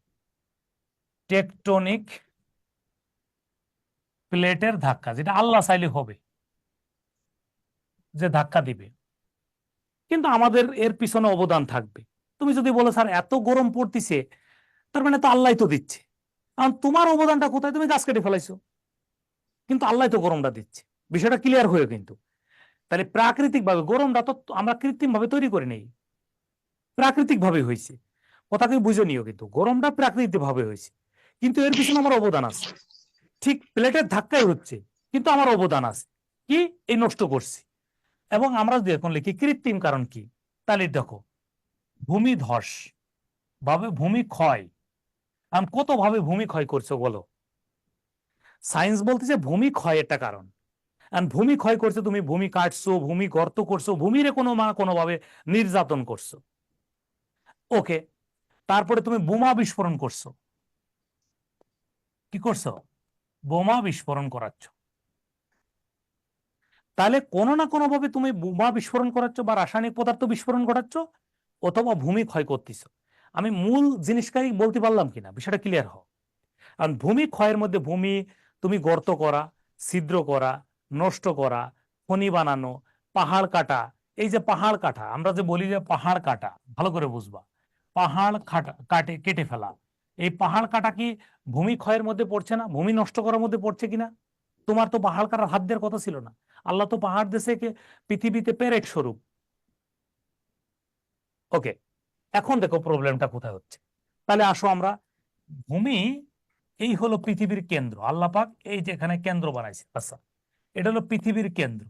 টেকটনিক প্লেটের ধাক্কা, যেটা আল্লাহ চাইলে হবে, যে ধাক্কা দিবে, কিন্তু আমাদের এর পিছনে অবদান থাকবে। তুমি যদি বলো স্যার এত গরম পড়তিছে, তার মানে তো আল্লাহ তো দিচ্ছে, কারণ তোমার অবদানটা কোথায়, তুমি গাছ কেটে ফেলাইছো, কিন্তু আল্লাহ তো গরমটা দিচ্ছে। বিষয়টা ক্লিয়ার হয়ে কিন্তু, তাহলে প্রাকৃতিক ভাবে গরমটা তো আমরা কৃত্রিম ভাবে তৈরি করে নেই, প্রাকৃতিক ভাবে হয়েছে। কথাকে বুঝে নিও, কিন্তু গরমটা প্রাকৃতিক ভাবে হয়েছে, কিন্তু এর পিছনে আমার অবদান আছে। ঠিক প্লেটের ধাক্কাই হচ্ছে, কিন্তু আমার অবদান আছে কি, এই নষ্ট করছি। এবং আমরা যদি এখন লিখি কৃত্রিম কারণ কি, তাহলে দেখো ভূমি ধস ভাবে ভূমি ক্ষয়। আমি কত ভাবে ভূমি ক্ষয় করছো বলো, সায়েন্স বলতেছে ভূমি ক্ষয় একটা কারণ। ভূমি ক্ষয় করছে, তুমি ভূমি কাটছো, ভূমি গর্ত করছো, ভূমিরে কোনোভাবে নির্যাতন করছো। ওকে, তারপরে তুমি বোমা বিস্ফোরণ করছো। কি করছো? বোমা বিস্ফোরণ করাচ্ছ। তাহলে কোনো না কোনো ভাবে তুমি বোমা বিস্ফোরণ করাচ্ছ বা রাসায়নিক পদার্থ বিস্ফোরণ ঘটাচ্ছ, অথবা ভূমি ক্ষয় করতেছ। আমি মূল জিনিসটাই বলতে পারলাম কিনা, বিষয়টা ক্লিয়ার হও। কারণ ভূমি ক্ষয়ের মধ্যে ভূমি তুমি গর্ত করা, ছিদ্র করা, নষ্ট করা, খনি বানানো, পাহাড় কাটা। এই যে পাহাড় কাটা, আমরা যে বলি যে পাহাড় কাটা, ভালো করে বুঝবা, পাহাড় কেটে ফেলা, এই পাহাড় কাটা কি ভূমি ক্ষয়ের মধ্যে পড়ছে না, ভূমি নষ্ট করার মধ্যে পড়ছে কিনা? তোমার তো পাহাড় কাটার হাত দেওয়ার কথা ছিল না, আল্লাহ তো পাহাড় দেশে পৃথিবীতে পেরেক স্বরূপ। ওকে, এখন দেখো প্রবলেমটা কোথায় হচ্ছে। তাহলে আসো আমরা, ভূমি এই হলো পৃথিবীর কেন্দ্র, আল্লাহ পাক এই যে এখানে কেন্দ্র বানাইছে। আচ্ছা, এটা হলো পৃথিবীর কেন্দ্র,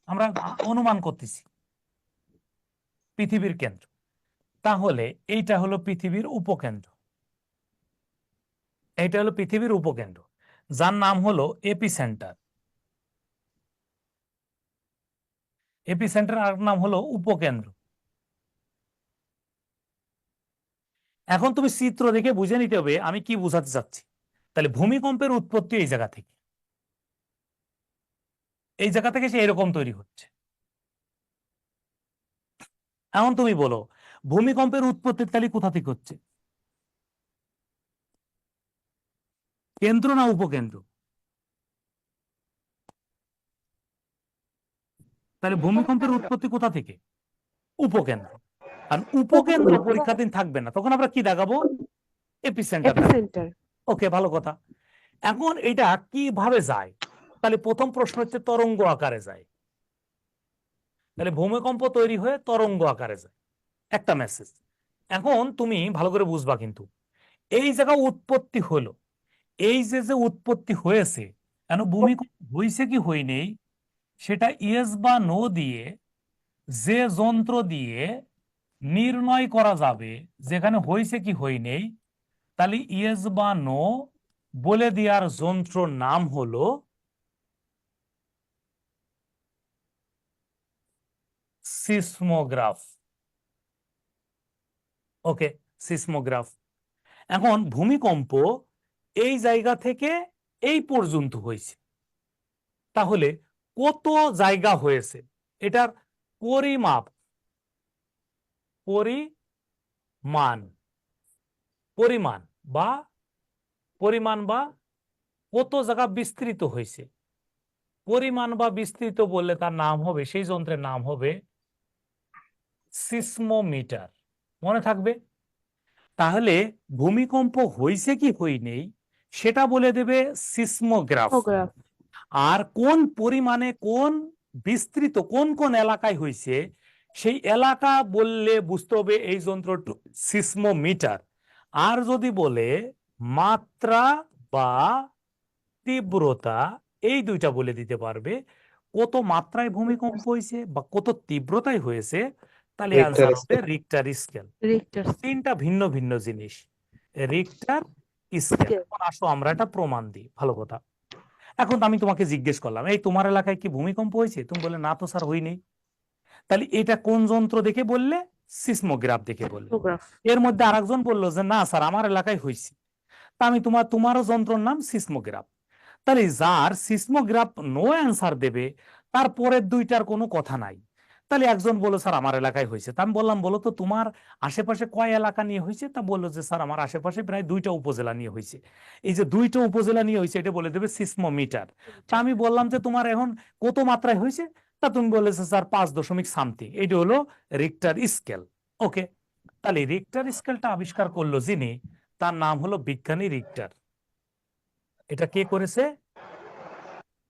আমরা অনুমান করতেছি পৃথিবীর কেন্দ্র। তাহলে এইটা হলো পৃথিবীর উপকেন্দ্র, এইটা হলো পৃথিবীর উপকেন্দ্র, যার নাম হলো এপিসেন্টার। এপিসেন্টার আর নাম হলো উপকেন্দ্র। এখন তুমি চিত্র দেখে বুঝে নিতে হবে আমি কি বোঝাতে চাচ্ছি। তাহলে ভূমিকম্পের উৎপত্তি এই জায়গা থেকে, এই জায়গা থেকে সে এরকম তৈরি হচ্ছে। এখন তুমি বলো ভূমিকম্পের উৎপত্তি তাহলে কোথা থেকে হচ্ছে, কেন্দ্র না উপকেন্দ্র? তাহলে ভূমিকম্পের উৎপত্তি কোথা থেকে? উপকেন্দ্র। আর উপকেন্দ্র পরীক্ষার দিন থাকবে না, তখন আমরা কি দেখাবো? এপিসেন্টার। ওকে, ভালো কথা। এখন এটা কিভাবে যায়? তাহলে প্রথম প্রশ্ন হচ্ছে তরঙ্গ আকারে যায়। তাহলে ভূমিকম্প তৈরি হয়ে তরঙ্গ আকারে যায়, একটা মেসেজ। এখন তুমি ভালো করে বুঝবা, কিন্তু এই জায়গা উৎপত্তি হলো, এই যে যে উৎপত্তি হয়েছে, কেন ভূমিকম্প হয়েছে কি হয়নি সেটা ইয়েস বা নো দিয়ে, যে যন্ত্র দিয়ে নির্ণয় করা যাবে যেখানে হয়েছে কি হয়নি, তাহলে ইয়েস বা নো বলে দেওয়ার যন্ত্রর নাম হলো সিসমোগ্রাফ। ওকে, সিসমোগ্রাফ। এখন ভূমিকম্প এই জায়গা থেকে এই পর্যন্ত হয়েছে, তাহলে কত জায়গা হয়েছে এটার পরিমাপ, পরিমাণ বা কত জায়গা বিস্তৃত হয়েছে, পরিমাণ বা বিস্তৃত বললে তার নাম হবে, সেই যন্ত্রের নাম হবে সিসমোমিটার। মনে থাকবে? তাহলে ভূমিকম্প হয়েছে কি হয়নি সেটা বলে দেবে সিসমোগ্রাফ। আর কোন পরিমাণে কোন বিস্তৃত কোন কোন এলাকায় হয়েছে সেই এলাকা বললে বুঝতে হবে এই যন্ত্রটি সিসমোমিটার। আর যদি বলে মাত্রা বা তীব্রতা, এই দুইটা বলে দিতে পারবে কত মাত্রায় ভূমিকম্প হয়েছে বা কত তীব্রতায় হয়েছে, তাহলে রিক্টার অ্যান্সার হবে স্কেল। Richter scale. রিক্টার তিনটা ভিন্ন ভিন্ন জিনিস, রিক্টার স্কেল। এখন আসো আমরা এটা প্রমাণ দিই, ভালো কথা। এখন আমি তোমাকে জিজ্ঞেস করলাম, এই তোমার এলাকায় কি ভূমিকম্প হয়েছে? তুমি বললে না তো স্যার হয়নি। তাহলে এটা কোন যন্ত্র দেখে বললে? সিসমোগ্রাফ দেখে বললে। এর মধ্যে আরেকজন বললো যে না স্যার আমার এলাকায় হয়েছে। তা আমি তোমারও যন্ত্রের নাম সিসমোগ্রাফ। তাহলে যার সিসমোগ্রাফ নো অ্যান্সার দেবে তারপরের দুইটার কোনো কথা নাই। তাহলে একজন বললো স্যার আমার এলাকায় হয়েছে। তা আমি বললাম বলো তো তোমার আশেপাশে কয় এলাকা নিয়ে হয়েছে? তা বললো যে স্যার আমার আশেপাশে প্রায় 2টা উপজেলা নিয়ে হয়েছে। এই যে 2টা উপজেলা নিয়ে হয়েছে এটা বলে দেবে সিসমোমিটার। তা আমি বললাম যে তোমার এখন কত মাত্রায় হয়েছে? তা তুমি বলেছে স্যার 5 সামথিং। এইটা হলো রিক্টার স্কেল। ওকে, তাহলে রিক্টার স্কেলটা আবিষ্কার করলো যিনি, তার নাম হলো বিজ্ঞানী রিক্টার। এটা কে করেছে?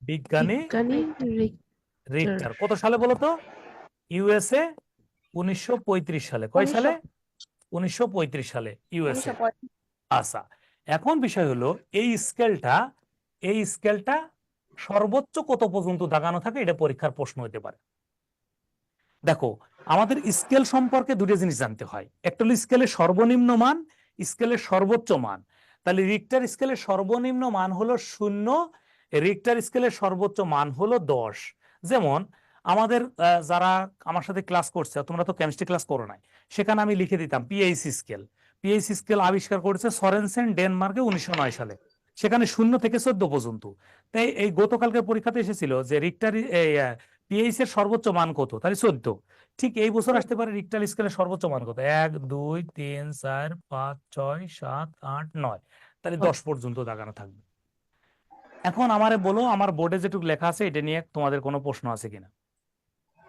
বিজ্ঞানী রিক্টার। কত সালে বলো তো? ইউএসএ 1935 সালে। কয় সালে? 1935 সালে ইউএসএ। 1935 আচ্ছা, এখন বিষয় হলো এই স্কেলটা সর্বোচ্চ কত পর্যন্ত দাগানো থাকে, এটা পরীক্ষার প্রশ্ন হতে পারে। দেখো আমাদের স্কেল সম্পর্কে দুটো জিনিস জানতে হয়, একটা হলো স্কেলের সর্বনিম্ন মান, স্কেলের সর্বোচ্চ মান। তাহলে রিক্টার স্কেলের সর্বনিম্ন মান হলো 0, রিক্টার স্কেলের সর্বোচ্চ মান হলো 10। যেমন আমাদের যারা আমার সাথে ক্লাস করছে, তোমরা তো কেমিস্ট্রি ক্লাস করো নাই, সেখানে আমি লিখে দিতাম পিএইচি স্কেল। পিএইচি স্কেল আবিষ্কার করেছে সরেনসেন ডেনমার্কে 1909 সালে। সেখানে 0 থেকে 14 পর্যন্ত। তাই এই গতকালকের পরীক্ষাতে এসেছিল যে রিক্টার পিএইচ এর সর্বোচ্চ মান কত, তাহলে 14। ঠিক এই বছর আসতে পারে রিক্টার স্কেলের সর্বোচ্চ মান কত, 1 2 3 4 5 6 7 8 9, তাহলে 10 পর্যন্ত দাগানো থাকবে। এখন আমারে বলো, আমার বোর্ডে যেটুকু লেখা আছে এটা নিয়ে তোমাদের কোনো প্রশ্ন আছে কিনা?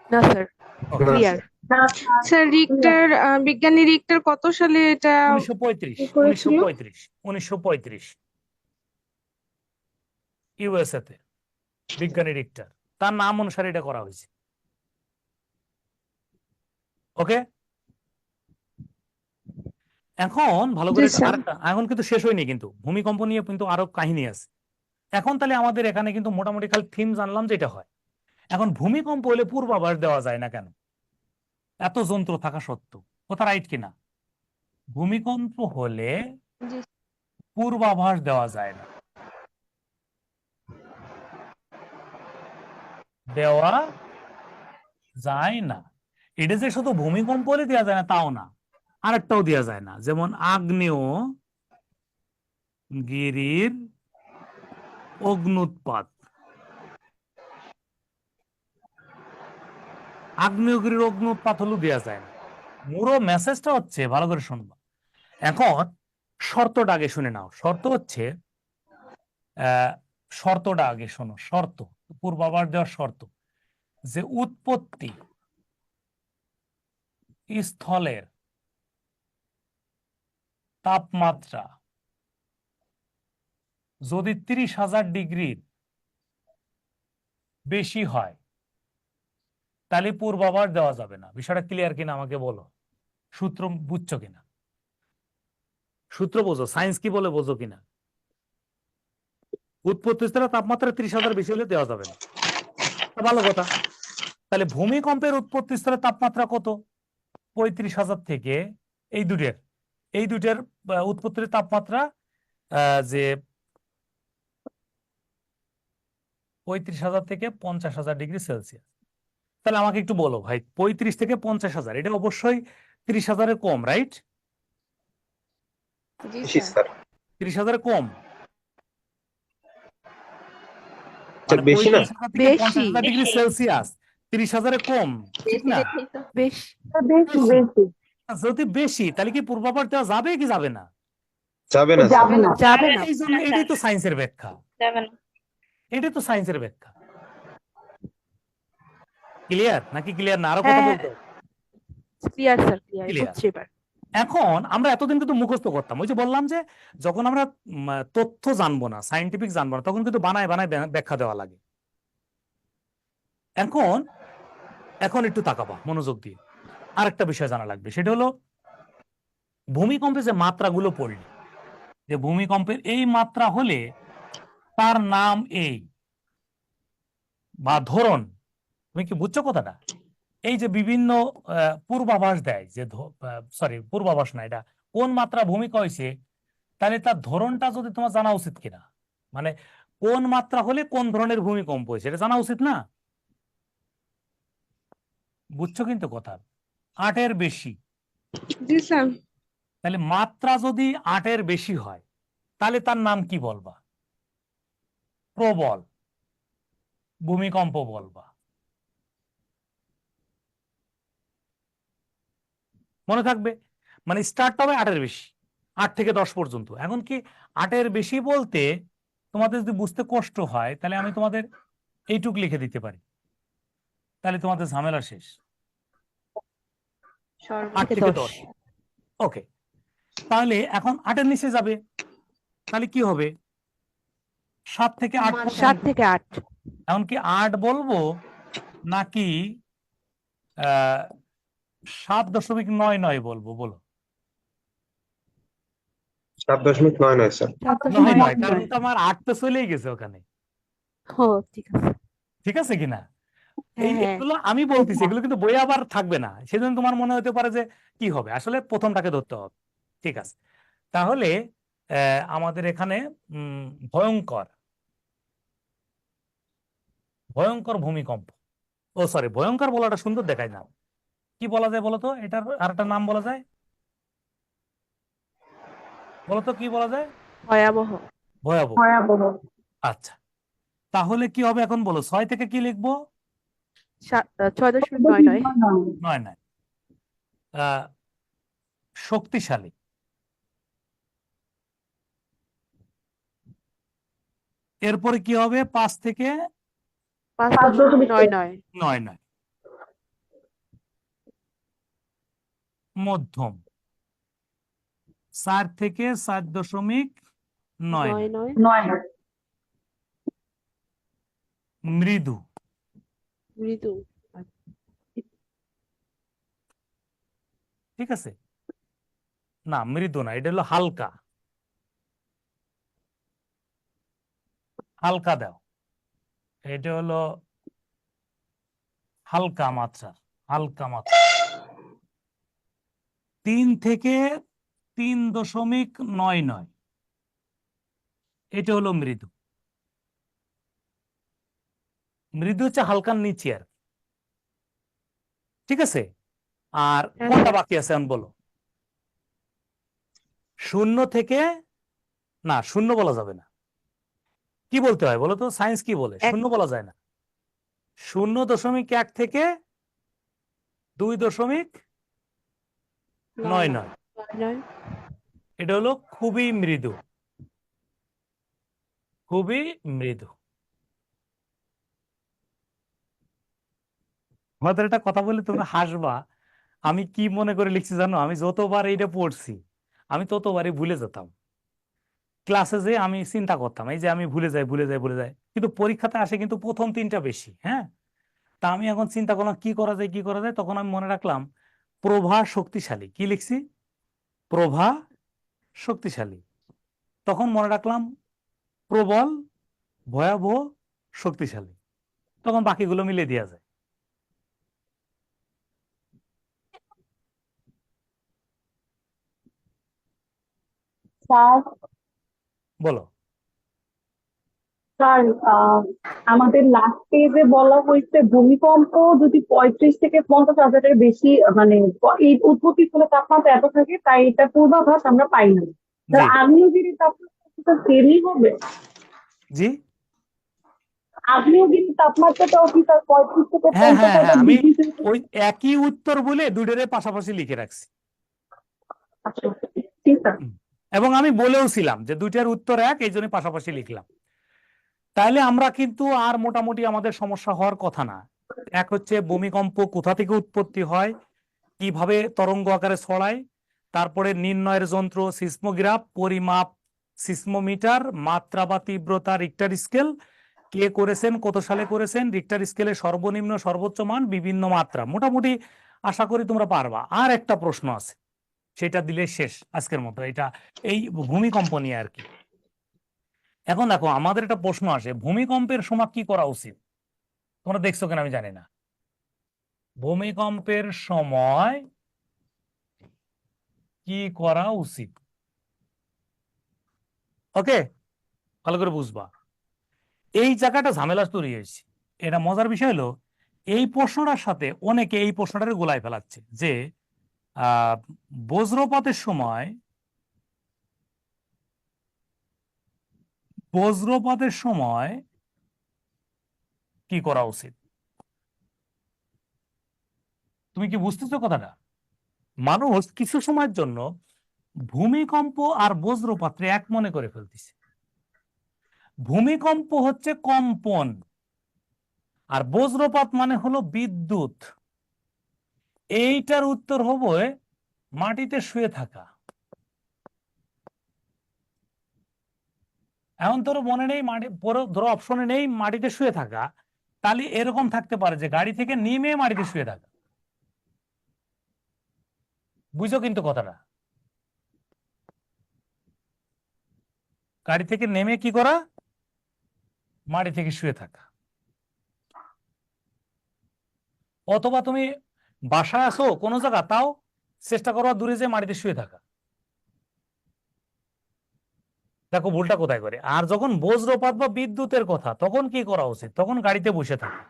না sir, Okay. Clear. Sir Richter বিজ্ঞানী রিক্টার কত সালে এটা 1935 ইউএসএ তে বিজ্ঞানী রিক্টার, তার নাম অনুসারে এটা করা হয়েছে। ওকে, এখন ভালো করে জি, স্যার। এখন কিন্তু শেষ হয়নি, কিন্তু ভূমিকম্প নিয়ে কিন্তু আরো কাহিনী আছে। এখন তাহলে আমাদের এখানে কিন্তু মোটামুটি খালি থিম জানলাম যেটা হয়। এখন ভূমিকম্প হলে পূর্বাভাস দেওয়া যায় না কেন? এত যন্ত্র থাকা সত্ত্বেও, কথা রাইট কিনা? ভূমিকম্প হলে জি পূর্বাভাস দেওয়া যায় না, দেওয়া যায় না। এটা যে শুধু ভূমিকম্প হলে দেওয়া যায় না তাও না, আরেকটাও দেওয়া যায় না, যেমন আগ্নেয়গিরির অগ্নুৎপাত। আগ্নেয়গিরির অগ্নুৎপাত হলেও দেওয়া যায় না। পুরো মেসেজটা হচ্ছে, ভালো করে শুনবা। এখন শর্তটা আগে শুনে নাও। শর্ত হচ্ছে শর্তটা আগে শোনো। শর্ত, পূর্বাভাস দেওয়ার শর্ত যে উৎপত্তি স্থলের তাপমাত্রা যদি 30,000 ডিগ্রির বেশি হয় তাহলে পূর্বাভাস দেওয়া যাবে না। বিষয়টা ক্লিয়ার কিনা আমাকে বলো, সূত্র বুঝছো কিনা? সূত্র বোঝো, সায়েন্স কি বলে বোঝো কিনা? উৎপত্তি স্থলের তাপমাত্রা 30,000 বেশি হলে দেওয়া যাবে না, ভালো কথা। তাহলে ভূমিকম্পের উৎপত্তি স্থলের তাপমাত্রা কত? 35,000 থেকে এই দুটের উৎপত্তির তাপমাত্রা যে 35,000 থেকে 50,000 ডিগ্রি সেলসিয়াস। তাহলে আমাকে একটু বলো ভাই, 35 থেকে 50,000 এটা অবশ্যই 30,000-এর কম, রাইট? জি জি স্যার। স্যার। 30,000-এর কম, স্যার মানে বেশি না? 35,000 থেকে বেশি। 50,000 ডিগ্রি সেলসিয়াস 30,000-এর কম, ঠিক না? বেশি। বেশি বেশি যদি বেশি তাহলে কি পূর্বাভাস দেওয়া যাবে কি যাবে না? যাবে না স্যার। যাবে না। যাবে না। এই জন্য এটাই তো সায়েন্সের ব্যাখ্যা, যাবে না। এটাই তো সায়েন্সের ব্যাখ্যা। ক্লিয়ার নাকি ক্লিয়ার না? আরো কথা হ্যাঁ। বলতে হবে? Clear sir, clear Clear. বুঝছি এবার। এখন আমরা এতদিন কিন্তু মুখস্থ করতাম, ওই যে বললাম যে যখন আমরা তথ্য জানবো না, সায়েন্টিফিক জানবো না, তখন কিন্তু বানায় বানায় ব্যাখ্যা দেওয়া লাগে। এখন এখন একটু তাকাবা মনোযোগ দিয়ে, আরেকটা বিষয় জানা লাগবে, সেটা হলো ভূমিকম্পে যে মাত্রাগুলো পড়লি, যে ভূমিকম্পের এই মাত্রা হলে তার নাম এই বা ধরন, তুমি কি বুঝছো কথাটা? এই যে বিভিন্ন পূর্বাভাস দেয় যে, সরি পূর্বাভাস না, এটা কোন মাত্রা ভূমিকা হয়েছে, তাহলে তার ধরনটা যদি তোমার জানা উচিত কিনা, মানে কোন মাত্রা হলে কোন ধরনের ভূমিকম্প হয়েছে এটা জানা উচিত না? বুঝছো কিন্তু কথা, 8-এর বেশি, জি স্যার। তাহলে মাত্রা যদি 8-এর বেশি হয় তাহলে তার নাম কি বলবা? প্রবল ভূমিকম্প বলবা। মনে থাকবে, মানে স্টার্ট হবে 8-এর বেশি, 8 থেকে 10 পর্যন্ত। এখন কি 8-এর বেশি বলতে তোমাদের যদি বুঝতে কষ্ট হয় তাহলে আমি তোমাদের এইটুক লিখে দিতে পারি, তাহলে তোমাদের ঝামেলা শেষ। 8 থেকে 10, ওকে। তাহলে এখন 8-এর নিচে যাবে, তাহলে কি হবে? 7 থেকে 8 7 থেকে 8। এখন কি 8 বলবো নাকি 7.99 বলবো? বলো। 7.99 স্যার। 9 কারণ তো আমার 8 তো চলেই গেছে ওখানে, ও ঠিক আছে। ঠিক আছে কিনা? হ্যাঁ, হ্যাঁ। এগুলো আমি বলতেছি, এগুলো কিন্তু বই আবার থাকবে না, সেজন্য তোমার মনে হতে পারে যে কি হবে, আসলে প্রথমটাকে ধরতে হবে। ঠিক আছে, তাহলে আমাদের এখানে ভয়ঙ্কর ভয়ঙ্কর ভূমিকম্প, ও সরি ভয়ঙ্কর বলাটা সুন্দর দেখায় না, কি বলা যায় বলতো? এটার আর একটা নাম বলা যায়, বলতো কি বলা যায়? ভয়াবহ। ভয়াবহ। ভয়াবহ। আচ্ছা, তাহলে কি হবে এখন বলো, 6 থেকে কি লিখবো? 6.99। 9 শক্তিশালী। এরপরে কি হবে? 5 থেকে 5.99। 9 মধ্যম। 4 থেকে 4.99 9 মৃদু। মৃদু। ঠিক আছে, না মৃদু না, এটা হলো হালকা, হালকা দাও, এটা হলো হালকা মাত্রা, হালকা মাত্রা। 3 থেকে 3.99 এটা হলো মৃদু। মৃদু হচ্ছে হালকার নিচে আর, ঠিক আছে। আর কোনটা বাকি আছে এখন বলো? 0 থেকে, না 0 বলা যাবে না, কি বলতে হয় বলো তো? সায়েন্স কি বলে? 0 বলা যায় না। 0.1 থেকে 2.99 এটা হলো খুবই মৃদু, খুবই মৃদু। আমাদের একটা কথা বলে তোমরা হাসবা, আমি কি মনে করে লিখছি জানো? আমি যতবার এইটা পড়ছি আমি ততবারই ভুলে যেতাম। ক্লাসে যে আমি চিন্তা করতাম এই যে আমি ভুলে যাই, কিন্তু পরীক্ষাতে আসে কিন্তু প্রথম 3টা বেশি। হ্যাঁ, তা আমি এখন চিন্তা করলাম কি করা যায়, তখন আমি মনে রাখলাম প্রভা শক্তিশালী। কি লিখছি? প্রভা শক্তিশালী। তখন মনে রাখলাম প্রবল, ভয়াবহ, শক্তিশালী। তখন বাকিগুলো মিলে দেওয়া যায়। স্যার বলো। স্যার আমাদের লাস্ট পেজে বলা হয়েছে ভূমিকম্প যদি 35 থেকে 50,000-এর বেশি মানে এই উৎপত্তি স্থলে তাপমাত্রা এত থাকে, তাই এটা পূর্বাভাস আমরা পাই না। স্যার জি আগ্নেয়গিরি তাপমাত্রা সেমই হবে? জি, আগ্নেয়গিরি তাপমাত্রাটাও কি স্যার 35 থেকে হ্যাঁ হ্যাঁ 50,000 হ্যাঁ, আমি ডিগ্রি সেলসিয়াস? ওই একই উত্তর বলে দুটোরে পাশাপাশি লিখে রাখছি। আচ্ছা, ঠিক স্যার। এবং আমি বলেও ছিলাম যে দুইটার উত্তর এক, এই জন্য পাশাপাশি লিখলাম। তাহলে আমরা কিন্তু আর মোটামুটি আমাদের সমস্যা হওয়ার কথা না। এক হচ্ছে ভূমিকম্প কোথা থেকে উৎপত্তি হয়, কিভাবে তরঙ্গ আকারে ছড়ায়, তারপরে নির্ণয়ের যন্ত্র সিসমোগ্রাফ, পরিমাপ সিসমোমিটার, মাত্রা বা তীব্রতা রিক্টার স্কেল, কে করেছেন, কত সালে করেছেন, রিক্টার স্কেলের সর্বনিম্ন সর্বোচ্চ মান, বিভিন্ন মাত্রা, মোটামুটি আশা করি তোমরা পারবা। আর একটা প্রশ্ন আছে, সেটা দিলে শেষ আজকের মতো। এটা এই ভূমিকম্প নিয়ে আর কি। এখন দেখো আমাদের একটা প্রশ্ন আসে, ভূমিকম্পের সময় কি করা উচিত? তোমরা দেখছো কিনা আমি জানি না। ভূমিকম্পের সময় কি করা উচিত? ওকে, ভালো করে বুঝবা। এই জায়গাটা ঝামেলা তৈরি হয়েছে। এটা মজার বিষয় হলো, এই প্রশ্নটার সাথে অনেকে এই প্রশ্নটাকে গোলায় ফেলাচ্ছে যে আহ বজ্রপাতের সময় কি করা উচিত। তুমি কি বুঝতেছো কথাটা? মানুষ কিছু সময়ের জন্য ভূমিকম্প আর বজ্রপাতকে এক মনে করে ফেলতেছে। ভূমিকম্প হচ্ছে কম্পন, আর বজ্রপাত মানে হলো বিদ্যুৎ। এইটার উত্তর হবে মাটিতে শুয়ে থাকা। এখন তোর মনে নেই, ধরো অপশনে নেই মাটিতে শুয়ে থাকা, তাহলে এরকম থাকতে পারে যে গাড়ি থেকে নেমে মাটিতে শুয়ে থাকা। বুঝো কিন্তু কথাটা, গাড়ি থেকে নেমে কি করা, মাটি থেকে শুয়ে থাকা। অথবা তুমি বাসায় আসো কোনো জায়গা, তাও চেষ্টা করো দূরে যে মাটিতে শুয়ে থাকা। দেখো ভুলটা কোথায় করে। আর যখন বজ্রপাত বা বিদ্যুতের কথা, তখন কি করা উচিত? তখন গাড়িতে বসে থাকা।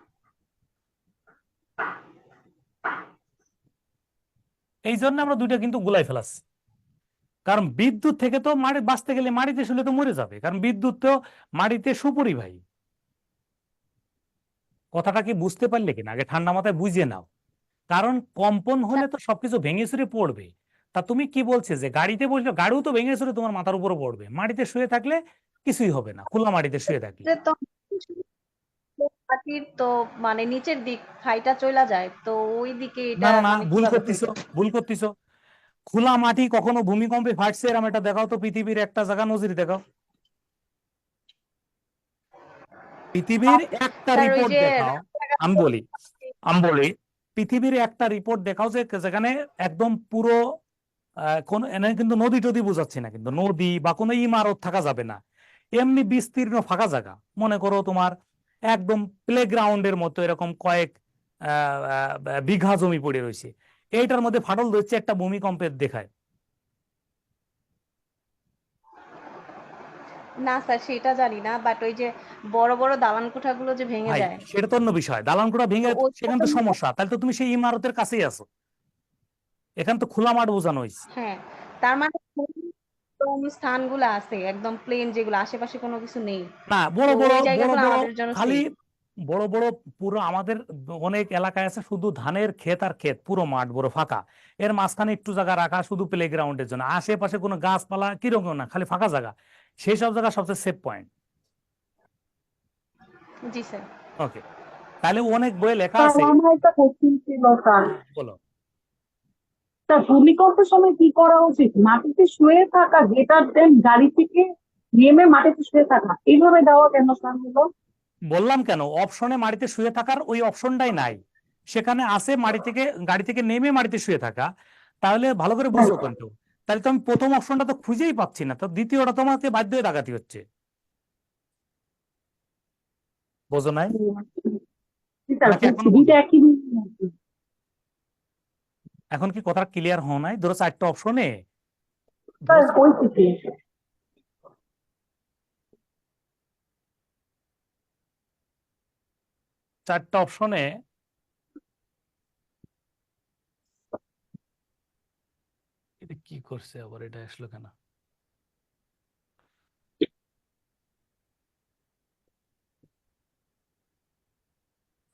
এই জন্য আমরা দুইটা কিন্তু গুলাই ফেলাচ্ছি। কারণ বিদ্যুৎ থেকে তো বাঁচতে গেলে মাটিতে শুলে তো মরে যাবে, কারণ বিদ্যুৎ তো মাটিতে সুপরিবাহী। কথাটা কি বুঝতে পারলে কিনা আগে ঠান্ডা মাথায় বুঝিয়ে নাও। কারণ কম্পন হলে তো সবকিছু ভেঙে চুরে পড়বে। তা তুমি কি বলছে যে গাড়িতে বসলে গাড়িও তো ভেঙে চুরে তোমার মাথার উপরে পড়বে, মাটিতে শুয়ে থাকলে কিছুই হবে না, খোলা মাটিতে শুয়ে থাকলে। তো মাটির তো মানে নিচের দিক খাইটা চইলা যায়, তো ওই দিকে না এটা না না, মানে ভুল কিভাবে করতেছো, হইলো? ভুল করতেছো। খোলা মাটি কখনো ভূমিকম্পে ফাটছে এরকম এটা দেখাও তো, পৃথিবীর একটা জায়গা নজির দেখাও। পৃথিবীর একটা স্যার ওই রিপোর্ট যে দেখাও। আমি বলি আমি বলি পৃথিবীর একটা রিপোর্ট দেখাও যে যেখানে একদম পুরো কোন এনে কিন্তু নদী টদী বোঝাচ্ছি না, কিন্তু নদী বা কোনো ইমারত থাকা যাবে না, এমনি বিস্তীর্ণ ফাঁকা জায়গা, মনে করো তোমার একদম প্লেগ্রাউন্ডের মতো এরকম কয়েক বিঘা জমি পড়ে রয়েছে, এইটার মধ্যে ফাটল ধরছে, একটা ভূমিকম্পের দেখায়। না স্যার সেটা জানি না, বাট ওই যে বড় বড় দালান কোঠাগুলো যে ভেঙে ভাই যায়, সেটা তো অন্য বিষয়, দালান কোঠা তো ভেঙে ওই সেখানে তো সমস্যা, তাহলে তো তুমি সেই ইমারতের কাছেই আছো। এখানে তো খোলা মাঠ বোঝানো হয়েছে। হ্যাঁ, তার মানে স্থানগুলো আছে একদম প্লেন, যেগুলো আশেপাশে কোনো কিছু নেই, না, তো বড় বড় ওই বড় জায়গাগুলো বড় আমাদের জন্য খালি সেফ। বড় বড় পুরো আমাদের অনেক এলাকায় আছে শুধু ধানের ক্ষেত আর ক্ষেত, পুরো মাঠ বড় ফাঁকা, এর মাঝখানে একটু জায়গা রাখা শুধু প্লে গ্রাউন্ডের জন্য, আশেপাশে কোনো গাছপালা কিরকম না, খালি ফাঁকা জায়গা, সেই সব জায়গা সবচেয়ে সেফ পয়েন্ট। জি স্যার। ওকে, তাহলে অনেক বইয়ে লেখা স্যার আছে। আমার একটা কোশ্চিন ছিল স্যার। বলো। স্যার ভূমিকম্পের সময় কি করা উচিত? মাটিতে শুয়ে থাকা, যেটা দেন গাড়ি থেকে নেমে মাটিতে শুয়ে থাকা, এইভাবে দেওয়া কেন স্যার হলো? বললাম কেন, অপশনে মাটিতে শুয়ে থাকার ওই অপশনটাই নাই, সেখানে আছে মাটি থেকে গাড়ি থেকে নেমে মাটিতে শুয়ে থাকা। তাহলে ভালো করে বুঝো কিন্তু, তাহলে তো আমি প্রথম অপশনটা তো খুঁজেই পাচ্ছি না, তো দ্বিতীয়টা তোমাকে বাধ্য হয়ে দাগাতে হচ্ছে। বোঝো নাই? স্যার নাকি এখনো বুঝছি, বোঝো? দুইটা একই জিনিস। এখন কি কথা ক্লিয়ার হও নাই? ধরো চারটা অপশনে, স্যার ওই থেকে চারটা অপশনে এটা কি করছে আবার, এটা আসলো কেন?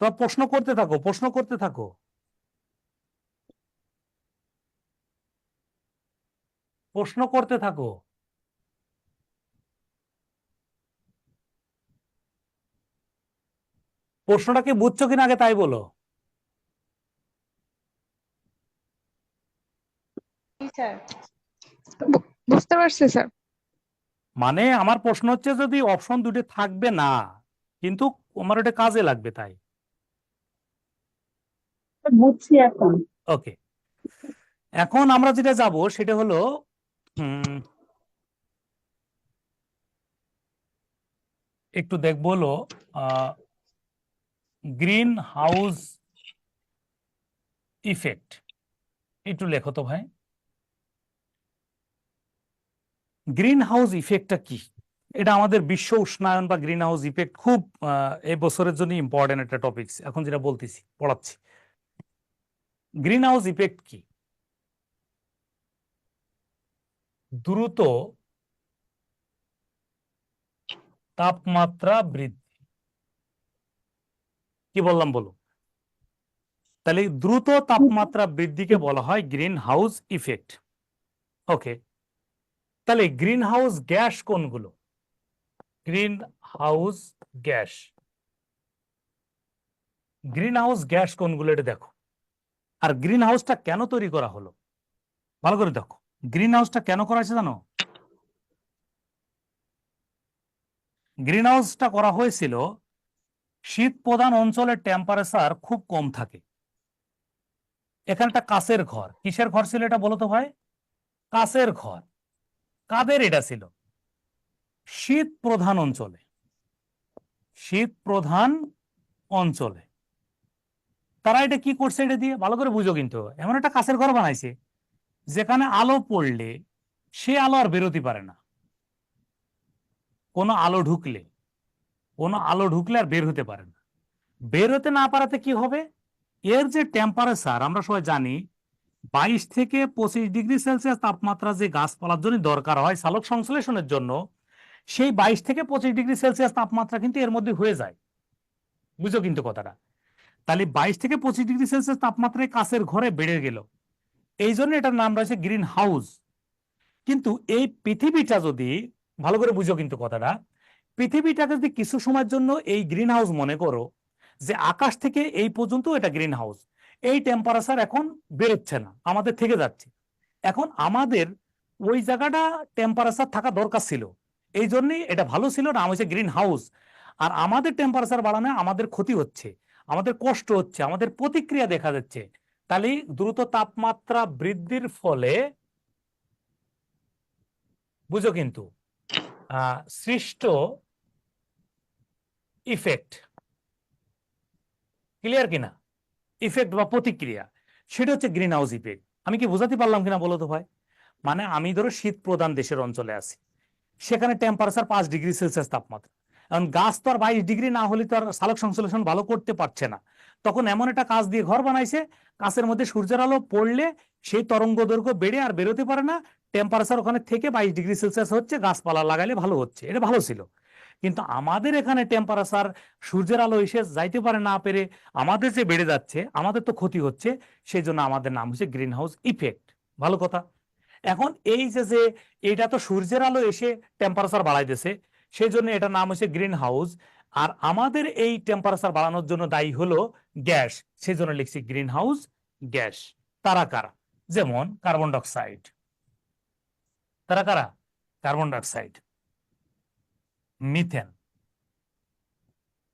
তো প্রশ্ন করতে থাকো, প্রশ্ন করতে থাকো। প্রশ্ন করতে থাকো। প্রশ্নটা কি বুঝছো কিনা আগে তাই বলো। জি স্যার। বুঝতে পারছি স্যার। মানে আমার প্রশ্ন হচ্ছে, যদি অপশন দুটো থাকবে না, কিন্তু আমার এটা কাজে লাগবে তাই। বুঝছি এখন। ওকে, এখন আমরা যেটা যাব সেটা হলো একটু দেখবো হলো গ্রিন হাউস ইফেক্ট। একটু লেখো তো ভাই, গ্রিন হাউস ইফেক্টটা কি? এটা আমাদের বিশ্ব উষ্ণায়ন বা গ্রিন হাউস ইফেক্ট খুব এই বছরের জন্য ইম্পর্টেন্ট একটা টপিক। এখন যেটা বলতেছি পড়াচ্ছি, গ্রিন হাউস ইফেক্ট কি? দ্রুত তাপমাত্রা বৃদ্ধি। কি বললাম বলো? তাহলে দ্রুত তাপমাত্রা বৃদ্ধিকে বলা হয় গ্রিন হাউস ইফেক্ট। ওকে, তাহলে গ্রিন হাউস গ্যাস কোনগুলো? Green house gas, green house gas কোনগুলো এটা দেখো। আর গ্রিন হাউসটা কেন তৈরি করা হলো ভালো করে দেখো। গ্রিন হাউসটা কেন করা হয়েছে জানো? গ্রিন হাউসটা করা হয়েছিল শীত প্রধান অঞ্চলের টেম্পারেচার খুব কম থাকে। এখানে একটা কাঁচের ঘর, কিসের ঘর ছিল এটা বলো তো ভাই? কাঁচের ঘর। কাদের এটা ছিল? শীত প্রধান অঞ্চলে। শীত প্রধান অঞ্চলে তারা এটা কি করছে, এটা দিয়ে ভালো করে বুঝো। কিন্তু এমন একটা কাঁচের ঘর বানাইছে যেখানে আলো পড়লে সে আলো আর বেরোতে পারে না। কোনো আলো ঢুকলে আর বের হতে পারে না। বের হতে না পারাতে কি হবে? এর যে টেম্পারেচার আমরা সবাই জানি 22 থেকে 25 ডিগ্রি সেলসিয়াস তাপমাত্রা যে গাছপালার জন্য দরকার হয় সালোক সংশ্লেষণের জন্য, সেই 22 থেকে 25 ডিগ্রি সেলসিয়াস তাপমাত্রা কিন্তু এর মধ্যে হয়ে যায়। বুঝো কিন্তু কথাটা। তাহলে 22 থেকে 25 ডিগ্রি সেলসিয়াস তাপমাত্রায় কাঁচের ঘরে বেড়ে গেল, এই জন্য এটার নাম রয়েছে গ্রিন হাউস। কিন্তু এই পৃথিবীটা যদি ভালো করে বুঝো কিন্তু কথাটা, পৃথিবীটাকে যদি কিছু সময়ের জন্য এই গ্রিন হাউস মনে করো, যে আকাশ থেকে এই পর্যন্ত এটা গ্রিন হাউস, এই টেম্পারেচার এখন বেরোচ্ছে না, আমাদের থেকে যাচ্ছে। এখন আমাদের ওই জায়গাটা টেম্পারেচার থাকা দরকার ছিল, এই জন্যই এটা ভালো ছিল, নাম হচ্ছে গ্রিন হাউস। আর আমাদের টেম্পারেচার বাড়ানো আমাদের ক্ষতি হচ্ছে, আমাদের কষ্ট হচ্ছে, আমাদের প্রতিক্রিয়া দেখা যাচ্ছে। তাহলে দ্রুত তাপমাত্রা বৃদ্ধির ফলে বুঝো কিন্তু সৃষ্ট ইফেক্ট, ক্লিয়ার কিনা? ইফেক্ট বা প্রতিক্রিয়া, সেটা হচ্ছে গ্রিন হাউস ইফেক্ট। আমি কি বোঝাতে পারলাম কিনা বলো তো ভাই? মানে আমি ধরো শীত প্রধান দেশের অঞ্চলে আছি, সেখানে টেম্পারেচার 5 ডিগ্রি সেলসিয়াস তাপমাত্রা। কারণ গাছ তো আর 22 ডিগ্রি না হলে তো আর সালোক সংশ্লেষণ ভালো করতে পারছে না। তখন এমন একটা কাঁচ দিয়ে ঘর বানাইছে, কাঁচের মধ্যে সূর্যের আলো পড়লে সেই তরঙ্গ দৈর্ঘ্য বেড়ে আর বেরোতে পারে না, টেম্পারেচার ওখানে থেকে 22 ডিগ্রি সেলসিয়াস হচ্ছে, গাছপালা লাগাইলে ভালো হচ্ছে, এটা ভালো ছিল। কিন্তু আমাদের এখানে টেম্পারেচার সূর্যের আলো এসে যাইতে পারে না পেরে আমাদের যে বেড়ে যাচ্ছে, আমাদের তো ক্ষতি হচ্ছে, সেই জন্য আমাদের নাম হচ্ছে গ্রিন হাউস ইফেক্ট। ভালো কথা। এখন এই যে এটা তো সূর্যের আলো এসে টেম্পারেচার বাড়াইতেছে, সেই জন্য এটা নাম হচ্ছে গ্রিন হাউস। আর আমাদের এই টেম্পারেচার বাড়ানোর জন্য দায়ী হলো গ্যাস, সেই জন্য লিখছি গ্রিন হাউস গ্যাস। তারা কারা? যেমন কার্বন ডাইঅক্সাইড। তারা কারা? কার্বন ডাইঅক্সাইড, মিথেন,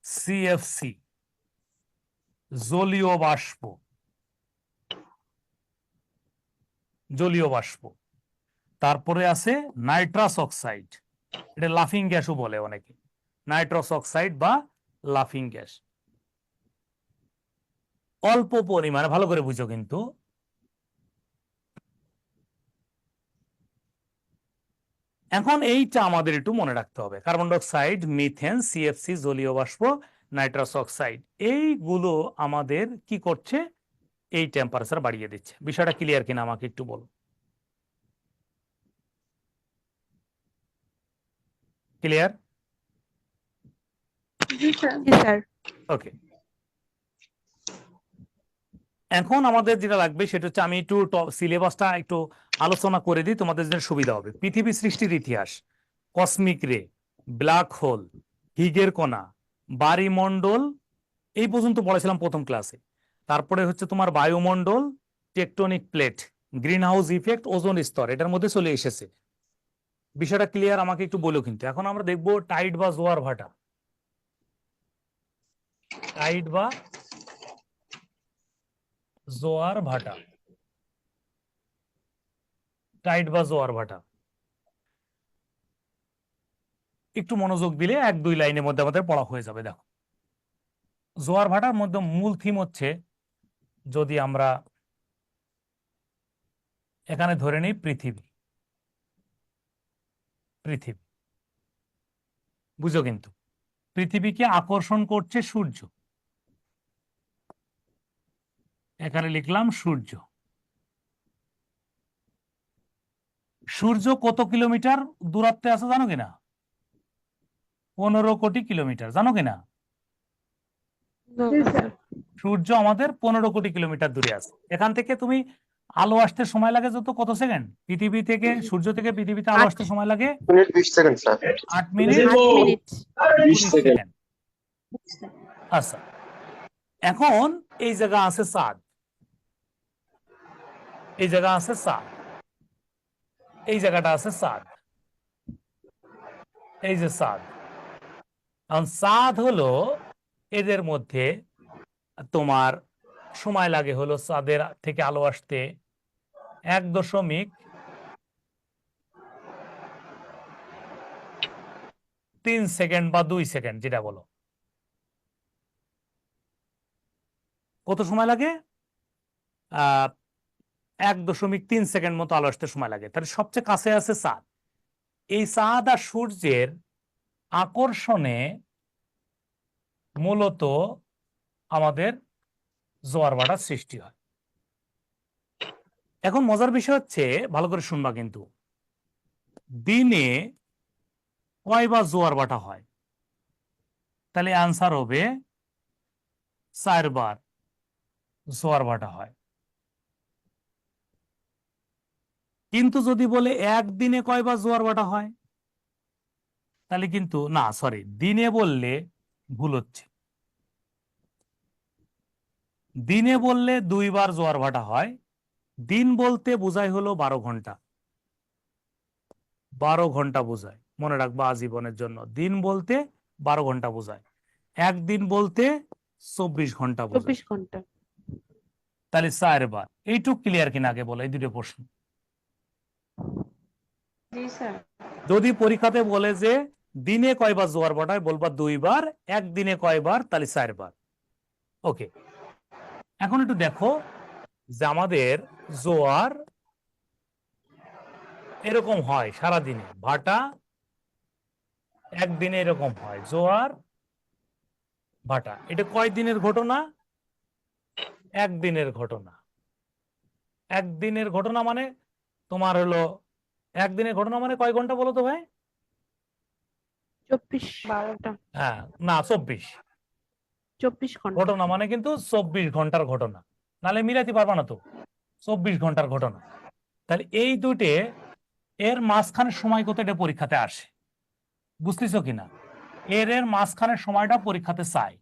সিএফসি, জলীয় বাষ্প, তারপরে আছে নাইট্রাস অক্সাইড, এটা লাফিং গ্যাসও বলে অনেকে, নাইট্রাস অক্সাইড বা লাফিং গ্যাস। অল্প পরিমাণে, ভালো করে বুঝো কিন্তু, এখন এইটা আমাদের একটু মনে রাখতে হবে। কার্বন ডাইঅক্সাইড, মিথেন, সিএফসি, জলীয় বাষ্প, নাইট্রাস অক্সাইড, এইগুলো আমাদের কি করছে? এই টেম্পারেচার বাড়িয়ে দিচ্ছে। বিষয়টা ক্লিয়ার কিনা আমাকে একটু বলো। ক্লিয়ার? জি স্যার। ওকে, এখন আমাদের যেটা লাগবে সেটা হচ্ছে, আমি একটু সিলেবাসটা একটু আলোচনা করে দিই, তোমাদের জন্য সুবিধা হবে। পৃথিবী সৃষ্টির ইতিহাস, কসমিক রে, ব্ল্যাক হোল, হিগের কণা, বায়ুমণ্ডল, এই পর্যন্ত পড়েছিলাম প্রথম ক্লাসে। তারপরে হচ্ছে তোমার বায়ুমণ্ডল, tectonic plate, green house effect, ozone স্তর, এটার মধ্যে চলে এসেছে। বিষয়টা ক্লিয়ার আমাকে একটু বলো কিন্তু। এখন আমরা দেখবো টাইড বা জোয়ার ভাটা। টাইড বা জোয়ার ভাটা, টাইড বা জোয়ার ভাটা। একটু মনোযোগ দিলে 1-2 লাইনের মধ্যে আমাদের পড়া হয়ে যাবে। দেখো, জোয়ার ভাটার মধ্যে মূল থিম হচ্ছে, যদি আমরা এখানে ধরে নিই পৃথিবী, পৃথিবী বুঝো, কিন্তু পৃথিবীকে আকর্ষণ করছে সূর্য। এখানে লিখলাম সূর্য। সূর্য কত কিলোমিটার দূরত্বে আছে জানো কিনা? 15 কোটি কিলোমিটার, জানো কিনা? No, জি sir. স্যার। সূর্য আমাদের 15 কোটি কিলোমিটার দূরে আছে। এখান থেকে তুমি আলো আসতে সময় লাগে কত সেকেন্ড? পৃথিবী থেকে, সূর্য থেকে পৃথিবীতে আলো 8 আসতে সময় লাগে minute 20 second sir. 8 minute 8 minutes. 19 second. আচ্ছা, এখন এই জায়গা আছে চাঁদ, এই জায়গা আছে চাঁদ, এই জায়গাটা আছে চাঁদ, এই যে চাঁদ। এখন চাঁদ হলো এদের মধ্যে তোমার সময় লাগে হলো চাঁদের থেকে আলো আসতে 1.3 সেকেন্ড বা 2 সেকেন্ড, যেটা বলো। কত সময় লাগে? 1.3 সেকেন্ড মতো আলো আসতে সময় লাগে। তাহলে সবচেয়ে কাছে আছে চাঁদ। এই চাঁদ আর সূর্যের আকর্ষণে মূলত আমাদের জোয়ার ভাটার সৃষ্টি হয়। এখন মজার বিষয় হচ্ছে, ভালো করে শুনবা কিন্তু, দিনে কয়বার জোয়ার ভাটা হয়? তাহলে আনসার হবে 4 বার জোয়ার ভাটা হয়। কিন্তু যদি বলে একদিনে কয়বার জোয়ার ভাটা হয়, তাহলে কিন্তু না, সরি, দিনে বললে ভুল হচ্ছে। দিনে বললে 2 বার জোয়ার ভাটা হয়। দিন বলতে বোঝায় হলো 12 ঘন্টা, 12 ঘন্টা বোঝায়, মনে রাখবা আজীবনের জন্য। দিন বলতে 12 ঘন্টা বোঝায়, একদিন বলতে 24 ঘন্টা বোঝায়। 24 ঘন্টা। তাহলে 4 বার। এইটুক ক্লিয়ার কিনা আগে বলো, এই দুটো প্রশ্ন। জি স্যার। যদি পরীক্ষাতে বলে যে দিনে কয়বার জোয়ার ভাটা হয়, বলবা 2 বার, একদিনে কয়বার, তাহলে 4 বার। ওকে, এখন একটু দেখো যে আমাদের জোয়ার এরকম হয় সারাদিনে, ভাটা একদিনে এরকম হয়, জোয়ার ভাটা। এটা কয় দিনের ঘটনা? একদিনের ঘটনা। একদিনের ঘটনা মানে তোমার হলো, একদিনের ঘটনা মানে কয় ঘন্টা বলো তো ভাই? 24 12টা হ্যাঁ, না 24 24 ঘন্টা। ঘটনা মানে কিন্তু 24 ঘন্টার ঘটনা, নালে মিলাতে পারবা না তো। 24 ঘন্টার ঘটনা। তাহলে এই দুটে এর মাঝখানের সময় কত, এটা পরীক্ষাতে আসে, বুঝতেছো কিনা? এর মাঝখানের সময়টা পরীক্ষাতে চাই।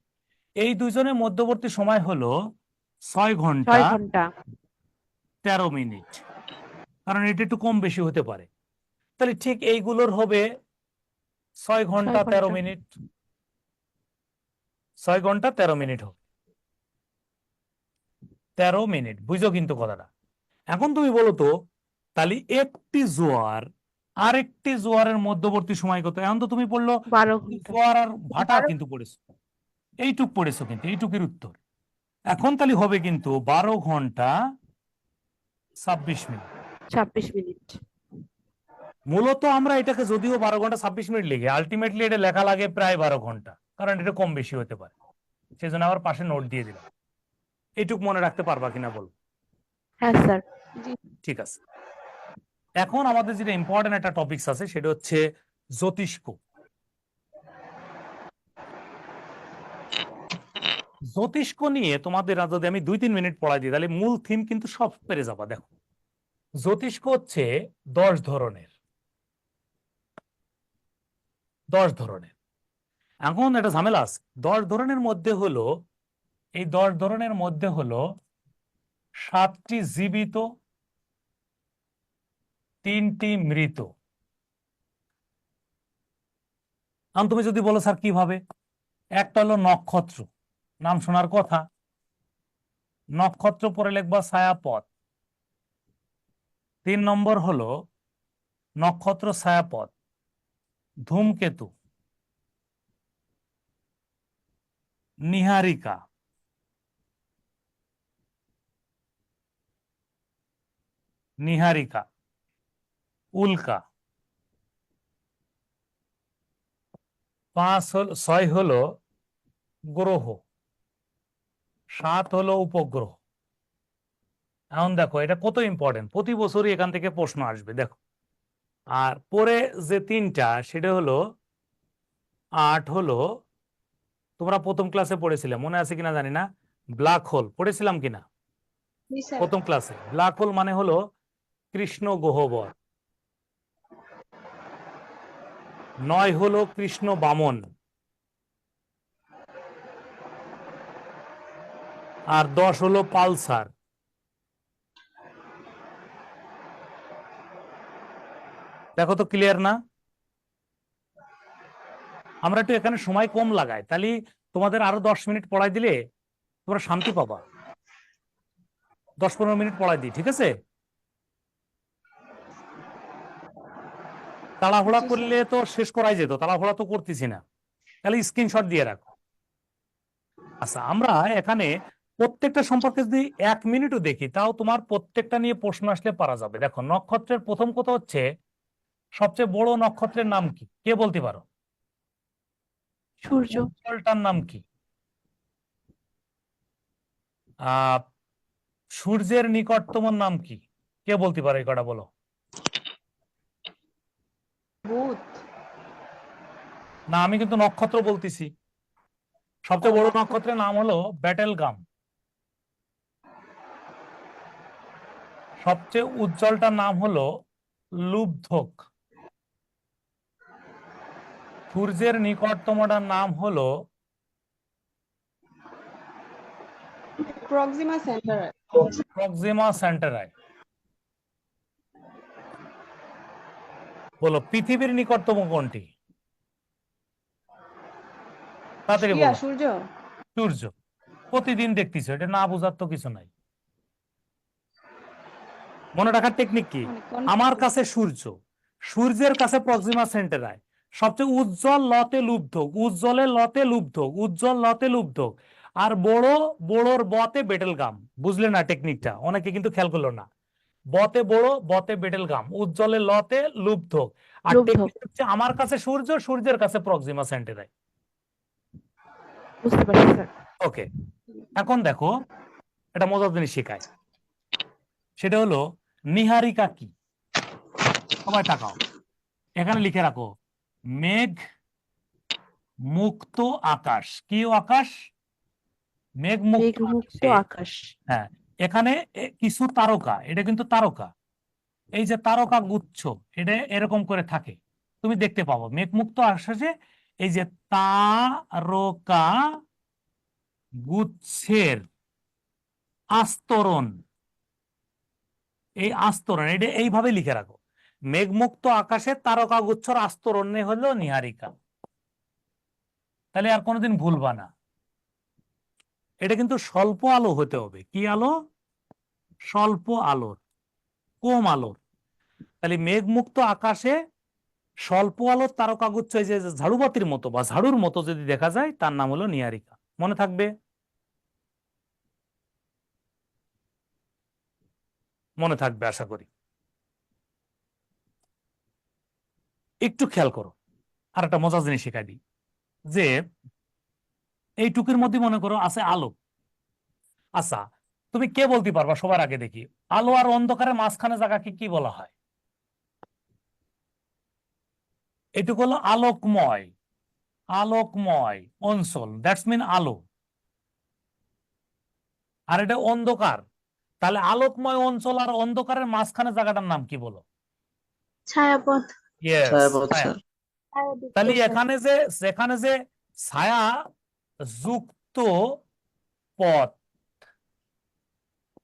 এই দুইজনের মধ্যবর্তী সময় হলো 6 ঘন্টা 6 ঘন্টা। 13 মিনিট, কারণ এটা একটু কম বেশি হতে পারে। তাহলে ঠিক এইগুলোর হবে 6 ঘন্টা 6 13 ঘন্টা। মিনিট, 6 ঘন্টা 13 মিনিট হবে, 13 মিনিট। বুঝো কিন্তু কথাটা। এখন তুমি বলো তো, তাহলে একটি জোয়ার আরেকটি জোয়ারের মধ্যবর্তী সময় কত? এখন তো তুমি পড়লো 12 ঘন্টা। জোয়ার আর ভাটা কিন্তু পড়েছো, এইটুক পড়েছো, কিন্তু এইটুকের উত্তর। এখন তাহলে হবে কিন্তু 12 ঘন্টা 26 মিনিট। 26 মিনিট। মূলত আমরা এটাকে যদিও 12 ঘন্টা 26 মিনিট লিখি, আলটিমেটলি এটা লেখা লাগে প্রায় 12 ঘন্টা, কারণ এটা কম বেশি হতে পারে। সেজন্য আবার পাশে নোট দিয়ে দিলাম। এইটুক মনে রাখতে পারবা কিনা বল? হ্যাঁ স্যার। ঠিক আছে। এখন আমাদের যেটা ইম্পর্টেন্ট একটা টপিকস আছে, সেটা হচ্ছে জ্যোতিষ্ক। জ্যোতিষ্ক নিয়ে তোমাদের যদি আমি 2-3 মিনিট পড়াই দিই, তাহলে মূল থিম কিন্তু সব পেরে যাবা। দেখো, জ্যোতিষ্ক হচ্ছে 10 ধরনের, 10 ধরনের। এখন একটা ঝামেলা আছে, 10 ধরনের মধ্যে হলো, এই 10 ধরনের মধ্যে হলো 7টি জীবিত, 3টি মৃত। এখন তুমি যদি বলো স্যার কিভাবে, একটা হলো নক্ষত্র, নাম শোনার কথা। নক্ষত্র পরে লিখবা ছায়াপথ। 3 নম্বর হলো নক্ষত্র ছায়াপথ, ধূমকেতু, নীহারিকা, নীহারিকা, উল্কা। 6 হলো গ্রহ, 7 হলো উপগ্রহ। এখন দেখো এটা কত ইম্পর্টেন্ট, প্রতি বছরই এখান থেকে প্রশ্ন আসবে দেখো। আর পরে যে 3টা সেটা হলো 8 হলো, তোমরা প্রথম ক্লাসে পড়েছিলে মনে আছে কিনা জানি না, ব্ল্যাক হোল পড়েছিলাম কিনা প্রথম ক্লাসে। ব্ল্যাক হোল মানে হলো কৃষ্ণ গহ্বর। 9 হলো কৃষ্ণ বামন। আর 10 হলো পালসার। দেখো তো ক্লিয়ার না? আমরা একটু এখানে সময় কম লাগাই, তাহলে তোমাদের আরো 10 মিনিট পড়াই দিলে তোমরা শান্তি পাবা। 10-15 মিনিট পড়াই দিই, ঠিক আছে? তাড়াহুড়া করলে তো শেষ করাই যেত, তাড়াহুড়া তো করতেছি না, তাহলে স্ক্রিনশট দিয়ে রাখো। আচ্ছা, আমরা এখানে প্রত্যেকটা সম্পর্কে যদি 1 মিনিটও দেখি তাও তোমার প্রত্যেকটা নিয়ে প্রশ্ন আসলে পারা যাবে। দেখো, নক্ষত্রের প্রথম কথা হচ্ছে সবচেয়ে বড় নক্ষত্রের নাম কি, কে বলতে পারো? সূর্য। উজ্জ্বলটার নাম কি? সূর্যের নিকটতম নাম কি, কে বলতে পারো? এই কটা বলো। বুধ। না, আমি কিন্তু নক্ষত্র বলতেছি। সবচেয়ে বড় নক্ষত্রের নাম হলো ব্যাটেলগাম। সবচেয়ে উজ্জ্বলটার নাম হলো লুব্ধক। সূর্যের নিকটতমটার নাম হলো প্রক্সিমা সেন্টারাই। Proxima Centauri. বলো, পৃথিবীর নিকটতম কোনটি? তাড়াতাড়ি বলো। সূর্য। সূর্য। প্রতিদিন দেখতেছো, এটা না বোঝার তো কিছু নাই। মনে রাখার টেকনিক কি? আমার কাছে সূর্য, সূর্যের কাছে প্রক্সিমা সেন্টারাই, সবচেয়ে উজ্জ্বল লতে লুব্ধক, উজ্জ্বলের লতে লুব্ধক, উজ্জ্বল লতে লুব্ধক, আর বড় বড়র বতে বেটেলগাম। বুঝলে না টেকনিকটা? অনেকে কিন্তু খেয়াল করলো না। বতে বড়, বতে বেটেলগাম, উজ্জ্বলের লতে লুব্ধক। আর লুব্ধক। টেকনিক হচ্ছে আমার কাছে সূর্য, সূর্যের কাছে প্রক্সিমা সেন্টারাই। বুঝতে পারছি স্যার। ওকে, এখন দেখো এটা মজার জিনিস শেখায়, সেটা হলো নীহারিকা কি। সবাই তাকাও, এখানে লিখে রাখো মেঘ মুক্ত আকাশ। কি আকাশ? মেঘ মুক্ত মেঘমুক্ত আকাশে। আকাশ। হ্যাঁ, এখানে কিছু তারকা, এটা কিন্তু তারকা, এই যে তারকা গুচ্ছ, এটা এরকম করে থাকে, তুমি দেখতে পাবো মেঘমুক্ত আকাশে এই যে তারকা গুচ্ছের আস্তরণ। এই আস্তরণ এটা এইভাবে লিখে রাখো, মেঘমুক্ত আকাশে তারকা গুচ্ছর আস্তরণে হলো নীহারিকা। তাহলে আর কোনোদিন ভুলবা না। এটা কিন্তু স্বল্প আলো হতে হবে। কি আলো? স্বল্প আলোর, কম আলোর। তাহলে মেঘমুক্ত আকাশে স্বল্প আলোর তারকাগুচ্ছ, এই যে ঝাড়ুবাতির মতো বা ঝাড়ুর মতো যদি দেখা যায়, তার নাম হলো নীহারিকা। মনে থাকবে? মনে থাকবে আশা করি। একটু খেয়াল করো, আর একটা মজার জিনিস শেখাই দিই, যে এই টুকির মধ্যে মনে করো আছে আলো। আচ্ছা, তুমি কে বলতে পারবা সবার আগে দেখি, আলো আর অন্ধকারের মাঝখানে জায়গাকে কি বলা হয়? এটুকু হলো আলোকময়, আলোকময় অঞ্চল, দ্যাটস মিন আলো। আর এটা অন্ধকার, তাহলে আলোকময় অঞ্চল আর অন্ধকারের মাঝখানে জায়গাটার নাম কি বলো? ছায়াপথ। Yes, ছায়াপথ ছায়া। স্যার। তাহলে যেখানে যে ছায়া যুক্ত পথ,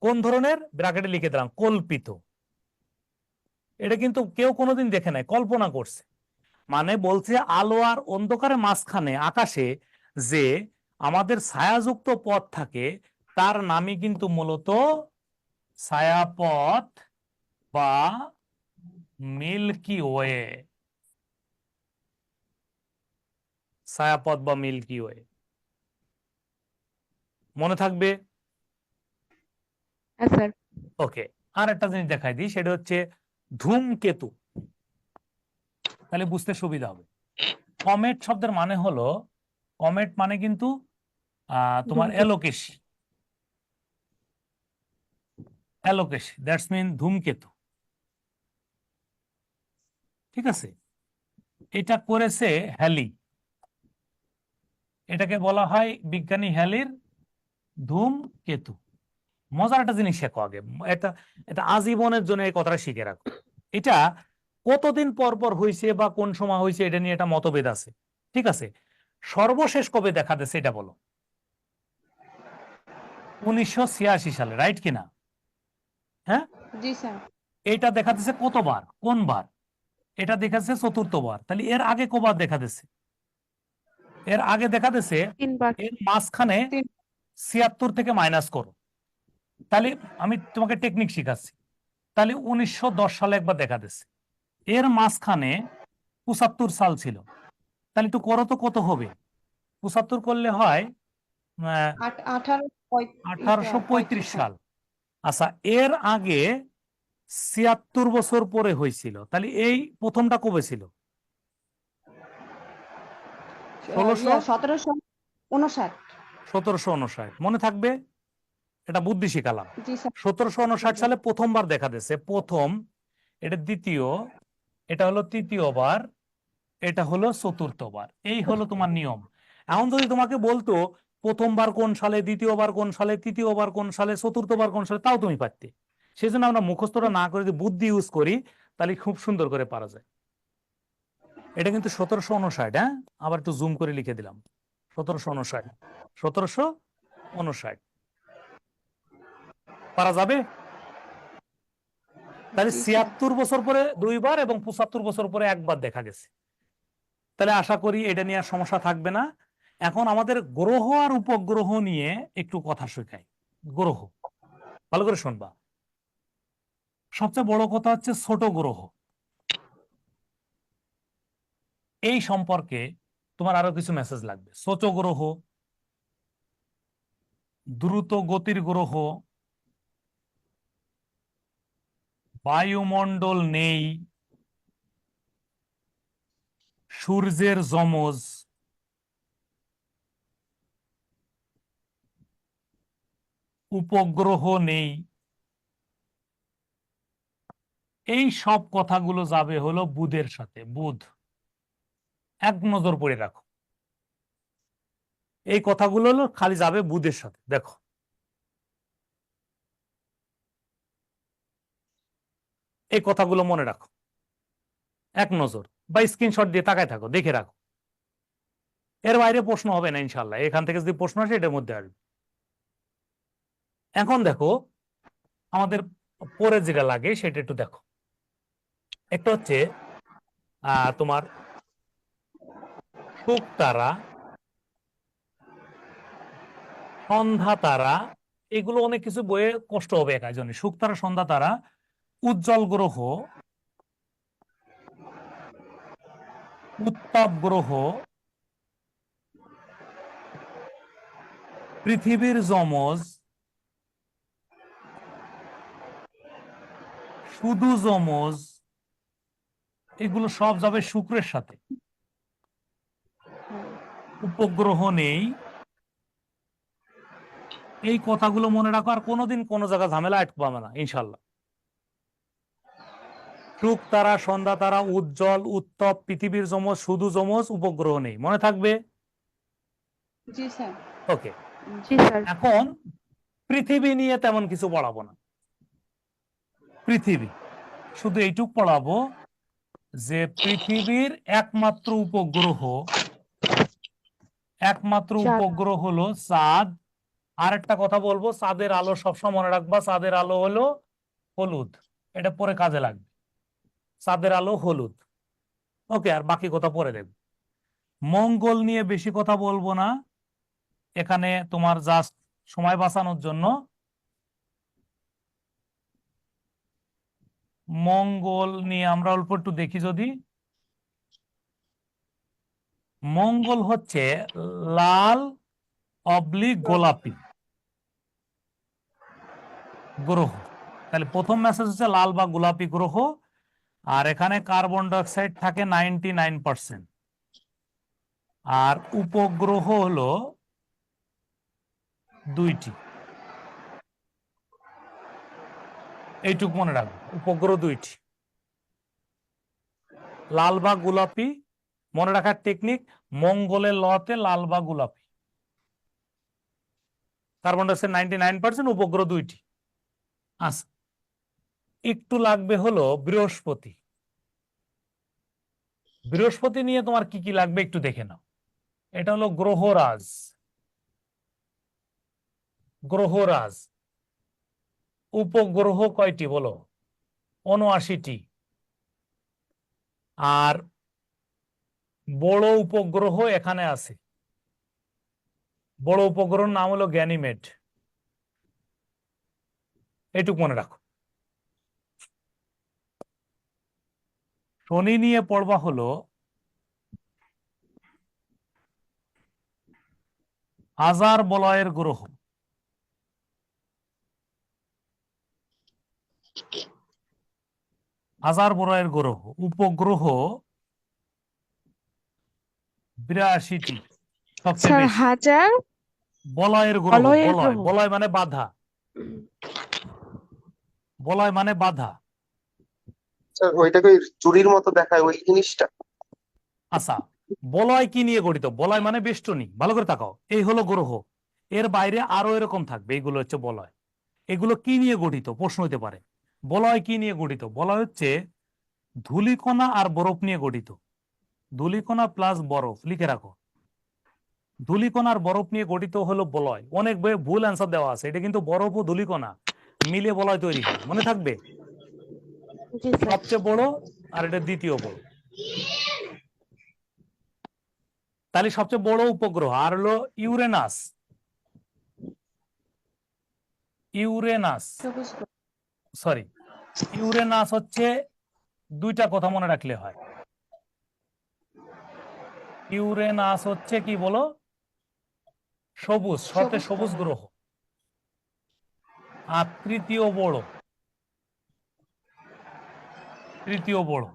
কোন ধরনের? ব্র্যাকেটে লিখে দিলাম কল্পিত। এটা কিন্তু কেউ কোনোদিন দেখে নাই, কল্পনা করছে। মানে বলছে আলো আর অন্ধকারের মাঝখানে আকাশে যে আমাদের ছায়াযুক্ত পথ থাকে, তার নামই কিন্তু মূলত ছায়াপথ বা মিল্কি ওয়ে। ছায়াপথ বা মিল্কি ওয়ে মনে থাকবে। হ্যাঁ স্যার। ওকে, আর একটা জিনিস দেখাই দিই, সেটা হচ্ছে ধূমকেতু। তাহলে বুঝতে সুবিধা হবে। কমেট শব্দের মানে হলো, কমেট মানে কিন্তু তোমার ধূমকেতু। এলোকেশি। এলোকেশি, দ্যাটস মিন ধূমকেতু। ঠিক আছে, এটা করেছে হ্যালি। এটাকে বলা হয় বিজ্ঞানী হ্যালির ধূমকেতু। মজার একটা জিনিস শেখো আগে, এটা এটা আজীবনের জন্য এই কথাটা শিখে রাখো। এটা কতদিন পর পর হয়েছে বা কোন সময় হয়েছে এটা নিয়ে একটা মতভেদ আছে। ঠিক আছে, সর্বশেষ কবে দেখা দিয়েছে এটা বলো। 1986 সালে, রাইট কিনা? হ্যাঁ, জি স্যার। এটা দেখা দিয়েছে কতবার, কোন বার? এটা দেখা দিয়েছে চতুর্থবার। তাহলে এর আগে কবার দেখা দিয়েছে? এর আগে দেখা দিয়েছে, 3 বার। এর মাঝখানে 76 থেকে মাইনাস করো। তাহলে আমি তোমাকে টেকনিক শিখাচ্ছি। তাহলে 1910 সালে একবার দেখা দিয়েছে, এর মাঝখানে 75 সাল ছিল। তাহলে একটু করো তো, কত হবে? 75 করলে হয় 1835 সাল। আচ্ছা, এর আগে 76 বছর পরে হয়েছিল। তাহলে এই প্রথমটা কবে ছিল? 1759। মনে থাকবে, এটা বুদ্ধি শিখালাম। 1759 সালে প্রথমবার দেখা দিয়েছে, প্রথম। এটা দ্বিতীয়, এটা হলো তৃতীয়বার, এটা হলো চতুর্থবার। এই হলো তোমার নিয়ম। এখন যদি তোমাকে বলতো প্রথমবার কোন সালে, দ্বিতীয়বার কোন সালে, তৃতীয়বার কোন সালে, চতুর্থবার কোন সালে, তাও তুমি পারতে। সেজন্য আমরা মুখস্থটা না করে যদি বুদ্ধি ইউজ করি, তাহলে খুব সুন্দর করে পারা যায়। এটা কিন্তু 1759। হ্যাঁ, আবার একটু জুম করে লিখে দিলাম, 1759। 1759 পারা যাবে। তাহলে 76 বছর পরে দুইবার এবং 75 বছর পরে একবার দেখা গেছে। তাহলে আশা করি এটা নিয়ে আর সমস্যা থাকবে না। এখন আমাদের গ্রহ আর উপগ্রহ নিয়ে একটু কথা শেখাই। গ্রহ ভালো করে শুনবা। সবচেয়ে বড় কথা হচ্ছে ছোট গ্রহ। এই সম্পর্কে তোমার আরো কিছু মেসেজ লাগবে। ছোট গ্রহ, দ্রুত গতির গ্রহ, বায়ুমণ্ডল নেই, সূর্যের যমজ, উপগ্রহ নেই। এই সব কথাগুলো যাবে হলো বুধের সাথে। বুধ এক নজর পড়ে রাখো, এই কথাগুলো হলো খালি যাবে বুধের সাথে। দেখো, এই কথাগুলো মনে রাখো, এক নজর বা স্ক্রিনশট দিয়ে তাকায় থাকো, দেখে রাখো। এর বাইরে প্রশ্ন হবে না ইনশাল্লাহ। এখান থেকে যদি প্রশ্ন আসে এটার মধ্যে আসবে। এখন দেখো, আমাদের পরে যেটা লাগে সেটা একটু দেখো। একটা হচ্ছে তোমার শুকতারা, সন্ধ্যা তারা। এগুলো অনেক কিছু বইয়ে কষ্ট হবে একার জন্য। শুকতারা, সন্ধ্যা তারা, উজ্জ্বল গ্রহ, উত্তাপ গ্রহ, পৃথিবীর যমজ, শুধু যমজ, এগুলো সব যাবে শুক্রের সাথে। উপগ্রহ নেই। এই কথাগুলো মনে রাখো, আর কোনোদিন কোনো জায়গায় ঝামেলা আটকে পাবে না ইনশাল্লাহ। শুক তারা, সন্ধ্যা তারা, উজ্জ্বল, উত্তপ, পৃথিবীর যমজ, শুধু যমজ, উপগ্রহ নেই। মনে থাকবে? জি স্যার। ওকে, জি স্যার। এখন পৃথিবী নিয়ে তেমন কিছু পড়াবো না। পৃথিবী শুধু এইটুক পড়াবো যে পৃথিবীর একমাত্র উপগ্রহ হলো চাঁদ। আর একটা কথা বলবো, চাঁদের আলো সবসময় মনে রাখবা, চাঁদের আলো হলো হলুদ। এটা পরে কাজে লাগবে। চাঁদের আলো হলুদ। ওকে, আর বাকি কথা পরে দেখব। মঙ্গল নিয়ে বেশি কথা বলবো না, এখানে তোমার জাস্ট সময় বাঁচানোর জন্য মঙ্গল নিয়ে আমরা অল্প একটু দেখি। যদি মঙ্গল হচ্ছে লাল অবলিক গোলাপি গ্রহ, তাহলে প্রথম মেসেজ হচ্ছে লাল বা গোলাপি গ্রহ। আর এখানে কার্বন ডাইঅক্সাইড থাকে 99%। আর উপগ্রহ হলো 2টি, এইটুক মনে রাখবো, উপগ্রহ 2টি, লাল বা গোলাপি। মনে রাখার টেকনিক, মঙ্গলের লতে লাল বা গোলাপি, কার্বন ডাইঅক্সাইড 99%, উপগ্রহ 2টি। আচ্ছা, একটু লাগবে হলো বৃহস্পতি। বৃহস্পতি নিয়ে তোমার কি কি লাগবে একটু দেখে নাও। এটা হলো গ্রহরাজ। গ্রহরাজ উপগ্রহ কয়টি বলো? 79টি। আর বড় উপগ্রহ এখানে আছে, বড় উপগ্রহের নাম হলো গ্যানিমেড। এইটুক মনে রাখো। শনি নিয়ে পড়বা হলো হাজার বলয়ের গ্রহ। হাজার বলয়ের গ্রহ, উপগ্রহ 82টি, সবচেয়ে স্যার বেশি। হাজার বলয়ের গ্রহ, বলয়ের বলয়, গ্রহ। বলয় মানে বাধা, বলয় মানে বাধা। স্যার ওইটাকে ওই চুরির মতো দেখায় ওই জিনিসটা? আচ্ছা, বলয় কি নিয়ে গঠিত? বলয় মানে বেষ্টনী। ভালো করে তাকাও, এই হলো গ্রহ, এর বাইরে আরো এরকম থাকবে, এইগুলো হচ্ছে বলয়। এগুলো কি নিয়ে গঠিত প্রশ্ন হতে পারে। বলয় কি নিয়ে গঠিত? বলয় হচ্ছে ধূলিকণা আর বরফ নিয়ে গঠিত। ধূলিকণা প্লাস বরফ, লিখে রাখো। ধূলিকণা আর বরফ নিয়ে গঠিত হলো বলয়। অনেক বইয়ে ভুল অ্যান্সার দেওয়া আছে, এটা কিন্তু বরফ ও ধূলিকণা মিলে বলয় তৈরি হয়, মনে থাকবে। জি স্যার। সবচেয়ে বড় আর এটা দ্বিতীয় বড়। তাহলে সবচেয়ে বড় উপগ্রহ আর হলো ইউরেনাস। ইউরেনাস, সরি, ইউরেনাস হচ্ছে, দুইটা কথা মনে রাখলে হয়। ইউরেনাস হচ্ছে কি বলো? সবুজ, সবুজ গ্রহ। আর তৃতীয় বড়, তৃতীয় বড়।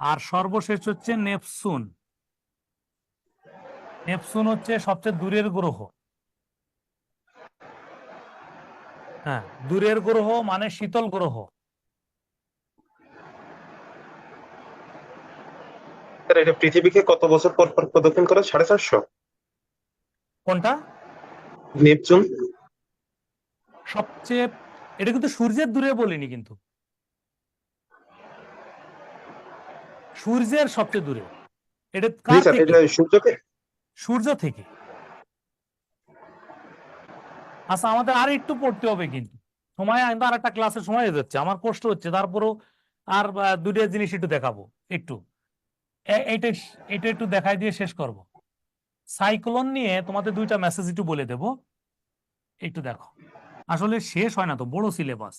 আর সর্বশেষ হচ্ছে নেপচুন। নেপচুন হচ্ছে সবচেয়ে দূরের গ্রহ। হ্যাঁ, দূরের গ্রহ মানে শীতল গ্রহ। স্যার এটা পৃথিবীকে কত বছর পর পর প্রদক্ষিণ করে? 450? কোনটা? নেপচুন। সবচেয়ে, এটা কিন্তু সূর্যের দূরে বলিনি, কিন্তু সূর্যের সবচেয়ে দূরে। এটা জি কার স্যার, থেকে? এটা সূর্যকে। সূর্য থেকে। আচ্ছা, আমাদের আর একটু পড়তে হবে, কিন্তু সময় আর একটা ক্লাসের সময় হয়ে যাচ্ছে, আমার কষ্ট হচ্ছে, তারপরও আর দুইটা জিনিস একটু দেখাবো। একটু এইটা এটা একটু দেখাই দিয়ে শেষ করব। সাইক্লোন নিয়ে তোমাদের দুইটা মেসেজ একটু বলে দেব, একটু দেখো। আসলে শেষ হয় না তো, বড় সিলেবাস।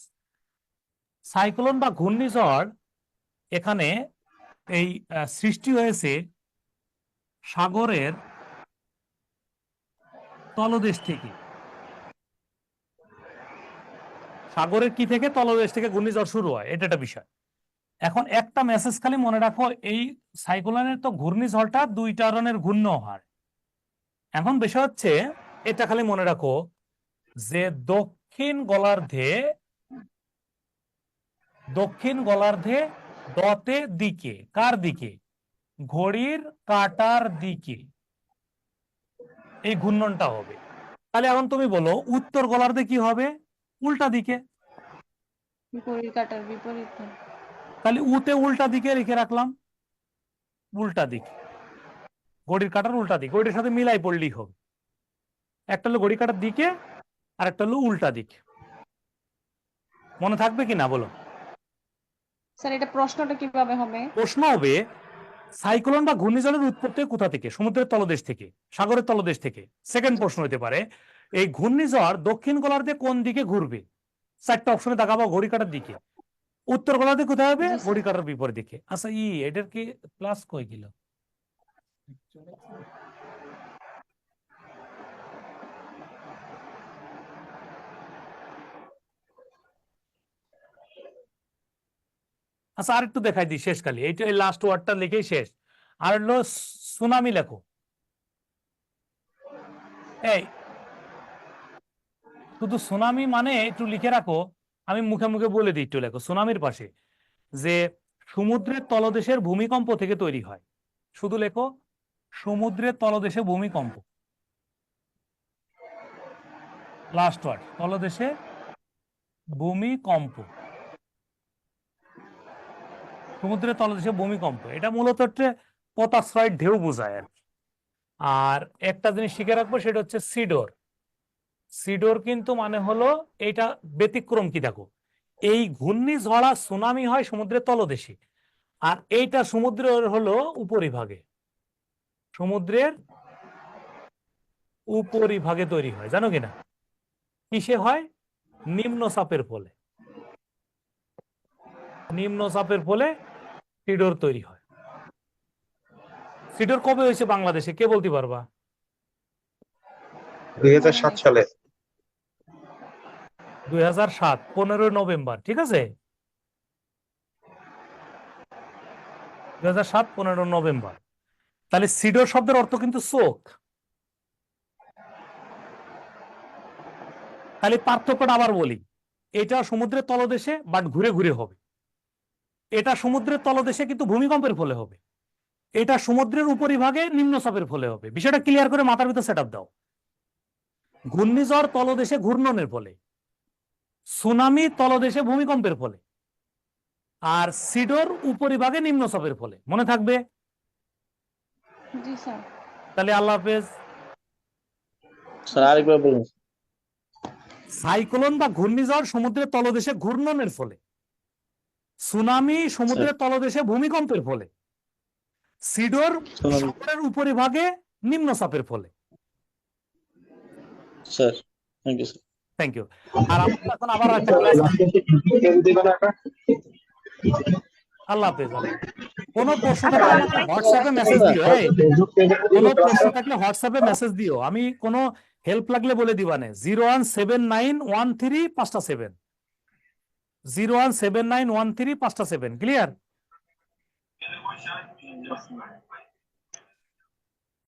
সাইক্লোন বা ঘূর্ণিঝড় এখানে এই সৃষ্টি হয়েছে সাগরের তলদেশ থেকে। সাগরের কি থেকে? তলদেশ থেকে ঘূর্ণিঝড় শুরু হয়, এটা একটা বিষয়। এখন একটা মেসেজ খালি মনে রাখো, এই সাইক্লোনের তো ঘূর্ণিঝড়টা 2 ধরনের ঘূর্ণ হয়। এখন বিষয় হচ্ছে, এটা খালি মনে রাখো যে দক্ষিণ গোলার্ধে দতে দিকে, কার দিকে? ঘড়ির কাঁটার দিকে এই ঘূর্ণনটা হবে। তাহলে এখন তুমি বলো উত্তর গোলার্ধে কি হবে? উল্টা দিকে। ঘড়ির কাঁটার বিপরীতে। তাহলে উতে উল্টা দিকে রেখে রাখলাম, উল্টা দিকে, ঘড়ির কাঁটার উল্টা দিকে, ওইটার সাথে মিলাই পড়লেই হবে। একটা হলো ঘড়ি কাঁটার দিকে, আর একটা হলো উল্টা দিকে। মনে থাকবে কি না বলো? স্যার এটা প্রশ্নটা কিভাবে হবে? প্রশ্ন হবে সাইক্লোন বা ঘূর্ণিঝড়ের উৎপত্তি কোথা থেকে? সমুদ্রের তলদেশ থেকে, সাগরের তলদেশ থেকে। সেকেন্ড প্রশ্ন হতে পারে, এই ঘূর্ণিঝড় দক্ষিণ গোলার্ধে কোন দিকে ঘুরবে? 4টা অপশনে দেখাবো, ঘড়ি কাঁটার দিকে। উত্তর গোলার্ধে কোথায় হবে? জি, স্যার। ঘড়ি কাঁটার বিপরীত দিকে। আচ্ছা, এটার কি প্লাস কই গেল? আচ্ছা, আরেকটু দেখাই দিই শেষ খালি, এইটা লাস্ট ওয়ার্ডটা লিখেই শেষ। আর হলো সুনামি লেখো। এই শুধু সুনামি মানে একটু লিখে রাখো, আমি মুখে মুখে বলে দিই, একটু লেখো সুনামির পাশে যে সমুদ্রের তলদেশের ভূমিকম্প থেকে তৈরি হয়। শুধু লেখো সমুদ্রের তলদেশে ভূমিকম্প, লাস্ট ওয়ার্ড, তলদেশে ভূমিকম্প, সমুদ্রের তলদেশে ভূমিকম্প। এটা মূলত পতাশ্রয় ঢেউ বোঝায় আর কি। আর একটা জিনিস শিখে রাখবো, সেটা হচ্ছে সিডর। সিডর কিন্তু মানে হলো এইটা ব্যতিক্রম কি দেখো, এই ঘূর্ণিঝড় সুনামি হয় সমুদ্রের তলদেশে, আর এইটা সমুদ্রের হলো উপরিভাগে, সমুদ্রের উপরিভাগে তৈরি হয়। জানো কিনা কিসে হয়? নিম্নচাপের ফলে, নিম্নচাপের ফলে সিডর তৈরি হয়। সিডর কবে হয়েছে বাংলাদেশে, কে বলতে পারবা? 2007 সালে। 2007, 15 নভেম্বর, ঠিক আছে? 2007, 15 নভেম্বর। তাহলে সিডর শব্দের অর্থ কিন্তু চোখ। তাহলে পার্থক্যটা আবার বলি, এটা সমুদ্রের তলদেশে বাট ঘুরে ঘুরে হবে, এটা সমুদ্রের তলদেশে কিন্তু ভূমিকম্পের ফলে হবে, এটা সমুদ্রের উপরিভাগে নিম্নচাপের ফলে হবে। বিষয়টা ক্লিয়ার করে মাথার ভিতর সেটআপ দাও। ঘূর্ণিঝড় তলদেশে ঘূর্ণনের ফলে, সুনামি তলদেশে ভূমিকম্পের ফলে, আর সিডর উপরিভাগে নিম্নচাপের ফলে। মনে থাকবে? জি স্যার। তাহলে আল্লাহ হাফেজ। স্যার আরেকবার বলুন। সাইক্লোন বা ঘূর্ণিঝড় সমুদ্রের তলদেশে ঘূর্ণনের ফলে, সুনামি সমুদ্রের তলদেশে ভূমিকম্পের ফলে, সিডর সাগরের উপরিভাগে নিম্নচাপের ফলে। Sir thank you sir. Thank you. আর আমরা এখন আবার একটা ক্লাস, আল্লাহ হাফেজ। কোনো প্রশ্ন থাকলে আমাকে হোয়াটসঅ্যাপে মেসেজ দিও। কোনো প্রশ্ন থাকলে হোয়াটসঅ্যাপে মেসেজ দিও, আমি কোনো হেল্প লাগলে বলে দিবা না। 017913577, 017913577। ক্লিয়ার?